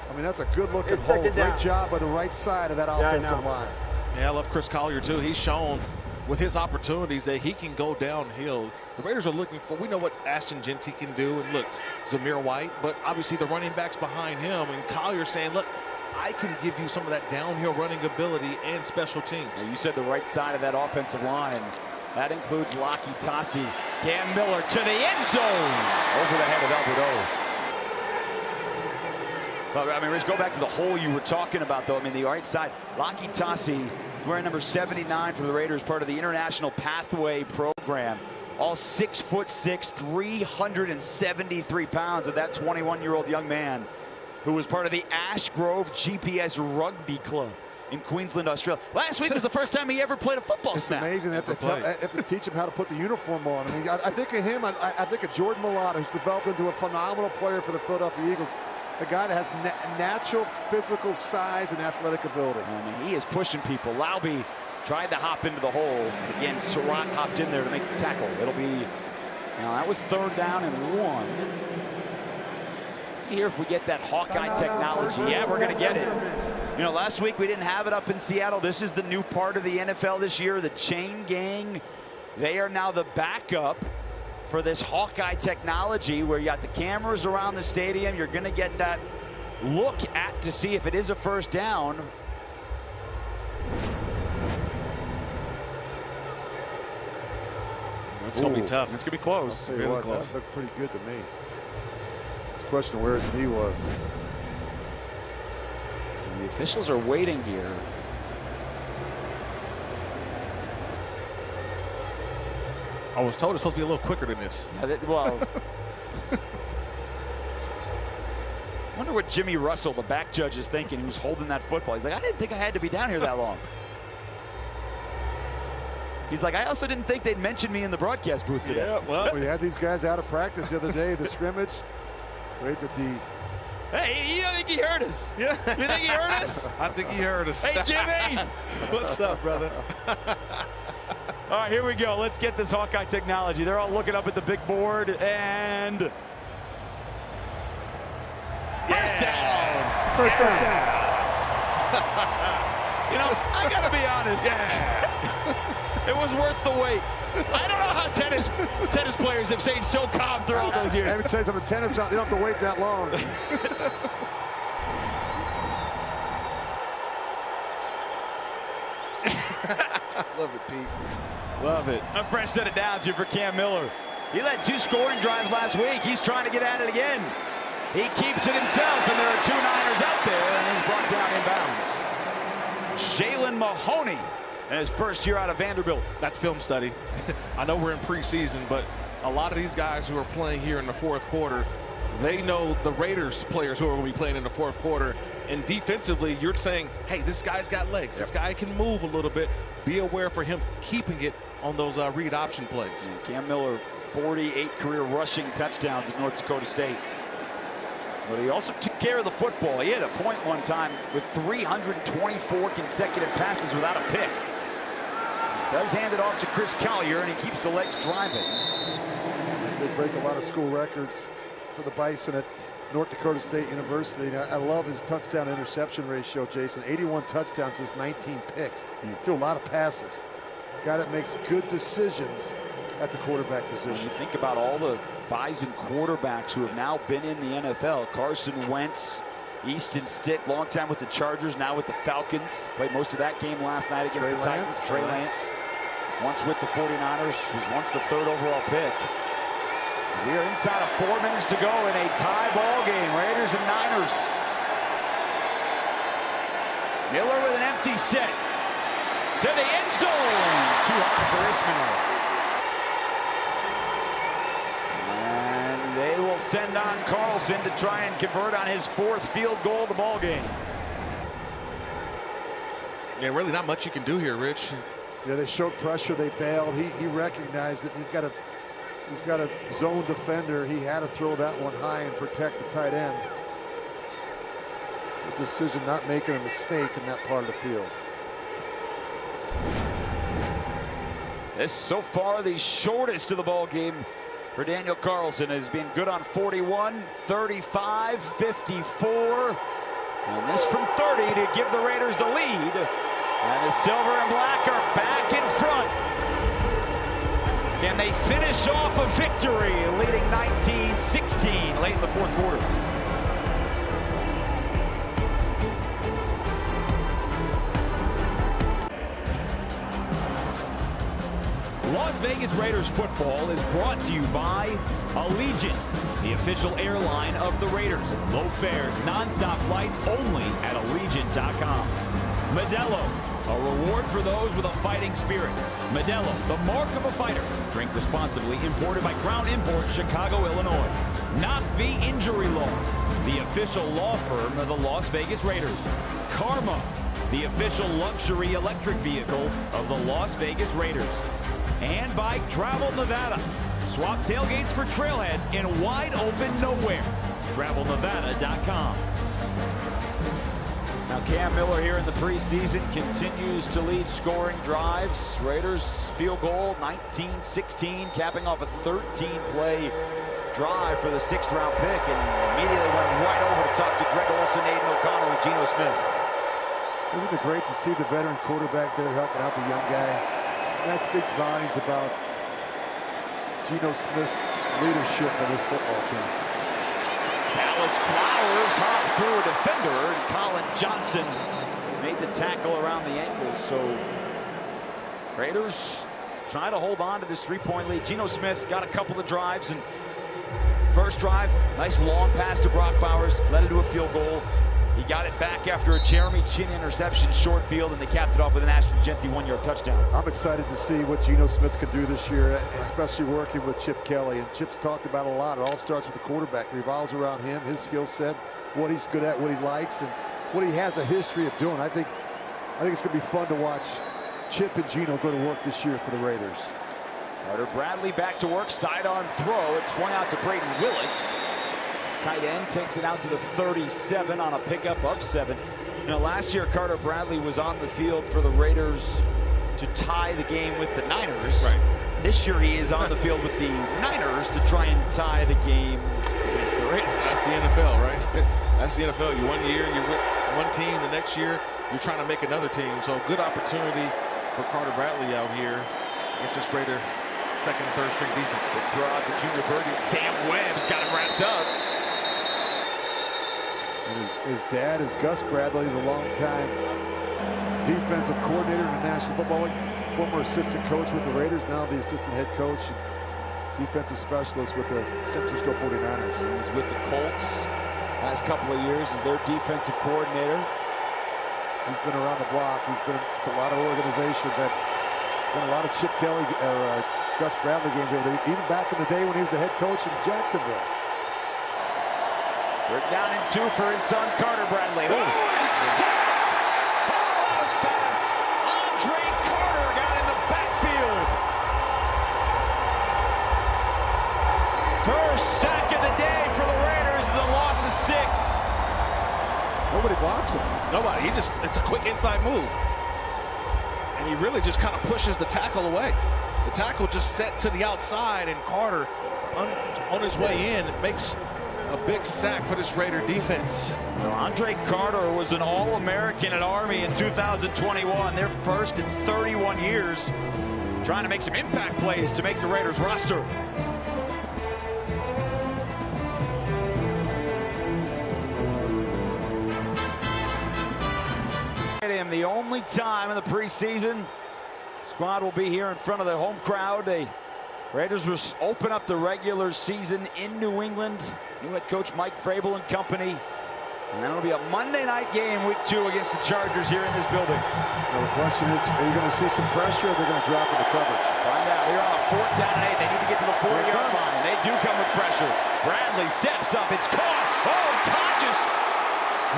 I mean, that's a good-looking hole. Great job by the right side of that offensive line. Yeah, I love Chris Collier, too. He's shown with his opportunities that he can go downhill. The Raiders are looking for, we know what Ashton Jeanty can do, and look, Zamir White, but obviously the running backs behind him, and Collier saying, look, I can give you some of that downhill running ability and special teams. Well, you said the right side of that offensive line. That includes Laki Tassi. Cam Miller to the end zone. Over the head of Albert O. Well, I mean, let's go back to the hole you were talking about, though. I mean, the right side, Laki Tassi, wearing number 79 for the Raiders, part of the International Pathway Program. All 6'6", 373 pounds of that 21-year-old young man who was part of the Ash Grove GPS Rugby Club in Queensland, Australia. Last week was the first time he ever played a football snap. It's amazing that they have to teach him how to put the uniform on. I mean, I think of him, I think of Jordan Mailata, who's developed into a phenomenal player for the Philadelphia Eagles. A guy that has natural physical size and athletic ability. I mean, he is pushing people. Laube tried to hop into the hole. Again, Surratt hopped in there to make the tackle. It'll be, now that was 3rd down and 1. See here if we get that Hawkeye technology. Yeah, we're going to get it. You know, last week we didn't have it up in Seattle. This is the new part of the NFL this year, the chain gang. They are now the backup for this Hawkeye technology where you got the cameras around the stadium. You're going to get that look at to see if it is a first down. It's going to be tough. It's going to be close. I'll tell you what, that looked pretty good to me. It's a question of where his knee was. And the officials are waiting here. I was told it's supposed to be a little quicker than this. Yeah, well, I wonder wonder what Jimmy Russell, the back judge, is thinking. He was holding that football. He's like, I didn't think I had to be down here that long. He's like, I also didn't think they'd mention me in the broadcast booth today. Yeah, well, we had these guys out of practice the other day, the scrimmage. Right at the... Hey, you don't think he heard us? Yeah. You think he heard us? I think he heard us. Hey, Jimmy! What's up, brother? All right, here we go. Let's get this Hawkeye technology. They're all looking up at the big board, and... First down! It's first down. You know, I got to be honest. It was worth the wait. I don't know how tennis players have stayed so calm through all those years. Let me tell you something, tennis, you don't have to wait that long. Love it, Pete. Love it. A fresh set of downs here for Cam Miller. He led 2 scoring drives last week. He's trying to get at it again. He keeps it himself, and there are 2 Niners out there, and he's brought down inbounds. Jalen Mahoney in his first year out of Vanderbilt. That's film study. I know we're in preseason, but a lot of these guys who are playing here in the fourth quarter, they know the Raiders players who are going to be playing in the fourth quarter. And defensively, you're saying, hey, this guy's got legs. This guy can move a little bit. Be aware for him keeping it on those read option plays. Yeah, Cam Miller, 48 career rushing touchdowns at North Dakota State. But he also took care of the football. He hit a point one time with 324 consecutive passes without a pick. He does hand it off to Chris Collier, and he keeps the legs driving. They break a lot of school records for the Bison at North Dakota State University. And I love his touchdown interception ratio, Jason. 81 touchdowns, his 19 picks. Threw a lot of passes. Guy that makes good decisions at the quarterback position. When you think about all the Bison quarterbacks who have now been in the NFL, Carson Wentz, Easton Stick, long time with the Chargers, now with the Falcons. Played most of that game last night against the Titans. Trey Lance, once with the 49ers, was once the 3rd overall pick. We are inside of 4 minutes to go in a tie ball game, Raiders and Niners. Miller with an empty set to the end zone. Too high for Ismail. And they will send on Carlson to try and convert on his 4th field goal of the ball game. Yeah, really not much you can do here, Rich. Yeah, they showed pressure. They bailed. He recognized that he's got a zone defender. He had to throw that one high and protect the tight end. The decision not making a mistake in that part of the field. This so far the shortest of the ball game for Daniel Carlson. Has been good on 41, 35, 54. And this from 30 to give the Raiders the lead. And the silver and black are back in front. And they finish off a victory, leading 19-16 late in the 4th quarter. Las Vegas Raiders football is brought to you by Allegiant, the official airline of the Raiders. Low fares, non-stop flights only at Allegiant.com. Modelo, a reward for those with a fighting spirit. Modelo, the mark of a fighter. Drink responsibly. Imported by Crown Imports, Chicago, Illinois. Knock V Injury Law, the official law firm of the Las Vegas Raiders. Karma, the official luxury electric vehicle of the Las Vegas Raiders. And by Travel Nevada. Swap tailgates for trailheads in wide open nowhere. TravelNevada.com. Now Cam Miller here in the preseason continues to lead scoring drives. Raiders field goal 19-16, capping off a 13-play drive for the 6th round pick, and immediately went right over to talk to Greg Olsen, Aiden O'Connell, and Geno Smith. Isn't it great to see the veteran quarterback there helping out the young guy? That speaks volumes about Geno Smith's leadership of this football team. Dallas Flowers hopped through a defender, and Colin Johnson made the tackle around the ankle. So Raiders trying to hold on to this 3-point lead. Geno Smith got a couple of drives, and first drive, nice long pass to Brock Bowers, led into a field goal. He got it back after a Jeremy Chin interception, short field, and they capped it off with an Ashton Jeanty 1-yard touchdown. I'm excited to see what Geno Smith can do this year, especially working with Chip Kelly. And Chip's talked about a lot. It all starts with the quarterback. It revolves around him, his skill set, what he's good at, what he likes, and what he has a history of doing. I think it's going to be fun to watch Chip and Geno go to work this year for the Raiders. Carter Bradley back to work, sidearm throw. It's flung out to Brayden Willis. Tight end takes it out to the 37 on a pickup of 7. You know, last year Carter Bradley was on the field for the Raiders to tie the game with the Niners. Right. This year he is on the field with the Niners to try and tie the game against the Raiders. That's the NFL, right? That's the NFL. You 1 year, you're with one team. The next year, you're trying to make another team. So good opportunity for Carter Bradley out here against this Raider second and third string defense. Big throw out to Junior Birdie. Sam Webb's got him wrapped up. And his dad is Gus Bradley, the longtime defensive coordinator in the National Football League, former assistant coach with the Raiders, now the assistant head coach, defensive specialist with the San Francisco 49ers. He was with the Colts last couple of years as their defensive coordinator. He's been around the block. He's been to a lot of organizations. I've done a lot of Chip Kelly or Gus Bradley games over there, even back in the day when he was the head coach in Jacksonville. We're down in 2 for his son, Carter Bradley. Oh, he's sacked! Oh, that was fast. Andre Carter got in the backfield. First sack of the day for the Raiders is a loss of 6. Nobody blocks him. Nobody. It's a quick inside move. And he really just kind of pushes the tackle away. The tackle just set to the outside, and Carter on his way in makes a big sack for this Raider defense. Well, Andre Carter was an All-American at Army in 2021. Their first in 31 years. Trying to make some impact plays to make the Raiders roster. The only time in the preseason squad will be here in front of the home crowd. The Raiders will open up the regular season in New England. New head coach Mike Vrabel and company. And then it'll be a Monday night game, week 2 against the Chargers here in this building. Now the question is, are you going to see some pressure or they're going to drop into coverage? Find out. Here on a 4th down and 8. They need to get to the 40-yard line. They do come with pressure. Bradley steps up. It's caught. Oh, Tonjes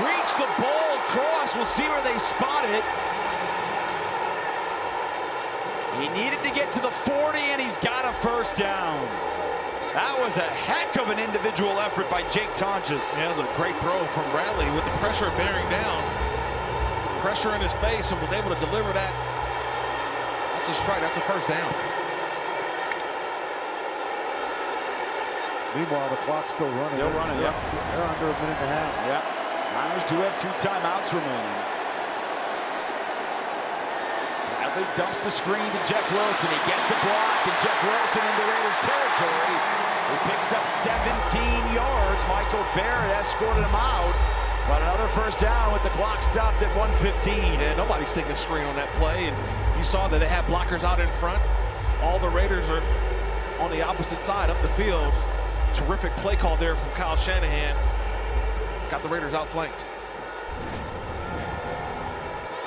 reached the ball across. We'll see where they spot it. He needed to get to the 40, and he's got a first down. That was a heck of an individual effort by Jake Tonjes. Yeah, that was a great throw from Bradley with the pressure bearing down. Pressure in his face, and was able to deliver that. That's a strike. That's a first down. Meanwhile, the clock's still running. Still running, yep. They're under a minute and a half. Yep. Niners do have 2 timeouts remaining. Bradley dumps the screen to Jeff Wilson. He gets a block, and Jeff Wilson into Raiders territory. He picks up 17 yards. Michael Barrett escorted him out. But another first down with the clock stopped at 1:15. And nobody's taking screen on that play. And you saw that they had blockers out in front. All the Raiders are on the opposite side up the field. Terrific play call there from Kyle Shanahan. Got the Raiders outflanked.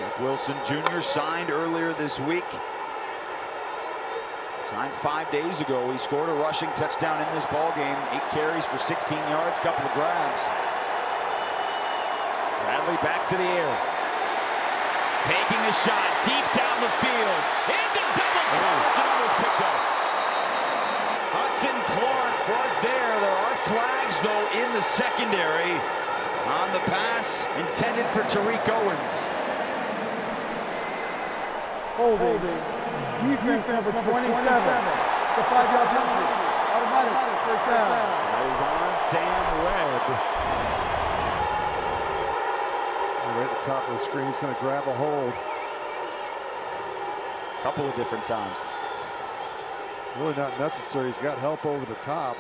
Jeff Wilson Jr. signed earlier this week. Signed 5 days ago. He scored a rushing touchdown in this ball game. 8 carries for 16 yards, couple of grabs. Bradley back to the air. Taking the shot deep down the field. Into double coverage, and was picked up. Hudson Clark was there. There are flags, though, in the secondary on the pass intended for Tariq Owens. Holding. Defense number 27. It's a 5-yard penalty. Automatic first down. That is on Sam Webb. Right at the top of the screen, he's going to grab a hold. A couple of different times. Really not necessary. He's got help over the top.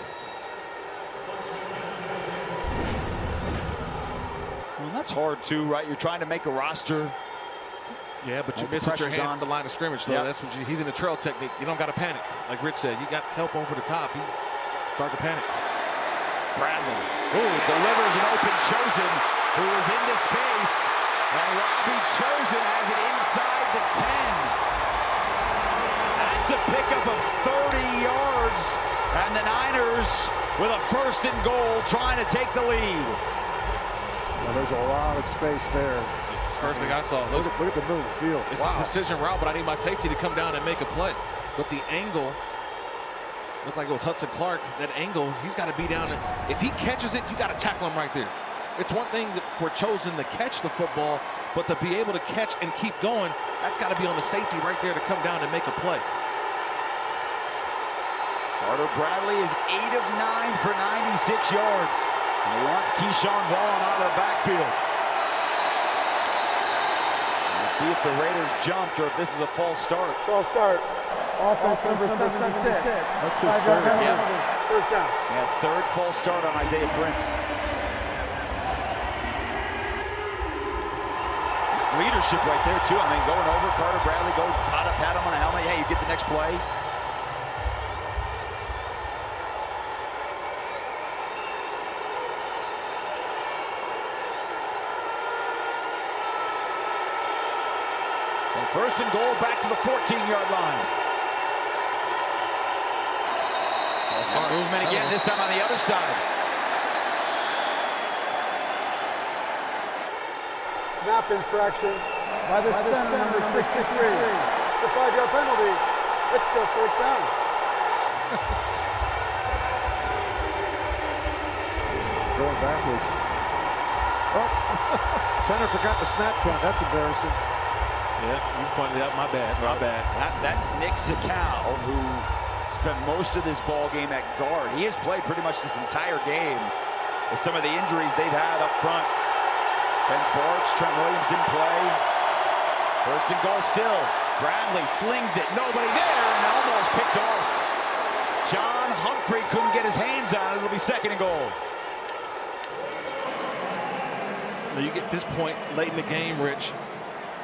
Well, that's hard too, right? You're trying to make a roster. Yeah, but you the miss with your pressure's hands on. at the line of scrimmage, though. Yep. That's what he's in the trail technique. You don't got to panic. Like Rich said, you got help over the top. You start to panic. Bradley. Ooh, delivers an open chosen. who is into space, and Robbie Chosen has it inside the 10. That's a pickup of 30 yards, and the Niners with a 1st and goal trying to take the lead. Well, there's a lot of space there. It's the first thing I saw. Look at the middle of the field. It's a precision route, but I need my safety to come down and make a play. But the angle looked like it was Hudson Clark. That angle, he's got to be down. If he catches it, you got to tackle him right there. It's one thing for Chosen to catch the football, but to be able to catch and keep going, that's got to be on the safety right there to come down and make a play. Carter Bradley is 8 of 9 for 96 yards. And he wants Keyshawn Vaughn out of the backfield. We'll see if the Raiders jumped or if this is a false start. False start. Offense number 76. That's his third. Yeah. First down. Yeah, 3rd false start on Isaiah Prince. It's leadership right there, too. I mean, going over Carter Bradley, go pat him on the helmet. Hey, you get the next play. So 1st and goal back to the 14-yard line. Movement again, this time on the other side. Snap infraction by the center, number 63. It's a 5-yard penalty. It's still 1st down. Going backwards. Oh, center forgot the snap count. That's embarrassing. Yeah, you pointed out. My bad. That's Nick Zakow, who spent most of this ball game at guard. He has played pretty much this entire game with some of the injuries they've had up front. Ben Barch, Trent Williams in play. 1st and goal still. Bradley slings it. Nobody there, and almost picked off. John Humphrey couldn't get his hands on it. It'll be 2nd and goal. Now you get this point late in the game, Rich.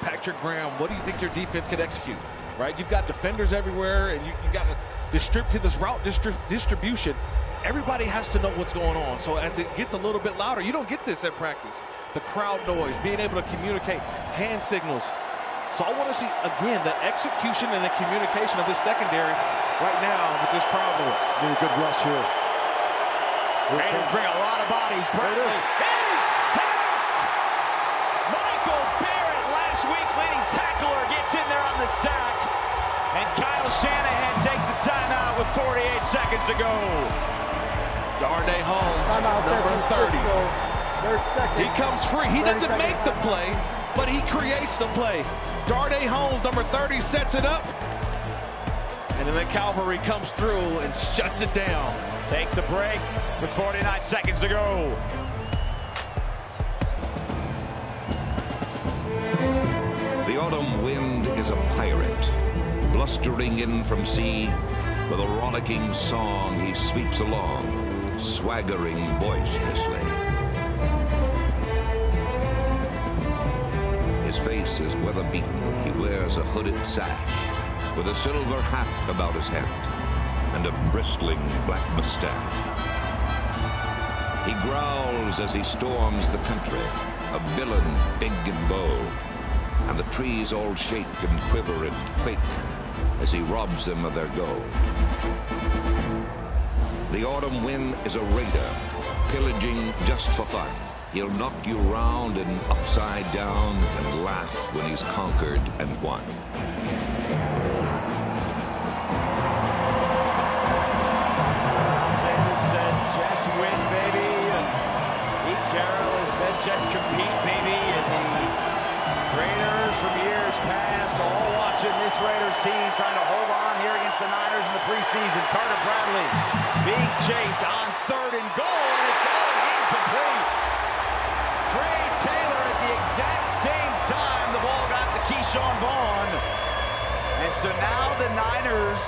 Patrick Graham, what do you think your defense could execute? Right, you've got defenders everywhere, and you got to distribute this route distribution. Everybody has to know what's going on. So as it gets a little bit louder, you don't get this at practice. The crowd noise, being able to communicate, hand signals. So I want to see again the execution and the communication of this secondary right now with this crowd noise. Really good rush here. Raiders bring a lot of bodies. Bradley is sacked. Michael Barrett, last week's leading tackler, gets in there on the sack. And Kyle Shanahan takes a timeout with 48 seconds to go. Darnay Holmes, number 30. He comes free. He doesn't make the play, but he creates the play. Darnay Holmes, number 30, sets it up. And then the cavalry comes through and shuts it down. Take the break with 49 seconds to go. The autumn wind is a pirate, blustering in from sea. With a rollicking song, he sweeps along, swaggering boisterously. His face is weather-beaten. He wears a hooded sash with a silver hat about his head and a bristling black mustache. He growls as he storms the country, a villain big and bold, and the trees all shake and quiver and quake as he robs them of their gold. The autumn wind is a raider, pillaging just for fun. He'll knock you round and upside down and laugh when he's conquered and won. They said just win, baby. And Pete Carroll has said just compete, baby. And the Raiders from years past all watching this Raiders team trying to hold on here against the Niners in the preseason. Carter Bradley being chased on 3rd and goal, and it's incomplete. Trey Taylor at the exact same time the ball got to Keyshawn Vaughn. And so now the Niners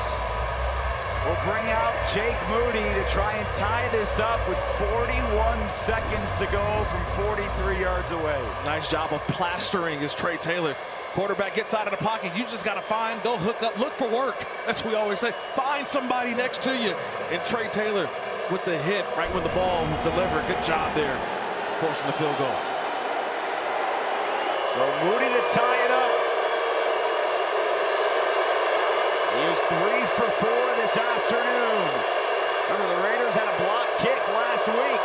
will bring out Jake Moody to try and tie this up with 41 seconds to go from 43 yards away. Nice job of plastering is Trey Taylor. Quarterback gets out of the pocket. You just got to find, go hook up, look for work. That's what we always say. Find somebody next to you. And Trey Taylor with the hit right when the ball was delivered. Good job there, forcing the field goal. So Moody to tie it up. He is 3 for 4 this afternoon. Remember, the Raiders had a block kick last week.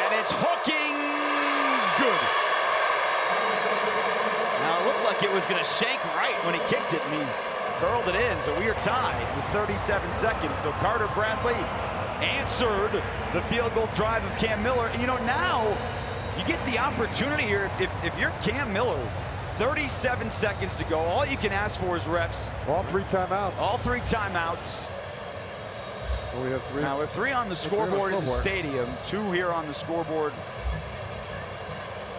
And it's hooking good. Now, it looked like it was going to shank right when he kicked it, and he curled it in. So we are tied with 37 seconds. So Carter Bradley answered the field goal drive of Cam Miller. And, you know, now you get the opportunity here. If you're Cam Miller, 37 seconds to go. All you can ask for is reps. All 3 timeouts. All 3 timeouts. Well, we have 3. Now, we have 3 on the scoreboard in the stadium, 2 here on the scoreboard.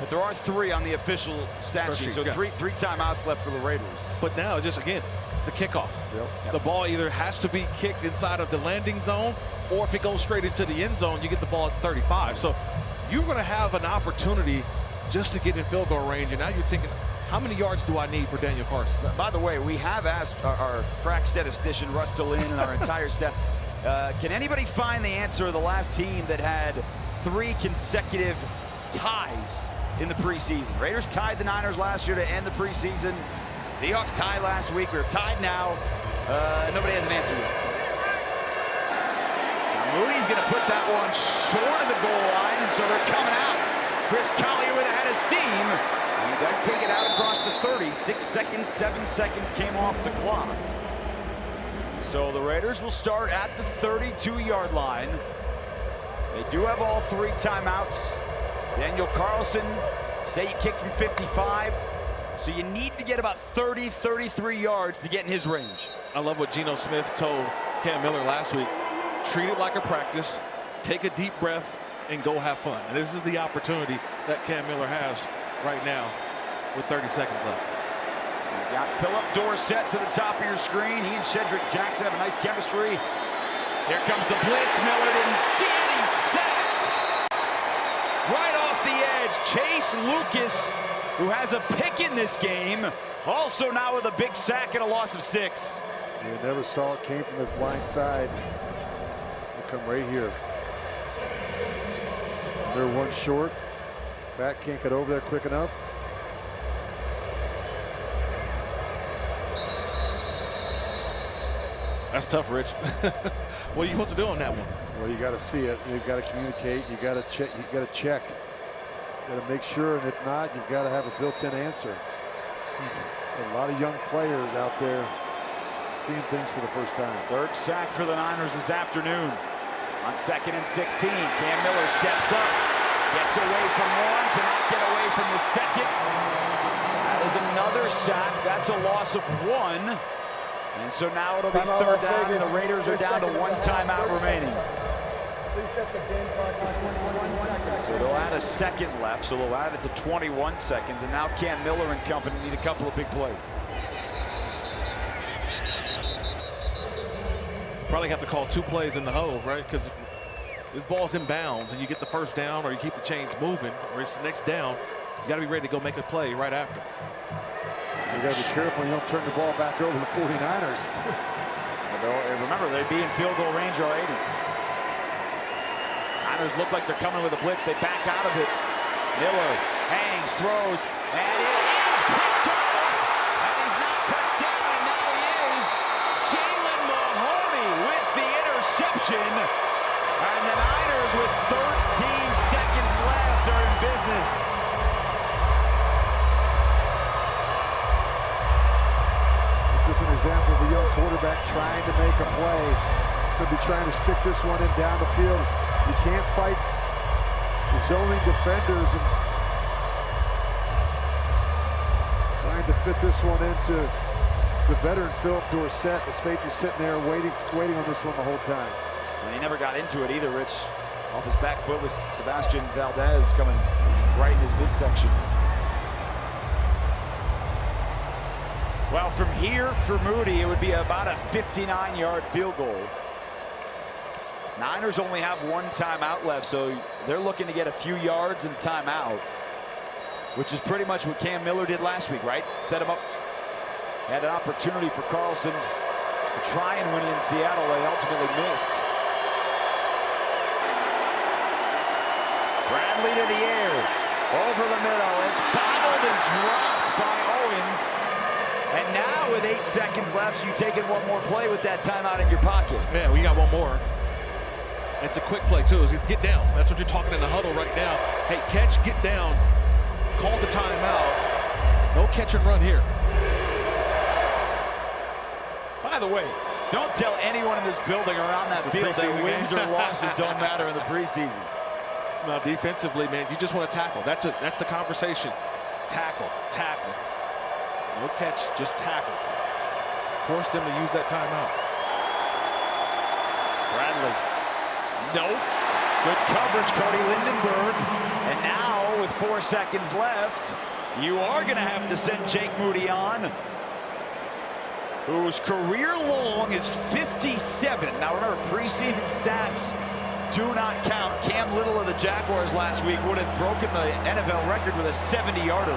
But there are 3 on the official stat sheet. So three timeouts left for the Raiders. But now, just again, the kickoff. Yep. The ball either has to be kicked inside of the landing zone, or if it goes straight into the end zone, you get the ball at 35. So you're going to have an opportunity just to get in field goal range. And now you're thinking, how many yards do I need for Daniel Carson? By the way, we have asked our crack statistician, Russ Delin, and our entire staff, can anybody find the answer of the last team that had 3 consecutive ties in the preseason? Raiders tied the Niners last year to end the preseason. Seahawks tied last week. We're tied now. Nobody has an answer yet. Now Moody's going to put that one short of the goal line, and so they're coming out. Chris Collier with a head of steam. And he does take it out across the 30. 6 seconds, 7 seconds came off the clock. So the Raiders will start at the 32-yard line. They do have all 3 timeouts. Daniel Carlson, say you kick from 55. So you need to get about 30, 33 yards to get in his range. I love what Geno Smith told Cam Miller last week. Treat it like a practice, take a deep breath, and go have fun. And this is the opportunity that Cam Miller has right now with 30 seconds left. He's got Philip Dorsett to the top of your screen. He and Shedrick Jackson have a nice chemistry. Here comes the blitz. Miller didn't see it. He's sacked. Right off the edge, Chase Lucas, who has a pick in this game, also now with a big sack and a loss of 6. You never saw it came from this blind side. It's going to come right here. They're 1 short. Back can't get over there quick enough. That's tough, Rich. What are you supposed to do on that one? Well, you got to see it. You've got to communicate. You got to check. You got to check. You got to make sure, and if not, you've got to have a built-in answer. A lot of young players out there seeing things for the first time. 3rd sack for the Niners this afternoon. On 2nd and 16, Cam Miller steps up, gets away from 1, cannot get away from the 2nd. That is another sack. That's a loss of 1. And so now it'll be 3rd down, and the Raiders are down to 1 timeout remaining. So they'll add a 2nd left, so they'll add it to 21 seconds, and now Cam Miller and company need a couple of big plays. Probably have to call 2 plays in the huddle, right? Because if this ball's in bounds and you get the 1st down, or you keep the chains moving, or it's the next down, you got to be ready to go make a play right after. You got to be careful you don't turn the ball back over to the 49ers. Remember, they'd be in field goal range already. Niners look like they're coming with a blitz. They back out of it. Miller hangs, throws, and it is picked off. And he's not touched down, and now he is. Jalen Mahoney with the interception. And the Niners, with 13 seconds left, are in business. This is an example of a young quarterback trying to make a play. Could be trying to stick this one in down the field. You can't fight zoning defenders and trying to fit this one into the veteran Philip Dorsett. The safety sitting there waiting on this one the whole time. And he never got into it either, Rich. Off his back foot with Sebastian Valdez coming right in his midsection. Well, from here for Moody, it would be about a 59-yard field goal. Niners only have 1 timeout left, so they're looking to get a few yards and timeout, which is pretty much what Cam Miller did last week, right? Set him up. Had an opportunity for Carlson to try and win in Seattle. They ultimately missed. Bradley to the air. Over the middle. It's bobbled and dropped by Owens. And now with 8 seconds left, you taking one more play with that timeout in your pocket. Yeah, we got one more. It's a quick play, too. It's get down. That's what you're talking in the huddle right now. Hey, catch, get down. Call the timeout. No catch and run here. By the way, don't tell anyone in this building around that field that wins or losses don't matter in the preseason. Now, defensively, man, you just want to tackle. That's the conversation. Tackle, tackle. No catch, just tackle. Force them to use that timeout. Bradley. Nope. Good coverage, Cody Lindenberg. And now, with 4 seconds left, you are going to have to send Jake Moody on, whose career long is 57. Now, remember, preseason stats do not count. Cam Little of the Jaguars last week would have broken the NFL record with a 70-yarder.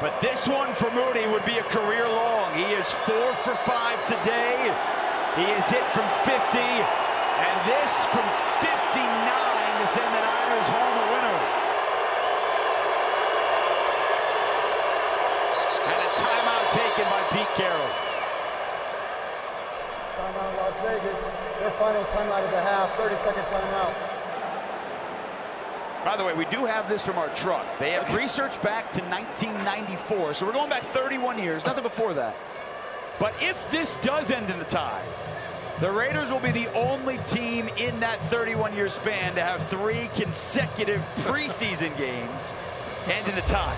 But this one for Moody would be a career long. He is 4 for 5 today. He is hit from 50. And this from 59 to send the Niners home a winner. And a timeout taken by Pete Carroll. Timeout in Las Vegas. Their final timeout of the half. 30-second timeout. By the way, we do have this from our truck. They have research back to 1994. So we're going back 31 years. Nothing before that. But if this does end in a tie, the Raiders will be the only team in that 31-year span to have 3 consecutive preseason games end in a tie.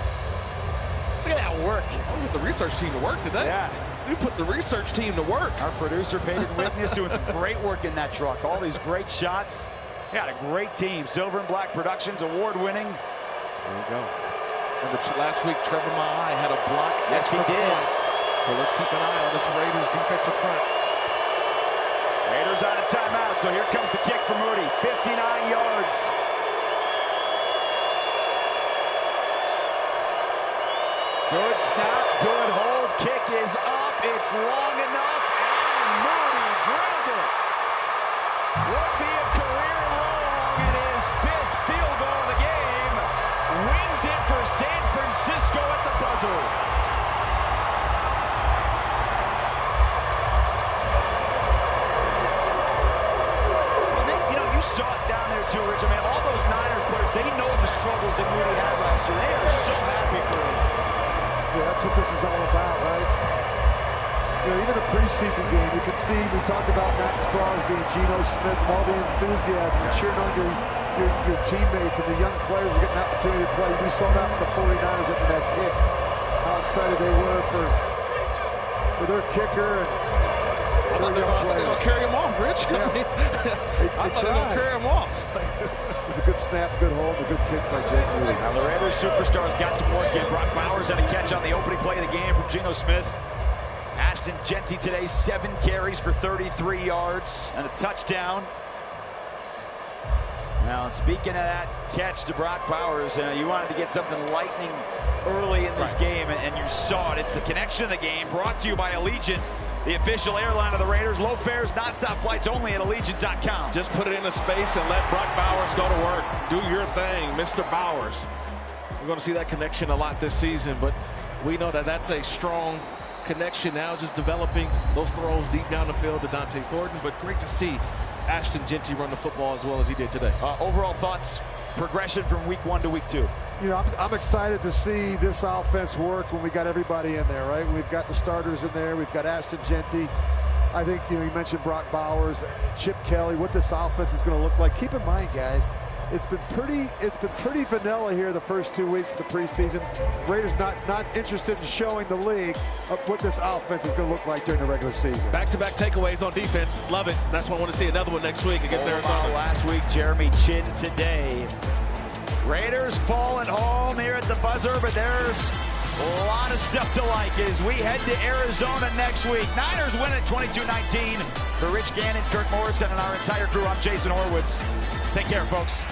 Look at that work. We put the research team to work today. Yeah. We put the research team to work. Our producer, Peyton Witness, doing some great work in that truck. All these great shots. They got a great team. Silver and Black Productions, award-winning. There we go. Remember last week, Trevor Maai had a block. Yes, he did. So let's keep an eye on this Raiders defensive front. Raiders out of timeout, so here comes the kick for Moody. 59 yards. Good snap, good hold. Kick is up. It's long enough, and Moody drilled it. Will be a career long, and his 5th field goal of the game. Wins it for San Francisco at the buzzer. Saw it down there too, Rich. I mean, all those Niners players, they know the struggles that Moody had last year. They are so happy for him. Yeah, that's what this is all about, right? You know, even the preseason game, you can see, we talked about Max Crosby and Geno Smith, all the enthusiasm and cheering on your teammates and the young players are getting an opportunity to play. We saw that from the 49ers after that kick, how excited they were for their kicker and I thought they were going to carry him off, Rich. Yeah. I thought they were going to carry him off. It was a good snap, good hold, a good kick by Jake Moody. Now the Raiders superstars got some work in. Brock Bowers had a catch on the opening play of the game from Geno Smith. Ashton Jeanty today, 7 carries for 33 yards and a touchdown. Now, and speaking of that catch to Brock Bowers, you wanted to get something lightning early in this game, and you saw it. It's the connection of the game, brought to you by Allegiant, the official airline of the Raiders. Low fares, nonstop flights only at Allegiant.com. Just put it in a space and let Brock Bowers go to work. Do your thing, Mr. Bowers. We're going to see that connection a lot this season, but we know that that's a strong connection now, just developing those throws deep down the field to Dante Thornton. But great to see Ashton Jeanty run the football as well as he did today. Overall thoughts, progression from week 1 to week 2. You know, I'm excited to see this offense work when we got everybody in there, right? We've got the starters in there. We've got Ashton Jeanty. I think, you know, you mentioned Brock Bowers, Chip Kelly, what this offense is going to look like. Keep in mind, guys, it's been pretty vanilla here the first 2 weeks of the preseason. Raiders not interested in showing the league of what this offense is going to look like during the regular season. Back-to-back takeaways on defense. Love it. That's why I want to see another one next week against Arizona. Last week, Jeremy Chinn today. Raiders fall at home here at the buzzer, but there's a lot of stuff to like as we head to Arizona next week. Niners win at 22-19. For Rich Gannon, Kirk Morrison, and our entire crew, I'm Jason Horwitz. Take care, folks.